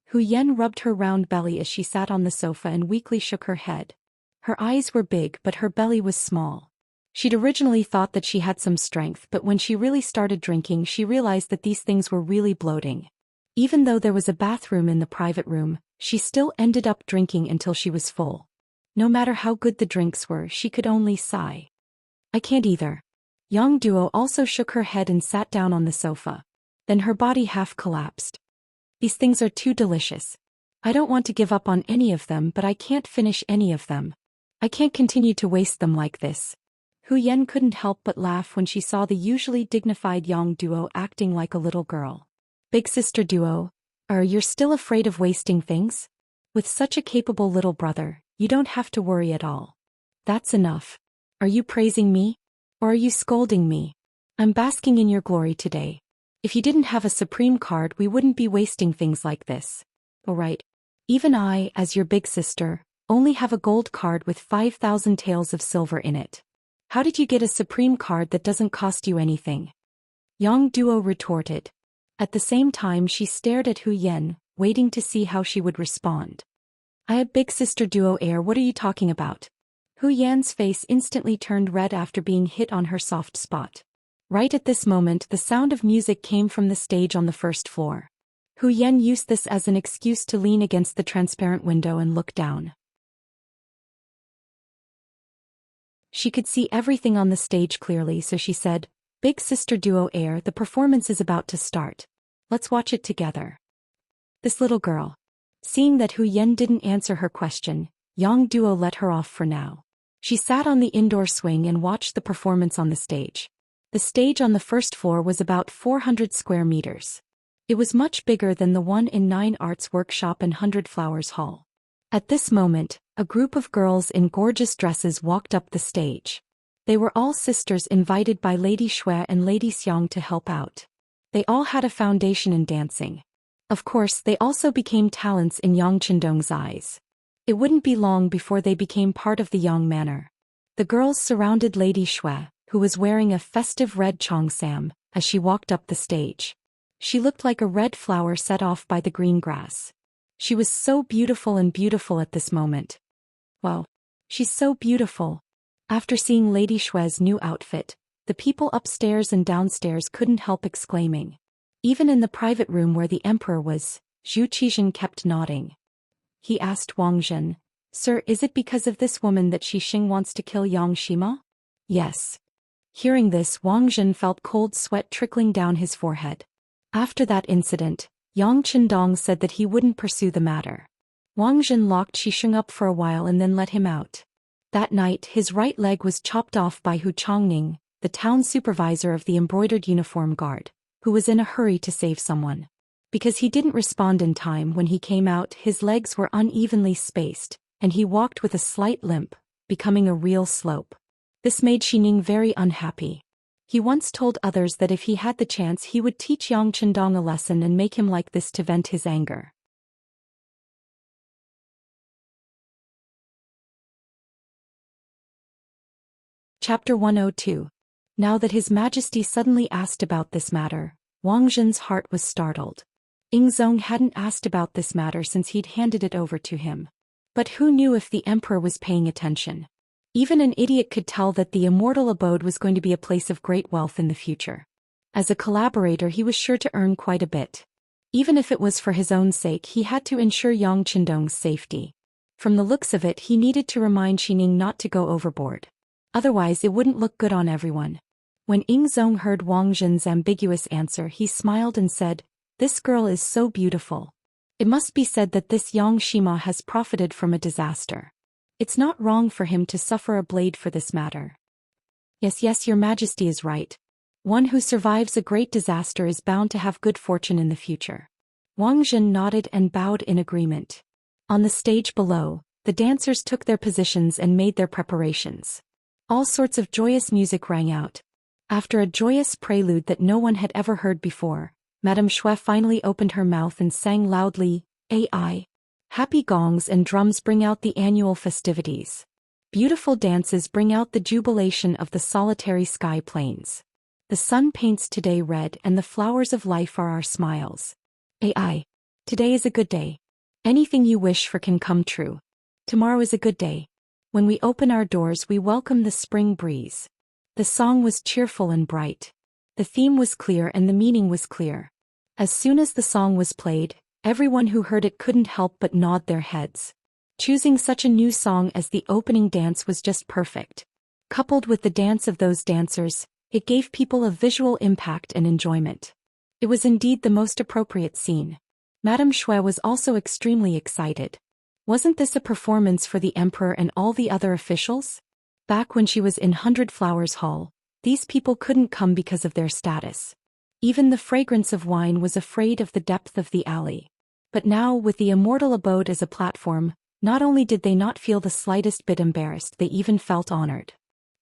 [SPEAKER 1] Hu Yen rubbed her round belly as she sat on the sofa and weakly shook her head. Her eyes were big but her belly was small. She'd originally thought that she had some strength, but when she really started drinking she realized that these things were really bloating. Even though there was a bathroom in the private room, she still ended up drinking until she was full. No matter how good the drinks were, she could only sigh. I can't either. Yang Duo also shook her head and sat down on the sofa. Then her body half collapsed. These things are too delicious. I don't want to give up on any of them, but I can't finish any of them. I can't continue to waste them like this. Hu Yen couldn't help but laugh when she saw the usually dignified Yang Duo acting like a little girl. Big sister Duo, you're still afraid of wasting things? With such a capable little brother, you don't have to worry at all. That's enough. Are you praising me? Or are you scolding me? I'm basking in your glory today. If you didn't have a supreme card we wouldn't be wasting things like this. Alright. Even I, as your big sister, only have a gold card with 5,000 taels of silver in it. How did you get a supreme card that doesn't cost you anything? Yang Duo retorted. At the same time she stared at Hu Yen, waiting to see how she would respond. I have big sister Duo air, what are you talking about? Hu Yan's face instantly turned red after being hit on her soft spot. Right at this moment the sound of music came from the stage on the first floor. Hu Yen used this as an excuse to lean against the transparent window and look down. She could see everything on the stage clearly, so she said, Big sister Duo air, the performance is about to start. Let's watch it together. This little girl. Seeing that Hu Yen didn't answer her question, Yang Duo let her off for now. She sat on the indoor swing and watched the performance on the stage. The stage on the first floor was about 400 square meters. It was much bigger than the one in 9 Arts Workshop and 100 Flowers Hall. At this moment, a group of girls in gorgeous dresses walked up the stage. They were all sisters invited by Lady Shui and Lady Xiang to help out. They all had a foundation in dancing. Of course, they also became talents in Yang Qindong's eyes. It wouldn't be long before they became part of the Yang manor. The girls surrounded Lady Shui, who was wearing a festive red cheongsam, as she walked up the stage. She looked like a red flower set off by the green grass. She was so beautiful at this moment. Wow. She's so beautiful. After seeing Lady Shui's new outfit, the people upstairs and downstairs couldn't help exclaiming. Even in the private room where the emperor was, Zhu Xian kept nodding. He asked Wang Zhen, Sir, is it because of this woman that Xixing wants to kill Yang Shima? Yes. Hearing this, Wang Zhen felt cold sweat trickling down his forehead. After that incident, Yang Qindong said that he wouldn't pursue the matter. Wang Zhen locked Xixing up for a while and then let him out. That night his right leg was chopped off by Hu Chongning, the town supervisor of the embroidered uniform guard, who was in a hurry to save someone. Because he didn't respond in time when he came out, his legs were unevenly spaced, and he walked with a slight limp, becoming a real slope. This made Xining very unhappy. He once told others that if he had the chance he would teach Yang Qindong a lesson and make him like this to vent his anger. Chapter 102. Now that His Majesty suddenly asked about this matter, Wang Zhen's heart was startled. Yingzong hadn't asked about this matter since he'd handed it over to him. But who knew if the emperor was paying attention? Even an idiot could tell that the immortal abode was going to be a place of great wealth in the future. As a collaborator, he was sure to earn quite a bit. Even if it was for his own sake, he had to ensure Yang Qindong's safety. From the looks of it, he needed to remind Xining not to go overboard. Otherwise, it wouldn't look good on everyone. When Ingzong heard Wang Zhen's ambiguous answer, he smiled and said, "This girl is so beautiful. It must be said that this Yang Shima has profited from a disaster. It's not wrong for him to suffer a blade for this matter." Yes, your majesty is right. One who survives a great disaster is bound to have good fortune in the future. Wang Zhen nodded and bowed in agreement. On the stage below, the dancers took their positions and made their preparations. All sorts of joyous music rang out. After a joyous prelude that no one had ever heard before, Madame Xue finally opened her mouth and sang loudly, "AI. Happy gongs and drums bring out the annual festivities. Beautiful dances bring out the jubilation of the solitary sky plains. The sun paints today red and the flowers of life are our smiles. AI. Today is a good day. Anything you wish for can come true. Tomorrow is a good day. When we open our doors, we welcome the spring breeze." The song was cheerful and bright. The theme was clear and the meaning was clear. As soon as the song was played, everyone who heard it couldn't help but nod their heads. Choosing such a new song as the opening dance was just perfect. Coupled with the dance of those dancers, it gave people a visual impact and enjoyment. It was indeed the most appropriate scene. Madame Xue was also extremely excited. Wasn't this a performance for the emperor and all the other officials? Back when she was in 100 Flowers Hall, these people couldn't come because of their status. Even the fragrance of wine was afraid of the depth of the alley. But now, with the immortal abode as a platform, not only did they not feel the slightest bit embarrassed, they even felt honored.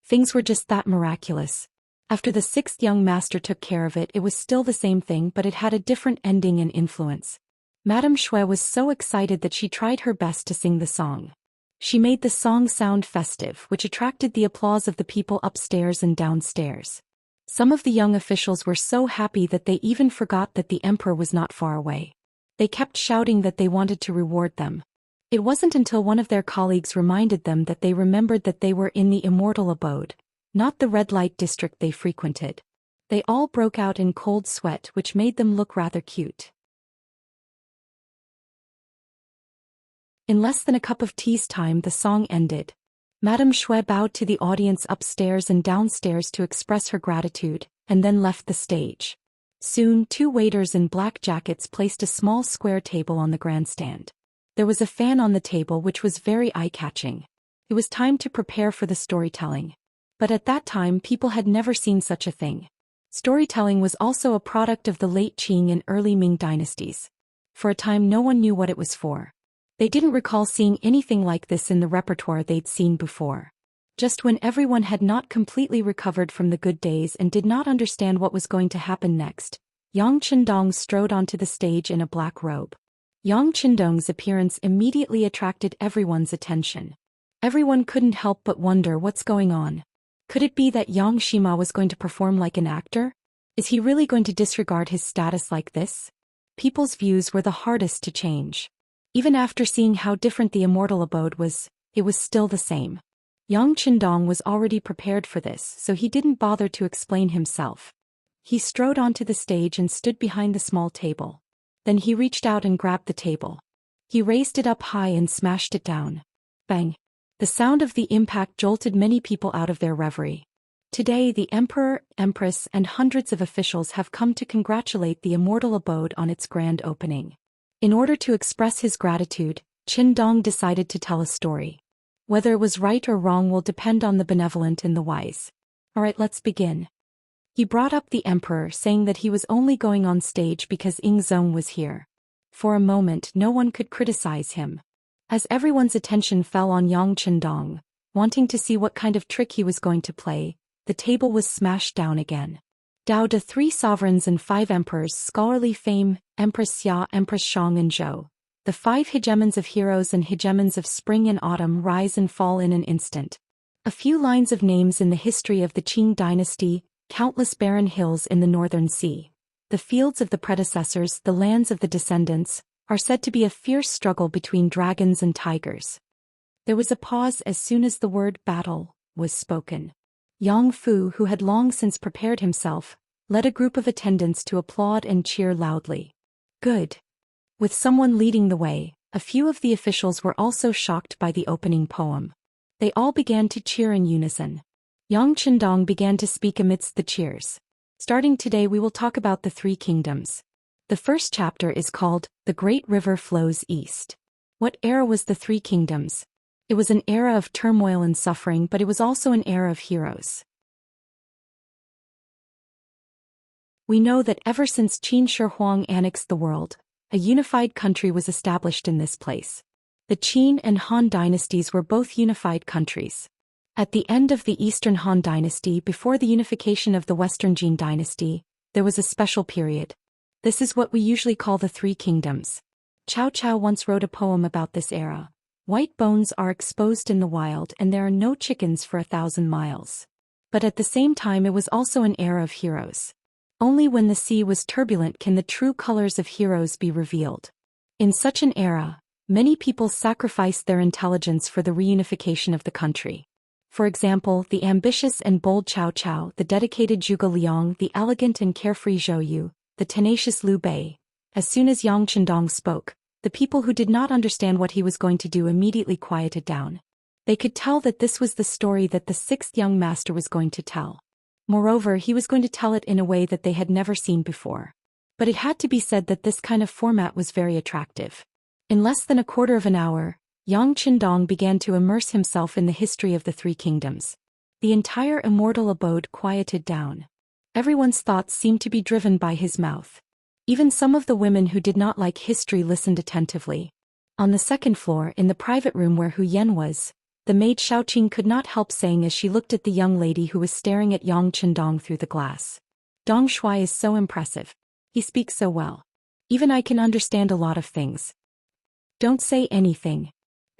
[SPEAKER 1] Things were just that miraculous. After the sixth young master took care of it, it was still the same thing, but it had a different ending and influence. Madame Xue was so excited that she tried her best to sing the song. She made the song sound festive, which attracted the applause of the people upstairs and downstairs. Some of the young officials were so happy that they even forgot that the emperor was not far away. They kept shouting that they wanted to reward them. It wasn't until one of their colleagues reminded them that they remembered that they were in the immortal abode, not the red light district they frequented. They all broke out in cold sweat, which made them look rather cute. In less than a cup of tea's time, the song ended. Madame Xue bowed to the audience upstairs and downstairs to express her gratitude, and then left the stage. Soon, two waiters in black jackets placed a small square table on the grandstand. There was a fan on the table which was very eye-catching. It was time to prepare for the storytelling. But at that time, people had never seen such a thing. Storytelling was also a product of the late Qing and early Ming dynasties. For a time, no one knew what it was for. They didn't recall seeing anything like this in the repertoire they'd seen before. Just when everyone had not completely recovered from the good days and did not understand what was going to happen next, Yang Qindong strode onto the stage in a black robe. Yang Qindong's appearance immediately attracted everyone's attention. Everyone couldn't help but wonder what's going on. Could it be that Yang Shima was going to perform like an actor? Is he really going to disregard his status like this? People's views were the hardest to change. Even after seeing how different the immortal abode was, it was still the same. Yang Qindong was already prepared for this, so he didn't bother to explain himself. He strode onto the stage and stood behind the small table. Then he reached out and grabbed the table. He raised it up high and smashed it down. Bang! The sound of the impact jolted many people out of their reverie. Today, the emperor, empress, and hundreds of officials have come to congratulate the immortal abode on its grand opening. In order to express his gratitude, Qindong decided to tell a story. Whether it was right or wrong will depend on the benevolent and the wise. Alright, let's begin. He brought up the emperor, saying that he was only going on stage because Ingzong was here. For a moment, no one could criticize him. As everyone's attention fell on Yang Qindong, wanting to see what kind of trick he was going to play, the table was smashed down again. Dao de 3 sovereigns and 5 emperors, scholarly fame, Empress Xia, Empress Shang and Zhou. The 5 hegemons of heroes and hegemons of spring and autumn rise and fall in an instant. A few lines of names in the history of the Qing dynasty, countless barren hills in the northern sea. The fields of the predecessors, the lands of the descendants, are said to be a fierce struggle between dragons and tigers. There was a pause as soon as the word battle was spoken. Yang Fu, who had long since prepared himself, led a group of attendants to applaud and cheer loudly. Good. With someone leading the way, a few of the officials were also shocked by the opening poem. They all began to cheer in unison. Yang Chendong began to speak amidst the cheers. Starting today we will talk about the three kingdoms. The first chapter is called, The Great River Flows East. What era was the three kingdoms? It was an era of turmoil and suffering, but it was also an era of heroes. We know that ever since Qin Shi Huang annexed the world, a unified country was established in this place. The Qin and Han dynasties were both unified countries. At the end of the Eastern Han dynasty, before the unification of the Western Jin dynasty, there was a special period. This is what we usually call the Three Kingdoms. Cao Cao once wrote a poem about this era. White bones are exposed in the wild and there are no chickens for 1,000 miles. But at the same time it was also an era of heroes. Only when the sea was turbulent can the true colors of heroes be revealed. In such an era, many people sacrificed their intelligence for the reunification of the country. For example, the ambitious and bold Cao Cao, the dedicated Zhuge Liang, the elegant and carefree Zhou Yu, the tenacious Liu Bei. As soon as Yang Chendong spoke, the people who did not understand what he was going to do immediately quieted down. They could tell that this was the story that the sixth young master was going to tell. Moreover, he was going to tell it in a way that they had never seen before. But it had to be said that this kind of format was very attractive. In less than a quarter of an hour, Yang Chendong began to immerse himself in the history of the three kingdoms. The entire immortal abode quieted down. Everyone's thoughts seemed to be driven by his mouth. Even some of the women who did not like history listened attentively. On the second floor, in the private room where Hu Yan was, the maid Xiaoqing could not help saying as she looked at the young lady who was staring at Yang Chendong through the glass. Dong Shuai is so impressive. He speaks so well. Even I can understand a lot of things. Don't say anything.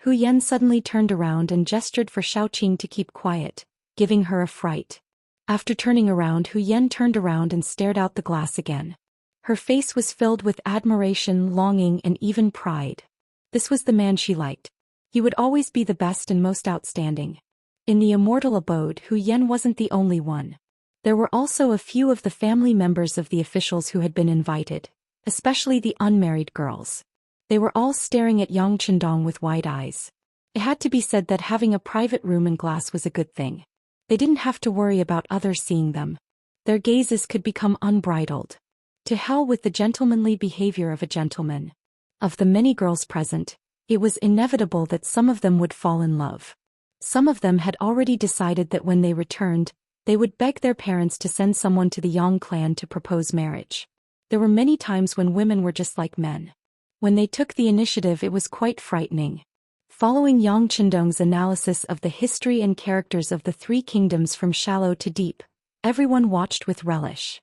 [SPEAKER 1] Hu Yan suddenly turned around and gestured for Xiaoqing to keep quiet, giving her a fright. After turning around, Hu Yan turned around and stared out the glass again. Her face was filled with admiration, longing, and even pride. This was the man she liked. He would always be the best and most outstanding. In the immortal abode, Hu Yan wasn't the only one. There were also a few of the family members of the officials who had been invited, especially the unmarried girls. They were all staring at Yang Chendong with wide eyes. It had to be said that having a private room and glass was a good thing. They didn't have to worry about others seeing them. Their gazes could become unbridled. To hell with the gentlemanly behavior of a gentleman. Of the many girls present, it was inevitable that some of them would fall in love. Some of them had already decided that when they returned, they would beg their parents to send someone to the Yang clan to propose marriage. There were many times when women were just like men. When they took the initiative, it was quite frightening. Following Yang Chendong's analysis of the history and characters of the three kingdoms from shallow to deep, everyone watched with relish.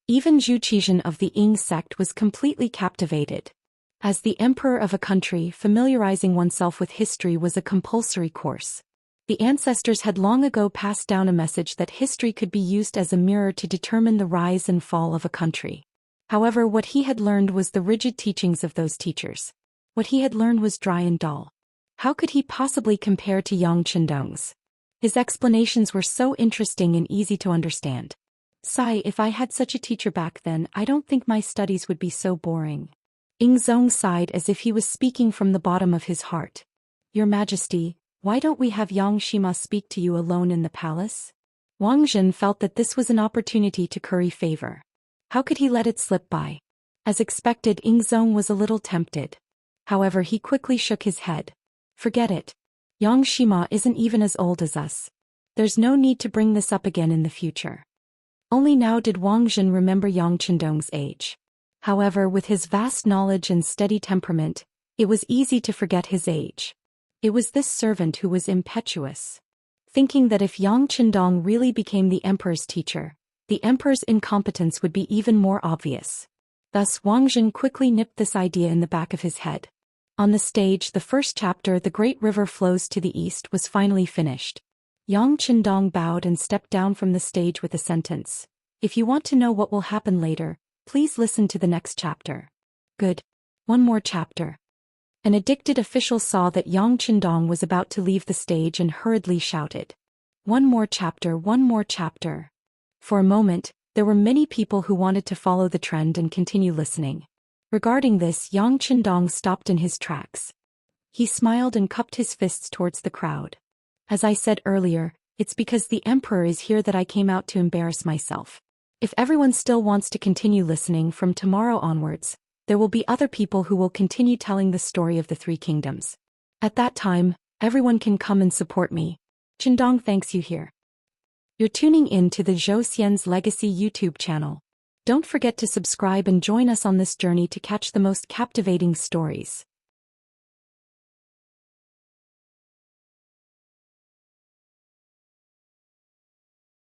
[SPEAKER 1] Even Zhu Xian of the Ying sect was completely captivated. As the emperor of a country, familiarizing oneself with history was a compulsory course. The ancestors had long ago passed down a message that history could be used as a mirror to determine the rise and fall of a country. However, what he had learned was the rigid teachings of those teachers. What he had learned was dry and dull. How could he possibly compare to Yang Chendong's? His explanations were so interesting and easy to understand. Sigh, if I had such a teacher back then, I don't think my studies would be so boring. Ying Zong sighed as if he was speaking from the bottom of his heart. Your Majesty, why don't we have Yang Shima speak to you alone in the palace? Wang Zhen felt that this was an opportunity to curry favor. How could he let it slip by? As expected, Ying Zong was a little tempted. However, he quickly shook his head. Forget it. Yang Shima isn't even as old as us. There's no need to bring this up again in the future. Only now did Wang Zhen remember Yang Chendong's age. However, with his vast knowledge and steady temperament, it was easy to forget his age. It was this servant who was impetuous. Thinking that if Yang Chendong really became the emperor's teacher, the emperor's incompetence would be even more obvious. Thus Wang Zhen quickly nipped this idea in the back of his head. On the stage, the first chapter, The Great River Flows to the East, was finally finished. Yang Chendong bowed and stepped down from the stage with a sentence. If you want to know what will happen later, Please listen to the next chapter. Good. One more chapter. An addicted official saw that Yang Qindong was about to leave the stage and hurriedly shouted. One more chapter, one more chapter. For a moment, there were many people who wanted to follow the trend and continue listening. Regarding this, Yang Qindong stopped in his tracks. He smiled and cupped his fists towards the crowd. As I said earlier, it's because the emperor is here that I came out to embarrass myself. If everyone still wants to continue listening from tomorrow onwards, there will be other people who will continue telling the story of the three kingdoms. At that time, everyone can come and support me. Qindong thanks you here. You're tuning in to the Zhou Xian's Legacy YouTube channel. Don't forget to subscribe and join us on this journey to catch the most captivating stories.